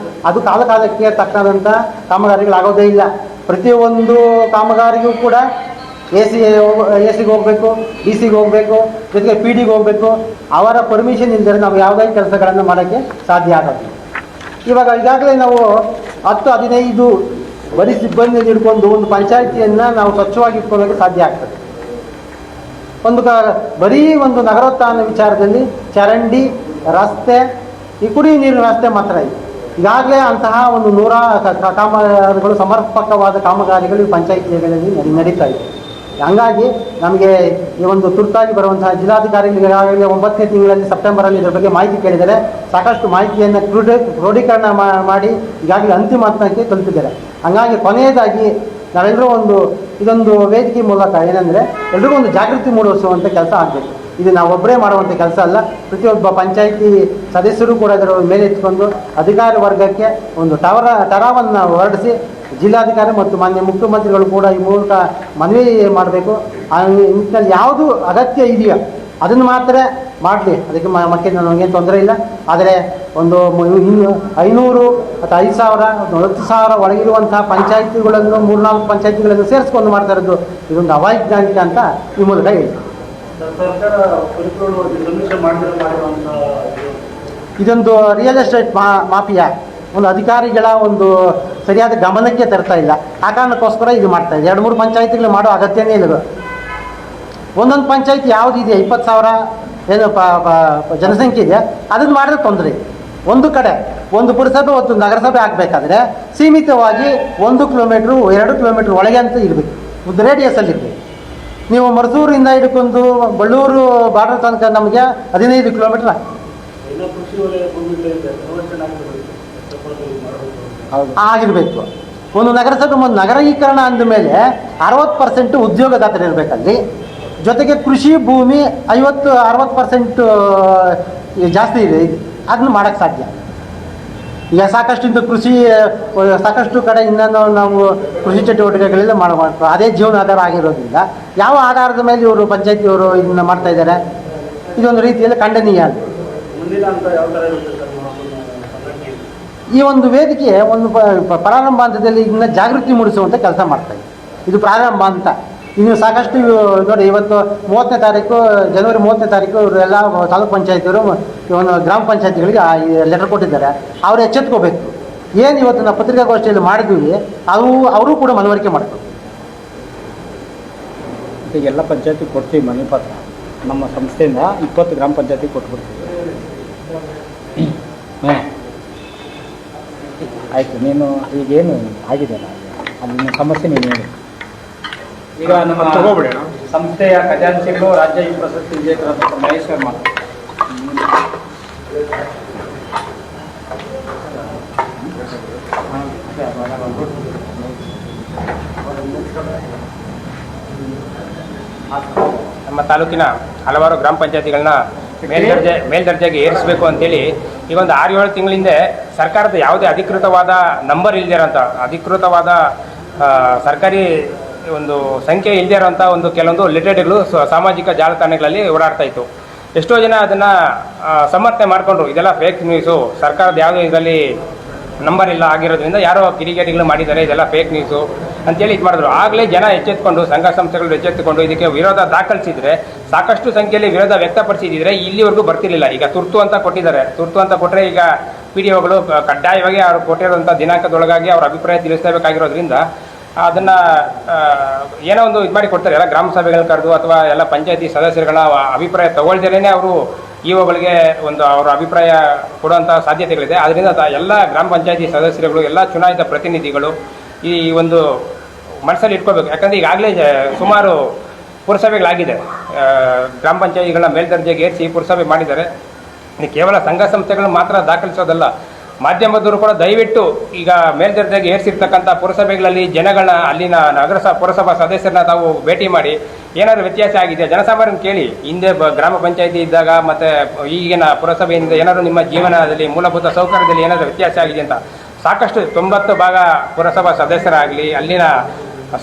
ಅದು ಕಾಲಕಾಲಕ್ಕೆ ತಕ್ಕಂಥ ಕಾಮಗಾರಿಗಳಾಗೋದೇ ಇಲ್ಲ. ಪ್ರತಿಯೊಂದು ಕಾಮಗಾರಿಗೂ ಕೂಡ ಎಸಿಗೆ ಹೋಗಬೇಕು, DC ಗೆ ಹೋಗಬೇಕು, ಜೊತೆಗೆ PD ಗೆ ಹೋಗಬೇಕು. ಅವರ ಪರ್ಮಿಷನ್ ಇಲ್ಲದೆ ನಾವು ಯಾವುದೇ ಕೆಲಸಗಳನ್ನು ಮಾಡೋಕ್ಕೆ ಸಾಧ್ಯ ಆಗೋದು. ಈಗಾಗಲೇ ನಾವು 10-15 ಬರೀ ಸಿಬ್ಬಂದಿ ಹಿಡ್ಕೊಂಡು ಒಂದು ಪಂಚಾಯಿತಿಯನ್ನು ನಾವು ಸ್ವಚ್ಛವಾಗಿ ಇಟ್ಕೊಳ್ಳೋಕ್ಕೆ ಸಾಧ್ಯ ಆಗ್ತದೆ. ಬರೀ ಒಂದು ನಗರೋತ್ಥಾನ ವಿಚಾರದಲ್ಲಿ ಚರಂಡಿ, ರಸ್ತೆ, ಈ ಕುಡಿಯುವ ನೀರಿನ ವ್ಯವಸ್ಥೆ ಮಾತ್ರ ಇದೆ. ಈಗಾಗಲೇ ಅಂತಹ ಒಂದು 100 ಕಾಮಗಾರಿಗಳು, ಸಮರ್ಪಕವಾದ ಕಾಮಗಾರಿಗಳು ಪಂಚಾಯಿತಿಗಳಲ್ಲಿ ನಡೀತಾ ಇದೆ. ಹಂಗಾಗಿ ನಮಗೆ ಈ ಒಂದು ತುರ್ತಾಗಿ ಬರುವಂತಹ ಜಿಲ್ಲಾಧಿಕಾರಿಗಳಿಗೆ 9ನೇ ತಿಂಗಳಲ್ಲಿ ಸೆಪ್ಟೆಂಬರಲ್ಲಿ ಇದರ ಬಗ್ಗೆ ಮಾಹಿತಿ ಕೇಳಿದರೆ ಸಾಕಷ್ಟು ಮಾಹಿತಿಯನ್ನು ಕ್ರೋಢೀಕರಣ ಮಾಡಿ ಈಗಾಗಲೇ ಅಂತಿಮ ಹಂತಕ್ಕೆ ತಲುಪಿದ್ದಾರೆ. ಹಂಗಾಗಿ ಕೊನೆಯದಾಗಿ ನಾವೆಲ್ಲರೂ ಇದೊಂದು ವೇದಿಕೆ ಮೂಲಕ ಏನಂದರೆ ಎಲ್ರಿಗೂ ಒಂದು ಜಾಗೃತಿ ಮೂಡಿಸುವಂಥ ಕೆಲಸ ಆಗಬೇಕು. ಇದು ನಾವೊಬ್ಬರೇ ಮಾಡುವಂಥ ಕೆಲಸ ಅಲ್ಲ. ಪ್ರತಿಯೊಬ್ಬ ಪಂಚಾಯಿತಿ ಸದಸ್ಯರು ಕೂಡ ಇದರ ಮೇಲೆ ಎತ್ಕೊಂಡು ಅಧಿಕಾರಿ ವರ್ಗಕ್ಕೆ ಒಂದು ಠರಾವನ್ನು ಹೊರಡಿಸಿ ಜಿಲ್ಲಾಧಿಕಾರಿ ಮತ್ತು ಮಾನ್ಯ ಮುಖ್ಯಮಂತ್ರಿಗಳು ಕೂಡ ಈ ಮೂಲಕ ಮನವಿ ಮಾಡಬೇಕು. ನಿಟ್ಟಿನಲ್ಲಿ ಯಾವುದು ಅಗತ್ಯ ಇದೆಯೋ ಅದನ್ನು ಮಾತ್ರ ಮಾಡಲಿ, ಅದಕ್ಕೆ ಮತ್ತೆ ನನಗೇನು ತೊಂದರೆ ಇಲ್ಲ. ಆದರೆ ಒಂದು 500 ಅಥವಾ 5,000 10,000 ಒಳಗಿರುವಂತಹ ಪಂಚಾಯಿತಿಗಳನ್ನು 3-4 ಪಂಚಾಯಿತಿಗಳನ್ನು ಸೇರಿಸ್ಕೊಂಡು ಮಾಡ್ತಾ ಇರೋದು ಇದೊಂದು ಅವೈಜ್ಞಾನಿಕ ಅಂತ ಈ ಮೂಲಕ ಹೇಳಿ. ಇದೊಂದು ರಿಯಲ್ ಎಸ್ಟೇಟ್ ಮಾಫಿಯಾ ಒಂದು ಅಧಿಕಾರಿಗಳ ಒಂದು ಸರಿಯಾದ ಗಮನಕ್ಕೆ ತರ್ತಾ ಇಲ್ಲ. ಆ ಕಾರಣಕ್ಕೋಸ್ಕರ ಇದು ಮಾಡ್ತಾ ಇದೆ. 2-3 ಪಂಚಾಯಿತಿಗಳು ಮಾಡೋ ಅಗತ್ಯನೇ ಇಲ್ಲ. ಒಂದೊಂದು ಪಂಚಾಯಿತಿ ಯಾವುದಿದೆ 20,000 ಏನು ಜನಸಂಖ್ಯೆ ಇದೆ ಅದನ್ನು ಮಾಡಿದ್ರೆ ತೊಂದರೆ. ಒಂದು ಕಡೆ ಒಂದು ಪುರಸಭೆ ಒಂದು ನಗರಸಭೆ ಆಗಬೇಕಾದ್ರೆ ಸೀಮಿತವಾಗಿ 1 ಕಿಲೋಮೀಟ್ರು 2 ಕಿಲೋಮೀಟ್ರ್ ಒಳಗೆ ಅಂತ ಇರಬೇಕು, ಒಂದು ರೇಡಿಯಸಲ್ಲಿ ಇರಬೇಕು. ನೀವು ಮರಸೂರಿಂದ ಹಿಡ್ಕೊಂಡು ಬಳ್ಳೂರು ಬಾರ್ಡರ್ ತನಕ ನಮಗೆ 15 ಕಿಲೋಮೀಟ್ರ್ ಆಗಿರಬೇಕು. ಒಂದು ನಗರಸಭೆ ಒಂದು ನಗರೀಕರಣ ಅಂದಮೇಲೆ 60% ಉದ್ಯೋಗದಾತರು ಇರಬೇಕಲ್ಲಿ. ಜೊತೆಗೆ ಕೃಷಿ ಭೂಮಿ 50-60% ಜಾಸ್ತಿ ಇದೆ, ಅದನ್ನ ಮಾಡೋಕ್ಕೆ ಸಾಧ್ಯ. ಈಗ ಸಾಕಷ್ಟು ಇಂದು ಕೃಷಿ ಸಾಕಷ್ಟು ಕಡೆ ಇನ್ನೂ ನಾವು ಕೃಷಿ ಚಟುವಟಿಕೆಗಳೆಲ್ಲ ಮಾಡಬೇಕು. ಅದೇ ಜೀವನ ಆಧಾರ ಆಗಿರೋದ್ರಿಂದ ಯಾವ ಆಧಾರದ ಮೇಲೆ ಇವರು ಪಂಚಾಯತಿಯವರು ಇದನ್ನ ಮಾಡ್ತಾ ಇದ್ದಾರೆ, ಇದೊಂದು ರೀತಿಯಲ್ಲಿ ಖಂಡನೀಯ. ಮುಂದಿನ ಹಂತ ಯಾವ ಥರ ಇರುತ್ತೆ ಸರ್ ಈ ಒಂದು ವೇದಿಕೆ ಒಂದು ಪ್ರಾರಂಭ ಹಂತದಲ್ಲಿ ಇದನ್ನ ಜಾಗೃತಿ ಮೂಡಿಸುವಂಥ ಕೆಲಸ ಮಾಡ್ತಾ ಇದೆ. ಇದು ಪ್ರಾರಂಭ ಅಂತ. ಇನ್ನು ಸಾಕಷ್ಟು ನೋಡಿ, ಇವತ್ತು 30ನೇ ತಾರೀಕು ಜನವರಿ 30ನೇ ತಾರೀಕು ಇವರೆಲ್ಲ ತಾಲೂಕು ಪಂಚಾಯತಿಯವರು ಒಂದು ಗ್ರಾಮ ಪಂಚಾಯತಿಗಳಿಗೆ ಲೆಟರ್ ಕೊಟ್ಟಿದ್ದಾರೆ. ಅವರು ಎಚ್ಚೆತ್ಕೋಬೇಕು. ಏನು ಇವತ್ತು ನಾವು ಪತ್ರಿಕಾಗೋಷ್ಠಿಯಲ್ಲಿ ಮಾಡಿದ್ವಿ ಅವರು ಕೂಡ ಮನವರಿಕೆ ಮಾಡಬೇಕು. ಈಗ ಎಲ್ಲ ಪಂಚಾಯತಿ ಕೊಡ್ತೀವಿ ಮನೆ ಪತ್ರ, ನಮ್ಮ ಸಂಸ್ಥೆಯಿಂದ 20 ಗ್ರಾಮ ಪಂಚಾಯತಿ ಕೊಟ್ಬಿಡ್ತೀವಿ. ಹಾಂ ಆಯಿತು. ನೀನು ಈಗೇನು ಆಗಿದೆ ಅಲ್ಲಿನ ಸಮಸ್ಯೆ ನೀನು ಹೇಳಿ. ಈಗ ನಮ್ಮ ಸಂಸ್ಥೆಯ ಖಜಾಂಚಿಗಳು ರಾಜ್ಯ ಈ ಪ್ರಶಸ್ತಿ ವಿಜೇತರಾದ ಮಹೇಶ್ ಶರ್ಮಾ. ನಮ್ಮ ತಾಲೂಕಿನ ಹಲವಾರು ಗ್ರಾಮ ಪಂಚಾಯತಿಗಳನ್ನ ಮೇಲ್ದರ್ಜೆಗೆ ಏರಿಸಬೇಕು ಅಂತೇಳಿ ಈಗ ಒಂದು 6-7 ತಿಂಗಳಿಂದ ಸರ್ಕಾರದ ಯಾವುದೇ ಅಧಿಕೃತವಾದ ನಂಬರ್ ಇಲ್ಲದೇ ಇರೋಂಥ, ಅಧಿಕೃತವಾದ ಸರ್ಕಾರಿ ಒಂದು ಸಂಖ್ಯೆ ಇಲ್ಲದೇ ಇರೋಂಥ ಒಂದು ಕೆಲವೊಂದು ಲೆಟರ್ಗಳು ಸಾಮಾಜಿಕ ಜಾಲತಾಣಗಳಲ್ಲಿ ಓಡಾಡ್ತಾ ಇತ್ತು. ಎಷ್ಟೋ ಜನ ಅದನ್ನು ಸಮರ್ಥನೆ ಮಾಡಿಕೊಂಡ್ರು, ಇದೆಲ್ಲ ಫೇಕ್ ನ್ಯೂಸು, ಸರ್ಕಾರದ ಯಾವುದೇ ಇದರಲ್ಲಿ ನಂಬರ್ ಇಲ್ಲ ಆಗಿರೋದ್ರಿಂದ ಯಾರೋ ಕಿಡಿಗೇಡಿಗಳು ಮಾಡಿದ್ದಾರೆ, ಇದೆಲ್ಲ ಫೇಕ್ ನ್ಯೂಸು ಅಂತೇಳಿ ಇದು ಮಾಡಿದ್ರು. ಆಗಲೇ ಜನ ಎಚ್ಚೆತ್ಕೊಂಡು, ಸಂಘ ಸಂಸ್ಥೆಗಳು ಎಚ್ಚೆತ್ತುಕೊಂಡು ಇದಕ್ಕೆ ವಿರೋಧ ದಾಖಲಿಸಿದರೆ, ಸಾಕಷ್ಟು ಸಂಖ್ಯೆಯಲ್ಲಿ ವಿರೋಧ ವ್ಯಕ್ತಪಡಿಸಿದ್ರೆ ಇಲ್ಲಿವರೆಗೂ ಬರ್ತಿರ್ಲಿಲ್ಲ. ಈಗ ತುರ್ತು ಅಂತ ಕೊಟ್ಟಿದ್ದಾರೆ. ತುರ್ತು ಅಂತ ಕೊಟ್ಟರೆ ಈಗ PDOಗಳು ಕಡ್ಡಾಯವಾಗಿ ಅವರು ಕೊಟ್ಟಿರೋಂಥ ದಿನಾಂಕದೊಳಗಾಗಿ ಅವ್ರ ಅಭಿಪ್ರಾಯ ತಿಳಿಸಬೇಕಾಗಿರೋದ್ರಿಂದ ಅದನ್ನು ಏನೋ ಒಂದು ಇದು ಮಾಡಿ ಕೊಡ್ತಾರೆ. ಎಲ್ಲ ಗ್ರಾಮ ಸಭೆಗಳನ್ನ ಕರೆದು ಅಥವಾ ಎಲ್ಲ ಪಂಚಾಯತಿ ಸದಸ್ಯರುಗಳ ಅಭಿಪ್ರಾಯ ತಗೊಳ್ದೇನೆ ಅವರು ಇಒಗಳಿಗೆ ಒಂದು ಅವರ ಅಭಿಪ್ರಾಯ ಕೊಡುವಂಥ ಸಾಧ್ಯತೆಗಳಿದೆ. ಆದ್ದರಿಂದ ಎಲ್ಲ ಗ್ರಾಮ ಪಂಚಾಯತಿ ಸದಸ್ಯರುಗಳು, ಎಲ್ಲ ಚುನಾಯಿತ ಪ್ರತಿನಿಧಿಗಳು ಈ ಒಂದು ಮನಸ್ಸಲ್ಲಿ ಇಟ್ಕೋಬೇಕು. ಯಾಕಂದರೆ ಈಗಾಗಲೇ ಸುಮಾರು ಪುರಸಭೆಗಳಾಗಿದೆ. ಗ್ರಾಮ ಪಂಚಾಯತಿಗಳನ್ನ ಮೇಲ್ದರ್ಜೆಗೆ ಏರಿಸಿ ಪುರಸಭೆ ಮಾಡಿದ್ದಾರೆ. ಕೇವಲ ಸಂಘ ಸಂಸ್ಥೆಗಳನ್ನ ಮಾತ್ರ ದಾಖಲಿಸೋದಲ್ಲ, ಮಾಧ್ಯಮದವರು ಕೂಡ ದಯವಿಟ್ಟು ಈಗ ಮೇಲ್ದರ್ಜೆಗೆ ಏರಿಸಿರ್ತಕ್ಕಂಥ ಪುರಸಭೆಗಳಲ್ಲಿ ಜನಗಳನ್ನ, ಅಲ್ಲಿನ ಪುರಸಭಾ ಸದಸ್ಯರನ್ನ ತಾವು ಭೇಟಿ ಮಾಡಿ ಏನಾದರೂ ವ್ಯತ್ಯಾಸ ಆಗಿದೆ ಜನಸಾಮಾನ್ಯನ ಕೇಳಿ. ಹಿಂದೆ ಗ್ರಾಮ ಪಂಚಾಯತಿ ಇದ್ದಾಗ ಮತ್ತು ಈಗಿನ ಪುರಸಭೆಯಿಂದ ಏನಾದರೂ ನಿಮ್ಮ ಜೀವನದಲ್ಲಿ ಮೂಲಭೂತ ಸೌಕರ್ಯದಲ್ಲಿ ಏನಾದರೂ ವ್ಯತ್ಯಾಸ ಆಗಿದೆ ಅಂತ ಸಾಕಷ್ಟು 90 ಭಾಗ ಪುರಸಭಾ ಸದಸ್ಯರಾಗಲಿ ಅಲ್ಲಿನ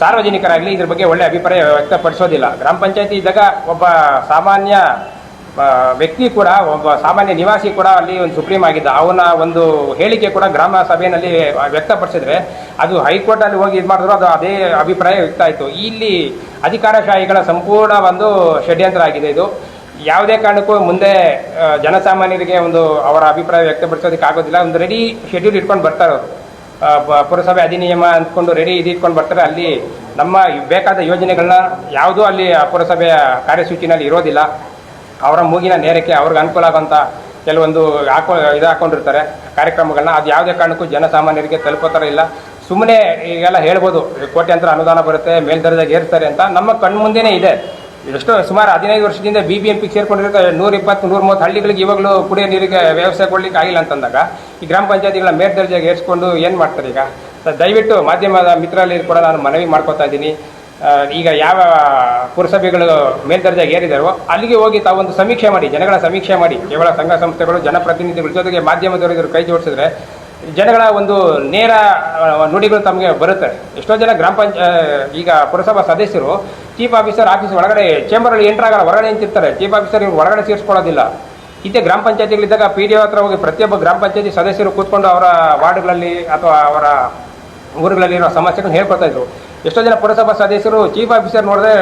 ಸಾರ್ವಜನಿಕರಾಗಲಿ ಇದ್ರ ಬಗ್ಗೆ ಒಳ್ಳೆ ಅಭಿಪ್ರಾಯ ವ್ಯಕ್ತಪಡಿಸೋದಿಲ್ಲ. ಗ್ರಾಮ ಪಂಚಾಯತಿ ಇದ್ದಾಗ ಒಬ್ಬ ಸಾಮಾನ್ಯ ವ್ಯಕ್ತಿ ಕೂಡ, ಒಬ್ಬ ಸಾಮಾನ್ಯ ನಿವಾಸಿ ಕೂಡ ಅಲ್ಲಿ ಒಂದು ಸುಪ್ರೀಂ ಆಗಿದ್ದ, ಅವನ ಒಂದು ಹೇಳಿಕೆ ಕೂಡ ಗ್ರಾಮ ಸಭೆಯಲ್ಲಿ ವ್ಯಕ್ತಪಡಿಸಿದ್ರೆ ಅದು ಹೈಕೋರ್ಟಲ್ಲಿ ಹೋಗಿ ಇದು ಮಾಡಿದ್ರು ಅದು ಅದೇ ಅಭಿಪ್ರಾಯ ವ್ಯಕ್ತ ಆಯಿತು. ಇಲ್ಲಿ ಅಧಿಕಾರಶಾಹಿಗಳ ಸಂಪೂರ್ಣ ಒಂದು ಷಡ್ಯಂತ್ರ ಆಗಿದೆ. ಇದು ಯಾವುದೇ ಕಾರಣಕ್ಕೂ ಮುಂದೆ ಜನಸಾಮಾನ್ಯರಿಗೆ ಒಂದು ಅವರ ಅಭಿಪ್ರಾಯ ವ್ಯಕ್ತಪಡಿಸೋದಕ್ಕೆ ಆಗೋದಿಲ್ಲ. ಒಂದು ರೆಡಿ ಶೆಡ್ಯೂಲ್ ಇಟ್ಕೊಂಡು ಬರ್ತಾರೆ ಅವರು, ಪುರಸಭೆ ಅಧಿನಿಯಮ ಅಂದ್ಕೊಂಡು ರೆಡಿ ಇಟ್ಕೊಂಡು ಬರ್ತಾರೆ. ಅಲ್ಲಿ ನಮ್ಮ ಬೇಕಾದ ಯೋಜನೆಗಳನ್ನ ಯಾವುದೂ ಅಲ್ಲಿ ಪುರಸಭೆಯ ಕಾರ್ಯಸೂಚಿನಲ್ಲಿ ಇರೋದಿಲ್ಲ. ಅವರ ಮೂಗಿನ ನೇರಕ್ಕೆ ಅವ್ರಿಗೆ ಅನುಕೂಲ ಆಗೋಂಥ ಕೆಲವೊಂದು ಹಾಕೊಂಡಿರ್ತಾರೆ ಕಾರ್ಯಕ್ರಮಗಳನ್ನ. ಅದು ಯಾವುದೇ ಕಾರಣಕ್ಕೂ ಜನಸಾಮಾನ್ಯರಿಗೆ ತಲುಪೋ ಥರ ಇಲ್ಲ. ಸುಮ್ಮನೆ ಈಗೆಲ್ಲ ಹೇಳ್ಬೋದು ಕೋಟ್ಯಾಂತರ ಅನುದಾನ ಬರುತ್ತೆ, ಮೇಲ್ದರ್ಜೆಗೆ ಏರ್ತಾರೆ ಅಂತ. ನಮ್ಮ ಕಣ್ಮುಂದೆನೇ ಇದೆ. ಎಷ್ಟೋ ಸುಮಾರು 15 ವರ್ಷದಿಂದ BBMPಗೆ ಸೇರ್ಕೊಂಡಿರ್ತಾರೆ 120-130 ಹಳ್ಳಿಗಳಿಗೆ ಇವಾಗಲೂ ಕುಡಿಯೋ ನೀರಿಗೆ ವ್ಯವಸ್ಥೆ ಕೊಡ್ಲಿಕ್ಕೆ ಆಗಿಲ್ಲ ಅಂತಂದಾಗ ಈ ಗ್ರಾಮ ಪಂಚಾಯತಿಗಳ ಮೇಲ್ದರ್ಜೆಗೆ ಏರಿಸ್ಕೊಂಡು ಏನು ಮಾಡ್ತಾರೆ ಈಗ? ದಯವಿಟ್ಟು ಮಾಧ್ಯಮದ ಮಿತ್ರರಲ್ಲಿ ಕೂಡ ನಾನು ಮನವಿ ಮಾಡ್ಕೋತಾ ಇದ್ದೀನಿ. ಈಗ ಯಾವ ಪುರಸಭೆಗಳು ಮೇಲ್ದರ್ಜೆಗೆ ಏರಿದಾರೋ ಅಲ್ಲಿಗೆ ಹೋಗಿ ತಾವೊಂದು ಸಮೀಕ್ಷೆ ಮಾಡಿ, ಜನಗಳ ಸಮೀಕ್ಷೆ ಮಾಡಿ. ಕೇವಲ ಸಂಘ ಸಂಸ್ಥೆಗಳು, ಜನಪ್ರತಿನಿಧಿಗಳ ಜೊತೆಗೆ ಮಾಧ್ಯಮದವರು ಇದ್ರ ಕೈ ಜೋಡಿಸಿದ್ರೆ ಜನಗಳ ಒಂದು ನೇರ ನುಡಿಗಳು ತಮಗೆ ಬರುತ್ತೆ. ಎಷ್ಟೋ ಜನ ಈಗ ಪುರಸಭಾ ಸದಸ್ಯರು ಚೀಫ್ ಆಫೀಸರ್ ಆಫೀಸ್ ಒಳಗಡೆ ಚೇಂಬರಲ್ಲಿ ಎಂಟರ್ ಆಗಲ್ಲ, ಹೊರಗಡೆ ನಿಂತಿರ್ತಾರೆ. ಚೀಫ್ ಆಫೀಸರ್ ಇವ್ರು ಒಳಗಡೆ ಸೇರಿಸ್ಕೊಳ್ಳೋದಿಲ್ಲ. ಇದೇ ಗ್ರಾಮ ಪಂಚಾಯತಿಗಳಿದ್ದಾಗ PDO ಹತ್ರ ಹೋಗಿ ಪ್ರತಿಯೊಬ್ಬ ಗ್ರಾಮ ಪಂಚಾಯತಿ ಸದಸ್ಯರು ಕೂತ್ಕೊಂಡು ಅವರ ವಾರ್ಡ್ಗಳಲ್ಲಿ ಅಥವಾ ಅವರ ಊರುಗಳಲ್ಲಿರೋ ಸಮಸ್ಯೆಗಳನ್ನ ಹೇಳ್ಕೊತಾ ಇದ್ರು. ಎಷ್ಟೋ ಜನ ಪುರಸಭಾ ಸದಸ್ಯರು ಚೀಫ್ ಆಫೀಸರ್ ನೋಡಿದ್ರೆ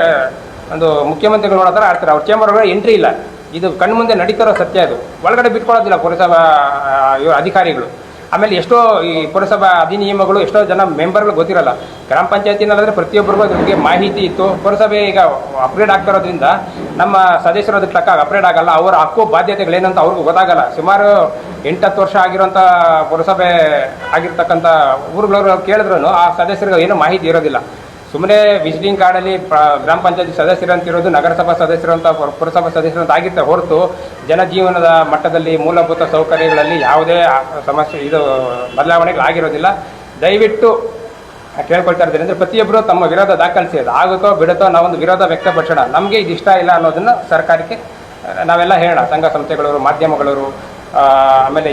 ಒಂದು ಮುಖ್ಯಮಂತ್ರಿಗಳು ನೋಡೋ ಥರ ಆಡ್ತಾರೆ. ಅವ್ರ ಚೇಂಬರ್ ಒಳಗಡೆ ಎಂಟ್ರಿ ಇಲ್ಲ. ಇದು ಕಣ್ಮುಂದೆ ನಡೀತಾರೋ ಸತ್ಯ. ಅದು ಒಳಗಡೆ ಬಿಟ್ಕೊಳ್ಳೋದಿಲ್ಲ ಪುರಸಭಾ ಅಧಿಕಾರಿಗಳು. ಆಮೇಲೆ ಎಷ್ಟೋ ಈ ಪುರಸಭಾ ಅಧಿನಿಯಮಗಳು ಎಷ್ಟೋ ಜನ ಮೆಂಬರ್ಗಳು ಗೊತ್ತಿರಲ್ಲ. ಗ್ರಾಮ ಪಂಚಾಯತಿನಲ್ಲಾದರೆ ಪ್ರತಿಯೊಬ್ಬರಿಗೂ ಅದ್ರ ಬಗ್ಗೆ ಮಾಹಿತಿ ಇತ್ತು. ಪುರಸಭೆ ಈಗ ಅಪ್ಗ್ರೇಡ್ ಆಗ್ತಿರೋದ್ರಿಂದ ನಮ್ಮ ಸದಸ್ಯರು ಅದಕ್ಕೆ ತಕ್ಕ ಅಪ್ಗ್ರೇಡ್ ಆಗಲ್ಲ. ಅವರ ಹಕ್ಕು ಬಾಧ್ಯತೆಗಳೇನಂತ ಅವ್ರಿಗೂ ಗೊತ್ತಾಗಲ್ಲ. ಸುಮಾರು 8-10 ವರ್ಷ ಆಗಿರೋಂಥ ಪುರಸಭೆ ಆಗಿರ್ತಕ್ಕಂಥ ಊರುಗಳವ್ರು ಕೇಳಿದ್ರು ಆ ಸದಸ್ಯರಿಗೆ ಏನೂ ಮಾಹಿತಿ ಇರೋದಿಲ್ಲ. ಸುಮ್ಮನೆ ವಿಸಿಟಿಂಗ್ ಕಾರ್ಡಲ್ಲಿ ಗ್ರಾಮ ಪಂಚಾಯತಿ ಸದಸ್ಯರಂತಿರೋದು ನಗರಸಭಾ ಸದಸ್ಯರು ಅಂತ, ಪುರಸಭಾ ಸದಸ್ಯರು ಅಂತ ಆಗಿರ್ತಾರೆ ಹೊರತು ಜನಜೀವನದ ಮಟ್ಟದಲ್ಲಿ ಮೂಲಭೂತ ಸೌಕರ್ಯಗಳಲ್ಲಿ ಯಾವುದೇ ಸಮಸ್ಯೆ ಬದಲಾವಣೆಗಳಾಗಿರೋದಿಲ್ಲ. ದಯವಿಟ್ಟು ಕೇಳ್ಕೊಳ್ತಾ ಇದ್ದಾರೆ ಅಂದರೆ ಪ್ರತಿಯೊಬ್ಬರು ತಮ್ಮ ವಿರೋಧ ದಾಖಲಿಸಿ ಅದು ಆಗುತ್ತೋ ಬಿಡುತ್ತೋ ನಾವೊಂದು ವಿರೋಧ ವ್ಯಕ್ತಪಡಿಸೋಣ. ನಮಗೆ ಇದು ಇಷ್ಟ ಇಲ್ಲ ಅನ್ನೋದನ್ನು ಸರ್ಕಾರಕ್ಕೆ ನಾವೆಲ್ಲ ಹೇಳೋಣ. ಸಂಘ ಸಂಸ್ಥೆಗಳವರು, ಮಾಧ್ಯಮಗಳವರು, ಆಮೇಲೆ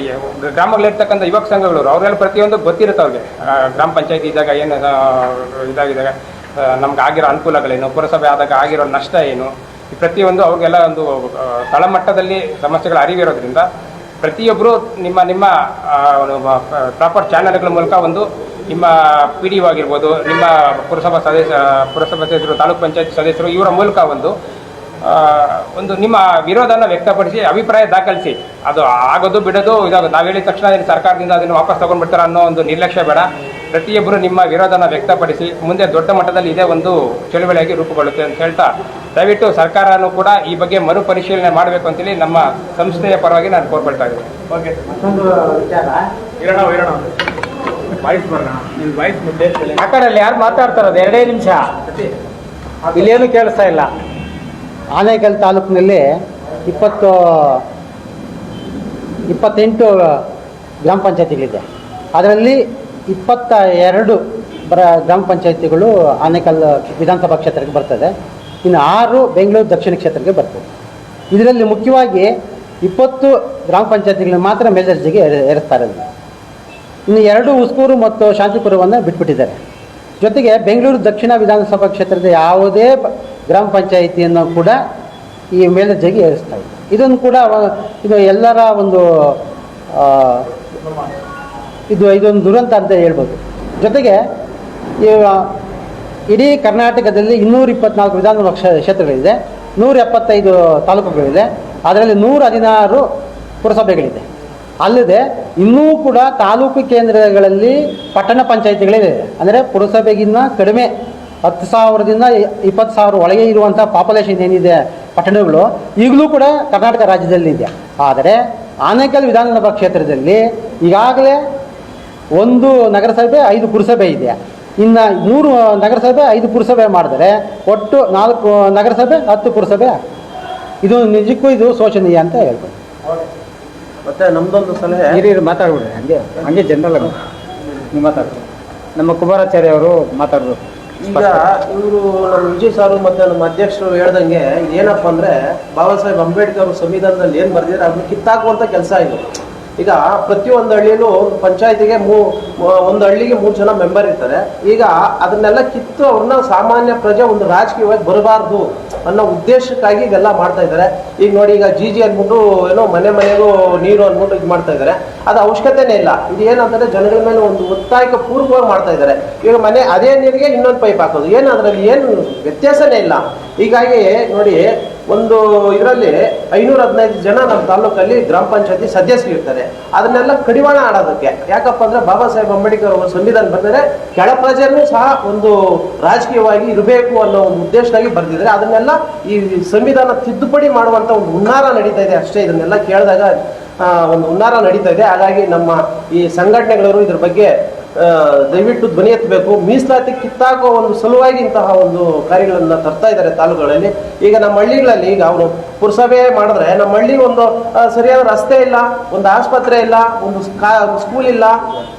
ಗ್ರಾಮಗಳಿರ್ತಕ್ಕಂಥ ಯುವಕ ಸಂಘಗಳವರು ಅವರೆಲ್ಲ ಪ್ರತಿಯೊಂದು ಗೊತ್ತಿರುತ್ತೆ ಅವ್ರಿಗೆ. ಗ್ರಾಮ ಪಂಚಾಯತಿ ಇದ್ದಾಗ ಏನು ಇದಾಗಿದ್ದಾಗ ನಮ್ಗೆ ಆಗಿರೋ ಅನುಕೂಲಗಳೇನು, ಪುರಸಭೆ ಆದಾಗ ಆಗಿರೋ ನಷ್ಟ ಏನು, ಈ ಪ್ರತಿಯೊಂದು ಅವ್ರಿಗೆಲ್ಲ ಒಂದು ತಳಮಟ್ಟದಲ್ಲಿ ಸಮಸ್ಯೆಗಳ ಅರಿವಿರೋದ್ರಿಂದ ಪ್ರತಿಯೊಬ್ಬರು ನಿಮ್ಮ ಪ್ರಾಪರ್ ಚಾನಲ್ಗಳ ಮೂಲಕ ಒಂದು ನಿಮ್ಮ ಪಿ ಡಿ ಒ ಆಗಿರ್ಬೋದು, ನಿಮ್ಮ ಪುರಸಭಾ ಸದಸ್ಯರು, ತಾಲೂಕ್ ಪಂಚಾಯತ್ ಸದಸ್ಯರು, ಇವರ ಮೂಲಕ ಒಂದು ನಿಮ್ಮ ವಿರೋಧನ ವ್ಯಕ್ತಪಡಿಸಿ ಅಭಿಪ್ರಾಯ ದಾಖಲಿಸಿ. ಅದು ಆಗೋದು ಬಿಡೋದು ಇದಾಗೋದು ನಾವು ಹೇಳಿದ ತಕ್ಷಣ ಸರ್ಕಾರದಿಂದ ಅದನ್ನು ವಾಪಸ್ ತಗೊಂಡ್ಬಿಡ್ತಾರೆ ಅನ್ನೋ ಒಂದು ನಿರ್ಲಕ್ಷ್ಯ ಬೇಡ. ಪ್ರತಿಯೊಬ್ಬರು ನಿಮ್ಮ ವಿರೋಧನ ವ್ಯಕ್ತಪಡಿಸಿ ಮುಂದೆ ದೊಡ್ಡ ಮಟ್ಟದಲ್ಲಿ ಇದೇ ಒಂದು ಚಳುವಳಿಯಾಗಿ ರೂಪುಗೊಳ್ಳುತ್ತೆ ಅಂತ ಹೇಳ್ತಾ, ದಯವಿಟ್ಟು ಸರ್ಕಾರನೂ ಕೂಡ ಈ ಬಗ್ಗೆ ಮರುಪರಿಶೀಲನೆ ಮಾಡಬೇಕು ಅಂತೇಳಿ ನಮ್ಮ ಸಂಸ್ಥೆಯ ಪರವಾಗಿ ನಾನು ಕೋರ್ಕೊಳ್ತಾ ಇದ್ದೀನಿ. ಓಕೆ, ಮತ್ತೊಂದು ವಿಚಾರ, ಇರೋಣ ವಾಯ್ಸ್ ಬರೋಣ. ನಿಮ್ಮ ವಾಯ್ಸ್ ಮುದ್ದೆ ಆ ಕಡೆ ಅಲ್ಲಿ ಯಾರು ಮಾತಾಡ್ತಾರೋದು 2 ನಿಮಿಷ, ಇಲ್ಲೇನು ಕೇಳಿಸ್ತಾ ಇಲ್ಲ. ಆನೇಕಲ್ ತಾಲೂಕಿನಲ್ಲಿ 28 ಗ್ರಾಮ ಪಂಚಾಯತಿಗಳಿದೆ. ಅದರಲ್ಲಿ 22 ಗ್ರಾಮ ಪಂಚಾಯತಿಗಳು ಆನೇಕಲ್ ವಿಧಾನಸಭಾ ಕ್ಷೇತ್ರಕ್ಕೆ ಬರ್ತದೆ. ಇನ್ನು 6 ಬೆಂಗಳೂರು ದಕ್ಷಿಣ ಕ್ಷೇತ್ರಕ್ಕೆ ಬರ್ತದೆ. ಇದರಲ್ಲಿ ಮುಖ್ಯವಾಗಿ 20 ಗ್ರಾಮ ಪಂಚಾಯತಿಗಳನ್ನ ಮಾತ್ರ ಮೇಲ್ದರ್ಜೆಗೆ ಏರಿಸ್ತಾರೆ. ಇನ್ನು 2 ಉಸ್ಕೂರು ಮತ್ತು ಶಾಂತಿಪುರವನ್ನು ಬಿಟ್ಬಿಟ್ಟಿದ್ದಾರೆ. ಜೊತೆಗೆ ಬೆಂಗಳೂರು ದಕ್ಷಿಣ ವಿಧಾನಸಭಾ ಕ್ಷೇತ್ರದ ಯಾವುದೇ ಗ್ರಾಮ ಪಂಚಾಯಿತಿಯನ್ನು ಕೂಡ ಈ ಮೇಲ್ದರ್ಜೆಗೆ ಏರಿಸ್ತಾ ಇದೆ. ಇದನ್ನು ಕೂಡ ಇದು ಎಲ್ಲರ ಒಂದು ಇದೊಂದು ದುರಂತ ಅಂತ ಹೇಳ್ಬೋದು. ಜೊತೆಗೆ ಇಡೀ ಕರ್ನಾಟಕದಲ್ಲಿ 224 ವಿಧಾನಸಭಾ ಕ್ಷೇತ್ರಗಳಿದೆ, 175 ತಾಲೂಕುಗಳಿದೆ. ಅದರಲ್ಲಿ 116 ಪುರಸಭೆಗಳಿದೆ. ಅಲ್ಲದೆ ಇನ್ನೂ ಕೂಡ ತಾಲೂಕು ಕೇಂದ್ರಗಳಲ್ಲಿ ಪಟ್ಟಣ ಪಂಚಾಯಿತಿಗಳಿದೆ. ಅಂದರೆ ಪುರಸಭೆಗಿನ್ನ ಕಡಿಮೆ 10,000ದಿಂದ 20,000 ಒಳಗೆ ಇರುವಂಥ ಪಾಪ್ಯುಲೇಷನ್ ಏನಿದೆ ಪಟ್ಟಣಗಳು ಈಗಲೂ ಕೂಡ ಕರ್ನಾಟಕ ರಾಜ್ಯದಲ್ಲಿದೆ. ಆದರೆ ಆನೇಕಲ್ ವಿಧಾನಸಭಾ ಕ್ಷೇತ್ರದಲ್ಲಿ ಈಗಾಗಲೇ 1 ನಗರಸಭೆ 5 ಪುರಸಭೆ ಇದೆ. ಇನ್ನು 3 ನಗರಸಭೆ 5 ಪುರಸಭೆ ಮಾಡಿದರೆ ಒಟ್ಟು 4 ನಗರಸಭೆ 10 ಪುರಸಭೆ. ಇದು ನಿಜಕ್ಕೂ ಇದು ಶೋಚನೀಯ ಅಂತ ಹೇಳ್ಬೋದು. ಮತ್ತೆ ನಮ್ದೊಂದು ಸಲಹೆ, ಹಿರಿಯರು ಮಾತಾಡ್ಬಿಡ್ರಿ, ಹಂಗೆ ಜನರಲ್ ನೀವು ಮಾತಾಡ್ರಿ. ನಮ್ಮ ಕುಮಾರಾಚಾರ್ಯ ಅವರು ಮಾತಾಡ್ಬೇಕು. ಈಗ ಇವರು ನಮ್ಮ ವಿಜಯ್ ಸಾರು ಮತ್ತೆ ನಮ್ಮ ಅಧ್ಯಕ್ಷರು ಹೇಳ್ದಂಗೆ ಏನಪ್ಪ ಅಂದ್ರೆ ಬಾಬಾ ಸಾಹೇಬ್ ಅಂಬೇಡ್ಕರ್ ಸಂವಿಧಾನದಲ್ಲಿ ಏನು ಬರೆದಿದ್ದಾರೆ ಅದನ್ನ ಕಿತ್ತಾಕುವಂತ ಕೆಲಸ ಇದು. ಈಗ ಪ್ರತಿಯೊಂದು ಹಳ್ಳಿಯಲ್ಲೂ ಪಂಚಾಯತಿಗೆ ಒಂದು ಹಳ್ಳಿಗೆ 3 ಜನ ಮೆಂಬರ್ ಇರ್ತಾರೆ. ಈಗ ಅದನ್ನೆಲ್ಲ ಕಿತ್ತು ಅವ್ರನ್ನ ಸಾಮಾನ್ಯ ಪ್ರಜೆ ಒಂದು ರಾಜಕೀಯವಾಗಿ ಬರಬಾರ್ದು ಅನ್ನೋ ಉದ್ದೇಶಕ್ಕಾಗಿ ಇದೆಲ್ಲ ಮಾಡ್ತಾ ಇದ್ದಾರೆ. ಈಗ ನೋಡಿ, ಈಗ ಜಿ ಅಂದ್ಬಿಟ್ಟು ಏನೋ ಮನೆಗೂ ನೀರು ಅಂದ್ಬಿಟ್ಟು ಇದು ಮಾಡ್ತಾ ಇದ್ದಾರೆ. ಅದು ಅವಶ್ಯಕತೆನೇ ಇಲ್ಲ. ಇದು ಏನಂತಂದ್ರೆ ಜನಗಳ ಮೇಲೆ ಒಂದು ಒತ್ತಾಯಕ ಪೂರ್ವಕವಾಗಿ ಮಾಡ್ತಾ ಇದ್ದಾರೆ. ಈಗ ಅದೇ ನೀರಿಗೆ ಇನ್ನೊಂದು ಪೈಪ್ ಹಾಕೋದು, ಏನು ಅದರಲ್ಲಿ ಏನು ವ್ಯತ್ಯಾಸನೇ ಇಲ್ಲ. ಹೀಗಾಗಿ ನೋಡಿ, ಒಂದು ಇದರಲ್ಲಿ 515 ಜನ ನಮ್ಮ ತಾಲೂಕಲ್ಲಿ ಗ್ರಾಮ ಪಂಚಾಯತಿ ಸದಸ್ಯರು ಇರ್ತಾರೆ. ಅದನ್ನೆಲ್ಲ ಕಡಿವಾಣ ಆಡೋದಕ್ಕೆ ಯಾಕಪ್ಪ ಅಂದ್ರೆ ಬಾಬಾ ಸಾಹೇಬ್ ಅಂಬೇಡ್ಕರ್ ಅವರು ಸಂವಿಧಾನ ಬರೆದರೆ ಕೆಳ ಪ್ರಜೆನೂ ಸಹ ಒಂದು ರಾಜಕೀಯವಾಗಿ ಇರಬೇಕು ಅನ್ನೋ ಒಂದು ಉದ್ದೇಶವಾಗಿ ಬರೆದಿದ್ದಾರೆ. ಅದನ್ನೆಲ್ಲ ಈ ಸಂವಿಧಾನ ತಿದ್ದುಪಡಿ ಮಾಡುವಂತ ಒಂದು ಹುನ್ನಾರ ನಡೀತಾ ಇದೆ ಅಷ್ಟೇ. ಇದನ್ನೆಲ್ಲ ಕೇಳಿದಾಗ ಒಂದು ಹುನ್ನಾರ ನಡೀತಾ ಇದೆ. ಹಾಗಾಗಿ ನಮ್ಮ ಈ ಸಂಘಟನೆಗಳವರು ಇದ್ರ ಬಗ್ಗೆ ದಯವಿಟ್ಟು ಧ್ವನಿ ಎತ್ತಬೇಕು. ಮೀಸಲಾತಿ ಕಿತ್ತಾಕೋ ಒಂದು ಸಲುವಾಗಿ ಇಂತಹ ಒಂದು ಕಾರ್ಯಗಳನ್ನ ತರ್ತಾ ಇದ್ದಾರೆ ತಾಲೂಕುಗಳಲ್ಲಿ. ಈಗ ನಮ್ಮ ಹಳ್ಳಿಗಳಲ್ಲಿ ಈಗ ಅವರು ಪುರಸಭೆ ಮಾಡಿದ್ರೆ ನಮ್ಮ ಹಳ್ಳಿ ಒಂದು ಸರಿಯಾದ ರಸ್ತೆ ಇಲ್ಲ, ಒಂದು ಆಸ್ಪತ್ರೆ ಇಲ್ಲ, ಒಂದು ಸ್ಕೂಲ್ ಇಲ್ಲ.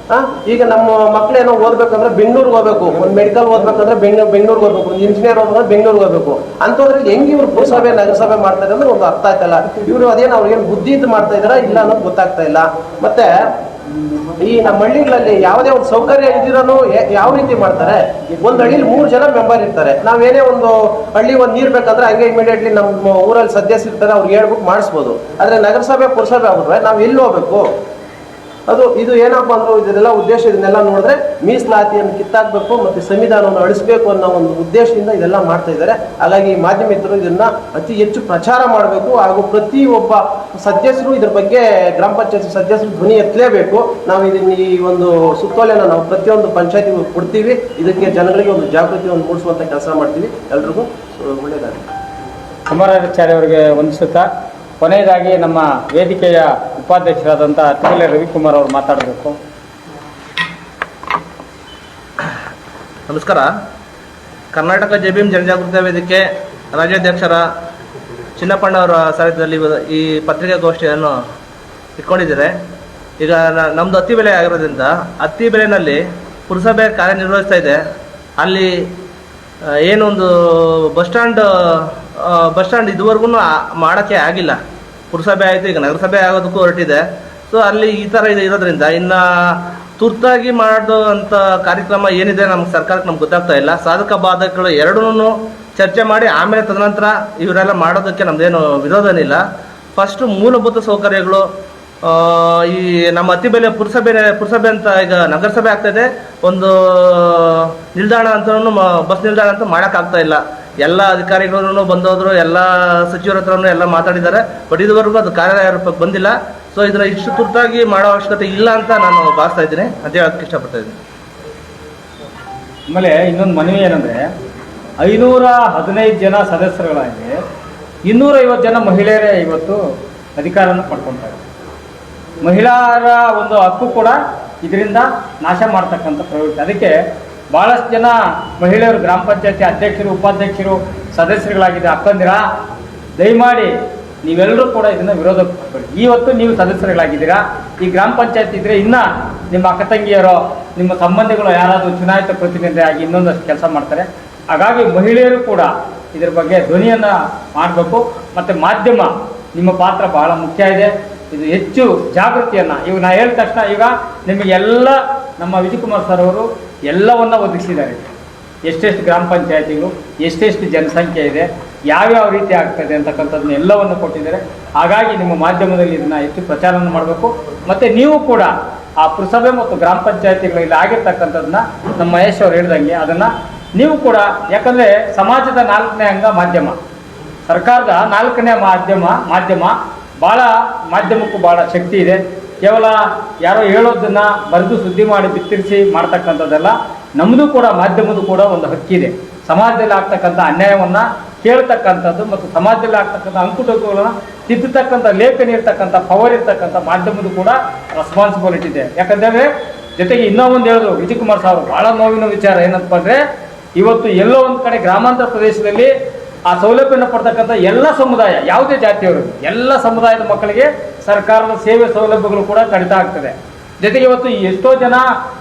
ಈಗ ನಮ್ಮ ಮಕ್ಕಳೇನೋ ಓದ್ಬೇಕಂದ್ರೆ ಬೆಂಗಳೂರಿಗೆ ಹೋಗ್ಬೇಕು, ಒಂದು ಮೆಡಿಕಲ್ ಓದ್ಬೇಕಂದ್ರೆ ಬೆಂಗಳೂರಿಗೆ ಹೋಗ್ಬೇಕು, ಒಂದು ಇಂಜಿನಿಯರ್ ಓದ್ಬೇಕಂದ್ರೆ ಬೆಂಗಳೂರಿಗೆ ಹೋಗ್ಬೇಕು. ಅಂಥದ್ರಲ್ಲಿ ಹೆಂಗೆ ಇವ್ರು ಪುರಸಭೆ ನಗರಸಭೆ ಮಾಡ್ತಾರೆ ಅಂದ್ರೆ ಒಂದು ಅರ್ಥ ಆಯ್ತಲ್ಲ. ಇವರು ಅದೇನು ಅವ್ರಿಗೇನು ಬುದ್ಧಿ ಇದ್ದು ಮಾಡ್ತಾ ಇದಾರ ಇಲ್ಲ ಅನ್ನೋದು ಗೊತ್ತಾಗ್ತಾ ಇಲ್ಲ. ಮತ್ತೆ ಈ ನಮ್ಮ ಹಳ್ಳಿಗಳಲ್ಲಿ ಯಾವುದೇ ಒಂದು ಸೌಕರ್ಯ ಇದ್ದಿರೋನು ಯಾವ ರೀತಿ ಮಾಡ್ತಾರೆ? ಒಂದು ಹಳ್ಳಿಲಿ 3 ಜನ ಮೆಂಬರ್ ಇರ್ತಾರೆ. ನಾವೇನೇ ಒಂದು ಹಳ್ಳಿ ಒಂದು ನೀರು ಬೇಕಂದ್ರೆ ಹಂಗೆ ಇಮಿಡಿಯೇಟ್ಲಿ ನಮ್ಮ ಊರಲ್ಲಿ ಸದಸ್ಯರು ಇರ್ತಾರೆ, ಅವ್ರಿಗೆ ಹೇಳ್ಬಿಟ್ಟು ಮಾಡಿಸ್ಬೋದು. ಆದರೆ ನಗರಸಭೆ ಪುರಸಭೆ ಆಗ್ಬಿಟ್ರೆ ನಾವು ಎಲ್ಲಿ ಹೋಗ್ಬೇಕು? ಇದು ಏನಪ್ಪ ಅಂದ್ರು ಇದನ್ನೆಲ್ಲ ಉದ್ದೇಶ ಇದನ್ನೆಲ್ಲ ನೋಡಿದ್ರೆ ಮೀಸಲಾತಿಯನ್ನು ಕಿತ್ತಾಕ್ಬೇಕು ಮತ್ತೆ ಸಂವಿಧಾನವನ್ನು ಅಳಿಸಬೇಕು ಅನ್ನೋ ಒಂದು ಉದ್ದೇಶದಿಂದ ಇದೆಲ್ಲ ಮಾಡ್ತಾ ಇದ್ದಾರೆ. ಹಾಗಾಗಿ ಮಾಧ್ಯಮಿಕರು ಇದನ್ನ ಅತಿ ಹೆಚ್ಚು ಪ್ರಚಾರ ಮಾಡಬೇಕು. ಹಾಗೂ ಪ್ರತಿ ಒಬ್ಬ ಸದಸ್ಯರು ಇದ್ರ ಬಗ್ಗೆ ಗ್ರಾಮ ಪಂಚಾಯತ್ ಸದಸ್ಯರು ಧ್ವನಿ ಎತ್ತಲೇಬೇಕು. ನಾವು ಇದನ್ನ ಈ ಒಂದು ಸುತ್ತೋಲೆನ ನಾವು ಪ್ರತಿಯೊಂದು ಪಂಚಾಯತಿಗೂ ಕೊಡ್ತೀವಿ. ಇದಕ್ಕೆ ಜನಗಳಿಗೆ ಒಂದು ಜಾಗೃತಿಯನ್ನು ಮೂಡಿಸುವಂತ ಕೆಲಸ ಮಾಡ್ತೀವಿ. ಎಲ್ರಿಗೂ ಒಳ್ಳೆಯದಾಗಲಿ. ಕುಮಾರಾಚಾರ್ಯ ಅವರಿಗೆ ವಂದಿಸುತ್ತಾ ಕೊನೆಯದಾಗಿ ನಮ್ಮ ವೇದಿಕೆಯ ಉಪಾಧ್ಯಕ್ಷರಾದಂಥ ತಿರುಮಲೆ ರವಿಕುಮಾರ್ ಅವರು ಮಾತಾಡಬೇಕು. ನಮಸ್ಕಾರ. ಕರ್ನಾಟಕ ಜೆಬಿಎಂ ಜನಜಾಗೃತಿ ವೇದಿಕೆ ರಾಜ್ಯಾಧ್ಯಕ್ಷರ ಚಿನ್ನಪ್ಪಣ್ಣ ಅವರ ಸಾರಥ್ಯದಲ್ಲಿ ಈ ಪತ್ರಿಕಾಗೋಷ್ಠಿಯನ್ನು ಇಟ್ಕೊಂಡಿದ್ದಾರೆ. ಈಗ ನಮ್ಮದು ಹತ್ತಿ ಬೆಲೆ ಆಗಿರೋದ್ರಿಂದ ಹತ್ತಿ ಬೆಲೆಯಲ್ಲಿ ಪುರಸಭೆ ಕಾರ್ಯನಿರ್ವಹಿಸ್ತಾ ಇದೆ. ಅಲ್ಲಿ ಏನೊಂದು ಬಸ್ ಸ್ಟ್ಯಾಂಡ್ ಇದುವರೆಗೂ ಮಾಡೋಕ್ಕೆ ಆಗಿಲ್ಲ. ಪುರಸಭೆ ಆಯಿತು, ಈಗ ನಗರಸಭೆ ಆಗೋದಕ್ಕೂ ಹೊರಟಿದೆ. ಸೊ ಅಲ್ಲಿ ಈ ಥರ ಇರೋದ್ರಿಂದ ಇನ್ನು ತುರ್ತಾಗಿ ಮಾಡೋಂಥ ಕಾರ್ಯಕ್ರಮ ಏನಿದೆ ನಮ್ಮ ಸರ್ಕಾರಕ್ಕೆ ನಮ್ಗೆ ಗೊತ್ತಾಗ್ತಾ ಇಲ್ಲ. ಸಾಧಕ ಬಾಧಕಗಳು ಎರಡನ್ನೂ ಚರ್ಚೆ ಮಾಡಿ ಆಮೇಲೆ ತದನಂತರ ಇವರೆಲ್ಲ ಮಾಡೋದಕ್ಕೆ ನಮ್ಮದೇನು ವಿರೋಧನಿಲ್ಲ. ಫಸ್ಟು ಮೂಲಭೂತ ಸೌಕರ್ಯಗಳು, ಈ ನಮ್ಮ ಅತಿಬೆಲೆ ಪುರಸಭೆ ಅಂತ ಈಗ ನಗರಸಭೆ ಆಗ್ತಾಯಿದೆ, ಒಂದು ನಿಲ್ದಾಣ ಅಂತನೂ ಬಸ್ ನಿಲ್ದಾಣ ಅಂತ ಮಾಡೋಕ್ಕಾಗ್ತಾ ಇಲ್ಲ. ಎಲ್ಲ ಅಧಿಕಾರಿಗಳೂ ಬಂದೋದ್ರು, ಎಲ್ಲ ಸಚಿವರ ಹತ್ರನೂ ಎಲ್ಲ ಮಾತಾಡಿದ್ದಾರೆ. ಬಟ್ ಇದುವರೆಗೂ ಅದು ಕಾರ್ಯರೂಪಕ್ಕೆ ಬಂದಿಲ್ಲ. ಸೊ ಇದನ್ನು ಇಷ್ಟು ತುರ್ತಾಗಿ ಮಾಡೋ ಅವಶ್ಯಕತೆ ಇಲ್ಲ ಅಂತ ನಾನು ಭಾವಿಸ್ತಾ ಇದ್ದೀನಿ ಅಂತ ಹೇಳೋಕ್ಕೆ ಇಷ್ಟಪಡ್ತಾ ಇದ್ದೀನಿ. ಆಮೇಲೆ ಇನ್ನೊಂದು ಮನವಿ ಏನಂದರೆ, 515 ಜನ ಸದಸ್ಯರುಗಳಾಗಿ 250 ಜನ ಮಹಿಳೆಯರೇ ಇವತ್ತು ಅಧಿಕಾರವನ್ನು ಪಡ್ಕೊತಾರೆ. ಮಹಿಳೆಯರ ಒಂದು ಹಕ್ಕು ಕೂಡ ಇದರಿಂದ ನಾಶ ಮಾಡ್ತಕ್ಕಂಥ ಪ್ರವೃತ್ತಿ. ಅದಕ್ಕೆ ಭಾಳಷ್ಟು ಜನ ಮಹಿಳೆಯರು ಗ್ರಾಮ ಪಂಚಾಯತಿ ಅಧ್ಯಕ್ಷರು, ಉಪಾಧ್ಯಕ್ಷರು, ಸದಸ್ಯರುಗಳಾಗಿದೆ ಅಕ್ಕಂದಿರ, ದಯಮಾಡಿ ನೀವೆಲ್ಲರೂ ಕೂಡ ಇದನ್ನು ವಿರೋಧ ಪಡಿಸ್ಬೇಡಿ. ಇವತ್ತು ನೀವು ಸದಸ್ಯರುಗಳಾಗಿದ್ದೀರಾ, ಈ ಗ್ರಾಮ ಪಂಚಾಯತಿ ಇದ್ದರೆ ಇನ್ನೂ ನಿಮ್ಮ ಅಕ್ಕ ತಂಗಿಯರೋ ನಿಮ್ಮ ಸಂಬಂಧಿಗಳು ಯಾರಾದರೂ ಚುನಾಯಿತ ಪ್ರತಿನಿಧಿಯಾಗಿ ಇನ್ನೊಂದಷ್ಟು ಕೆಲಸ ಮಾಡ್ತಾರೆ. ಹಾಗಾಗಿ ಮಹಿಳೆಯರು ಕೂಡ ಇದರ ಬಗ್ಗೆ ಧ್ವನಿಯನ್ನು ಮಾಡಬೇಕು. ಮತ್ತು ಮಾಧ್ಯಮ ನಿಮ್ಮ ಪಾತ್ರ ಬಹಳ ಮುಖ್ಯ ಇದೆ. ಇದು ಹೆಚ್ಚು ಜಾಗೃತಿಯನ್ನು ಈಗ ನಾ ಹೇಳಿದ ತಕ್ಷಣ ಈಗ ನಿಮಗೆಲ್ಲ ನಮ್ಮ ವಿಜಯಕುಮಾರ್ ಸರ್ ಅವರು ಎಲ್ಲವನ್ನು ಒದಗಿಸಿದ್ದಾರೆ. ಎಷ್ಟೆಷ್ಟು ಗ್ರಾಮ ಪಂಚಾಯತಿಗಳು, ಎಷ್ಟೆಷ್ಟು ಜನಸಂಖ್ಯೆ ಇದೆ, ಯಾವ್ಯಾವ ರೀತಿ ಆಗ್ತದೆ ಅಂತಕ್ಕಂಥದ್ದನ್ನ ಎಲ್ಲವನ್ನು ಕೊಟ್ಟಿದ್ದಾರೆ. ಹಾಗಾಗಿ ನಿಮ್ಮ ಮಾಧ್ಯಮದಲ್ಲಿ ಇದನ್ನು ಹೆಚ್ಚು ಪ್ರಚಾರವನ್ನು ಮಾಡಬೇಕು. ಮತ್ತು ನೀವು ಕೂಡ ಆ ಪುರಸಭೆ ಮತ್ತು ಗ್ರಾಮ ಪಂಚಾಯತಿಗಳಲ್ಲಿ ಆಗಿರ್ತಕ್ಕಂಥದ್ದನ್ನ ನಮ್ಮ ಮಹೇಶ್ ಅವರು ಹೇಳ್ದಂಗೆ ಅದನ್ನು ನೀವು ಕೂಡ, ಯಾಕಂದರೆ ಸಮಾಜದ 4ನೇ ಅಂಗ ಮಾಧ್ಯಮ, ಸರ್ಕಾರದ 4ನೇ ಮಾಧ್ಯಮ ಭಾಳ ಮಾಧ್ಯಮಕ್ಕೂ ಭಾಳ ಶಕ್ತಿ ಇದೆ. ಕೇವಲ ಯಾರೋ ಹೇಳೋದನ್ನು ಬರೆದು ಸುದ್ದಿ ಮಾಡಿ ಬಿತ್ತರಿಸಿ ಮಾಡ್ತಕ್ಕಂಥದ್ದೆಲ್ಲ. ನಮ್ಮದು ಕೂಡ ಮಾಧ್ಯಮದ ಕೂಡ ಒಂದು ಹಕ್ಕಿದೆ. ಸಮಾಜದಲ್ಲಿ ಆಗ್ತಕ್ಕಂಥ ಅನ್ಯಾಯವನ್ನು ಕೇಳ್ತಕ್ಕಂಥದ್ದು ಮತ್ತು ಸಮಾಜದಲ್ಲಿ ಆಗ್ತಕ್ಕಂಥ ಅಂಕುಟೊಂಕುಗಳನ್ನು ತಿದ್ದತಕ್ಕಂಥ ಲೇಖನ ಇರ್ತಕ್ಕಂಥ ಪವರ್ ಇರ್ತಕ್ಕಂಥ ಮಾಧ್ಯಮದ ಕೂಡ ರೆಸ್ಪಾನ್ಸಿಬಿಲಿಟಿ ಇದೆ. ಯಾಕಂತಂದರೆ ಜೊತೆಗೆ ಇನ್ನೂ ಒಂದು ಹೇಳಿದ್ರು ವಿಜಯಕುಮಾರ್ ಸಾವರು, ಭಾಳ ನೋವಿನ ವಿಚಾರ ಏನಂತ ಅಂದರೆ, ಇವತ್ತು ಎಲ್ಲೋ ಒಂದು ಕಡೆ ಗ್ರಾಮಾಂತರ ಪ್ರದೇಶದಲ್ಲಿ ಆ ಸೌಲಭ್ಯವನ್ನು ಪಡ್ತಕ್ಕಂಥ ಎಲ್ಲ ಸಮುದಾಯ, ಯಾವುದೇ ಜಾತಿಯವರು, ಎಲ್ಲ ಸಮುದಾಯದ ಮಕ್ಕಳಿಗೆ ಸರ್ಕಾರದ ಸೇವೆ ಸೌಲಭ್ಯಗಳು ಕೂಡ ಕಡಿತಾ ಆಗ್ತದೆ. ಜೊತೆಗೆ ಇವತ್ತು ಎಷ್ಟೋ ಜನ,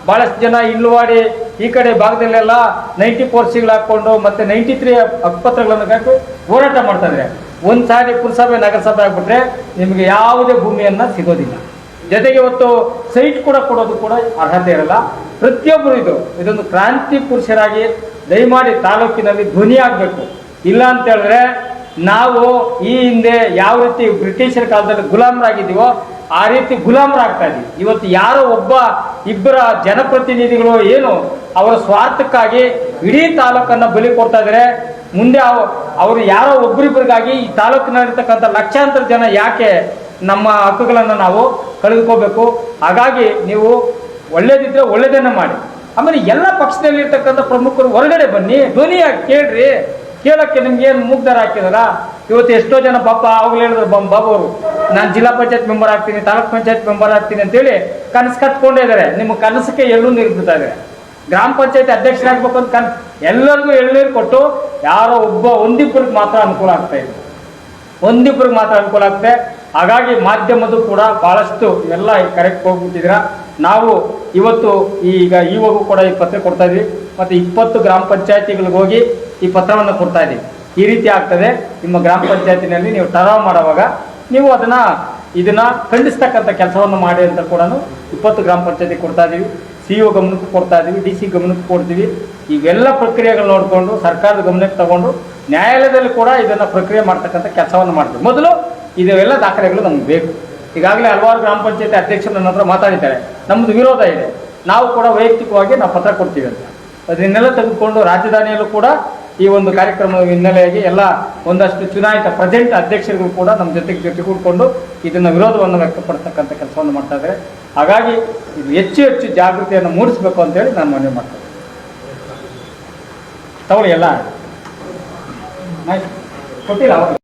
ಭಾಳಷ್ಟು ಜನ ಇಲ್ವಾಡಿ ಈ ಕಡೆ ಭಾಗದಲ್ಲೆಲ್ಲ 94 ಸಿಗಳು ಹಾಕ್ಕೊಂಡು ಮತ್ತು 93 ಹಕ್ಕುಪತ್ರಗಳನ್ನು ಹಾಕಿ ಹೋರಾಟ ಮಾಡ್ತಾ ಇದ್ದಾರೆ. ಒಂದು ಸಾರಿ ಪುರಸಭೆ ನಗರಸಭೆ ಆಗಿಬಿಟ್ರೆ ನಿಮಗೆ ಯಾವುದೇ ಭೂಮಿಯನ್ನು ಸಿಗೋದಿಲ್ಲ. ಜೊತೆಗೆ ಇವತ್ತು ಸೈಟ್ ಕೂಡ ಕೊಡೋದು ಕೂಡ ಅರ್ಹತೆ ಇರಲ್ಲ. ಪ್ರತಿಯೊಬ್ಬರು ಇದೊಂದು ಕ್ರಾಂತಿ ಪುರುಷರಾಗಿ ದಯಮಾಡಿ ತಾಲೂಕಿನಲ್ಲಿ ಧ್ವನಿ ಆಗಬೇಕು. ಇಲ್ಲ ಅಂತ ಹೇಳಿದ್ರೆ ನಾವು ಈ ಹಿಂದೆ ಯಾವ ರೀತಿ ಬ್ರಿಟಿಷರ ಕಾಲದಲ್ಲಿ ಗುಲಾಮರಾಗಿದ್ದೀವೋ ಆ ರೀತಿ ಗುಲಾಮರಾಗ್ತಾ ಇದ್ದೀವಿ. ಇವತ್ತು ಯಾರೋ ಇಬ್ಬರ ಜನಪ್ರತಿನಿಧಿಗಳು ಏನು ಅವರ ಸ್ವಾರ್ಥಕ್ಕಾಗಿ ಇಡೀ ತಾಲೂಕನ್ನು ಬಲಿ ಕೊಡ್ತಾ ಇದ್ದಾರೆ. ಮುಂದೆ ಅವರು ಯಾರೋ ಒಬ್ಬರಿಬ್ಬರಿಗಾಗಿ ಈ ತಾಲೂಕಿನಲ್ಲಿರ್ತಕ್ಕಂಥ ಲಕ್ಷಾಂತರ ಜನ ಯಾಕೆ ನಮ್ಮ ಹಕ್ಕುಗಳನ್ನು ನಾವು ಕಳೆದುಕೋಬೇಕು? ಹಾಗಾಗಿ ನೀವು ಒಳ್ಳೇದಿದ್ರೆ ಒಳ್ಳೇದನ್ನ ಮಾಡಿ. ಆಮೇಲೆ ಎಲ್ಲ ಪಕ್ಷದಲ್ಲಿರ್ತಕ್ಕಂಥ ಪ್ರಮುಖರು ಹೊರಗಡೆ ಬನ್ನಿ, ಧ್ವನಿಯಾಗಿ ಕೇಳ್ರಿ. ಕೇಳೋಕ್ಕೆ ನಿಮ್ಗೆ ಏನು ಮುಗ್ಧರ ಹಾಕಿದಾರ? ಇವತ್ತು ಎಷ್ಟೋ ಜನ ಪಾಪ ಅವಾಗಲೇ ಹೇಳಿದ್ರು, ಬಾಬು ಅವರು ನಾನು ಜಿಲ್ಲಾ ಪಂಚಾಯತ್ ಮೆಂಬರ್ ಆಗ್ತೀನಿ, ತಾಲೂಕ್ ಪಂಚಾಯತ್ ಮೆಂಬರ್ ಆಗ್ತೀನಿ ಅಂತೇಳಿ ಕನಸು ಕಟ್ಕೊಂಡೇ ಇದ್ದಾರೆ. ನಿಮ್ಮ ಕನಸಕ್ಕೆ ಎಲ್ಲೂ ನೀರ್ಬಿಡ್ತಾ ಇದ್ದಾರೆ. ಗ್ರಾಮ ಪಂಚಾಯತಿ ಅಧ್ಯಕ್ಷರಾಗಬೇಕು ಅಂತ ಎಲ್ಲರಿಗೂ ಎಳ್ನೀರು ಕೊಟ್ಟು ಯಾರೋ ಒಂದಿಬ್ಬರಿಗೆ ಮಾತ್ರ ಅನುಕೂಲ ಆಗ್ತಾ ಇದೆ, ಒಂದಿಬ್ಬರಿಗೆ ಮಾತ್ರ ಅನುಕೂಲ ಆಗ್ತದೆ. ಹಾಗಾಗಿ ಮಾಧ್ಯಮದ್ದು ಕೂಡ ಭಾಳಷ್ಟು ಇವೆಲ್ಲ ಕರೆಕ್ಟ್ ಹೋಗ್ಬಿಟ್ಟಿದ್ದೀರಾ. ನಾವು ಇವತ್ತು ಇವಾಗೂ ಕೂಡ ಈ ಪತ್ರ ಕೊಡ್ತಾ ಇದ್ವಿ ಮತ್ತು 20 ಗ್ರಾಮ ಪಂಚಾಯತಿಗಳಿಗೆ ಹೋಗಿ ಈ ಪತ್ರವನ್ನು ಕೊಡ್ತಾ ಇದ್ದೀವಿ. ಈ ರೀತಿ ಆಗ್ತದೆ. ನಿಮ್ಮ ಗ್ರಾಮ ಪಂಚಾಯತಿನಲ್ಲಿ ನೀವು ಟರಾವ್ ಮಾಡುವಾಗ ನೀವು ಇದನ್ನು ಖಂಡಿಸ್ತಕ್ಕಂಥ ಕೆಲಸವನ್ನು ಮಾಡಿ ಅಂತ ಕೂಡ 20 ಗ್ರಾಮ ಪಂಚಾಯತಿ ಕೊಡ್ತಾ ಇದ್ದೀವಿ. CO ಗಮನಕ್ಕೂ ಕೊಡ್ತಾ ಇದ್ದೀವಿ, DC ಗಮನಕ್ಕೂ ಕೊಡ್ತೀವಿ. ಇವೆಲ್ಲ ಪ್ರಕ್ರಿಯೆಗಳು ನೋಡಿಕೊಂಡು ಸರ್ಕಾರದ ಗಮನಕ್ಕೆ ತಗೊಂಡು ನ್ಯಾಯಾಲಯದಲ್ಲಿ ಕೂಡ ಇದನ್ನು ಪ್ರಕ್ರಿಯೆ ಮಾಡ್ತಕ್ಕಂಥ ಕೆಲಸವನ್ನು ಮಾಡ್ತೀವಿ. ಮೊದಲು ಇದೆಲ್ಲ ದಾಖಲೆಗಳು ನಮ್ಗೆ ಬೇಕು. ಈಗಾಗಲೇ ಹಲವಾರು ಗ್ರಾಮ ಪಂಚಾಯತಿ ಅಧ್ಯಕ್ಷರು ನನ್ನ ಹತ್ರ ಮಾತಾಡಿದ್ದಾರೆ, ನಮ್ಮದು ವಿರೋಧ ಇದೆ, ನಾವು ಕೂಡ ವೈಯಕ್ತಿಕವಾಗಿ ನಾವು ಪತ್ರ ಕೊಡ್ತೀವಿ ಅಂತ. ಅದನ್ನೆಲ್ಲ ತೆಗೆದುಕೊಂಡು ರಾಜಧಾನಿಯಲ್ಲೂ ಕೂಡ ಈ ಒಂದು ಕಾರ್ಯಕ್ರಮದ ಹಿನ್ನೆಲೆಯಾಗಿ ಎಲ್ಲ ಒಂದಷ್ಟು ಚುನಾಯಿತ ಪ್ರೆಸೆಂಟ್ ಅಧ್ಯಕ್ಷರುಗಳು ಕೂಡ ನಮ್ಮ ಜೊತೆಗೂಡಿಕೊಂಡು ಇದನ್ನು ವಿರೋಧವನ್ನು ವ್ಯಕ್ತಪಡಿಸ್ತಕ್ಕಂಥ ಕೆಲಸವನ್ನು ಮಾಡ್ತಾ ಇದ್ದಾರೆ. ಹಾಗಾಗಿ ಇದು ಹೆಚ್ಚು ಜಾಗೃತಿಯನ್ನು ಮೂಡಿಸಬೇಕು ಅಂತೇಳಿ ನಾನು ಮನವಿ ಮಾಡ್ತೇನೆ. ತಗೊಳ್ಳಿ, ಎಲ್ಲ ಕೊಟ್ಟಿಲ್ಲ.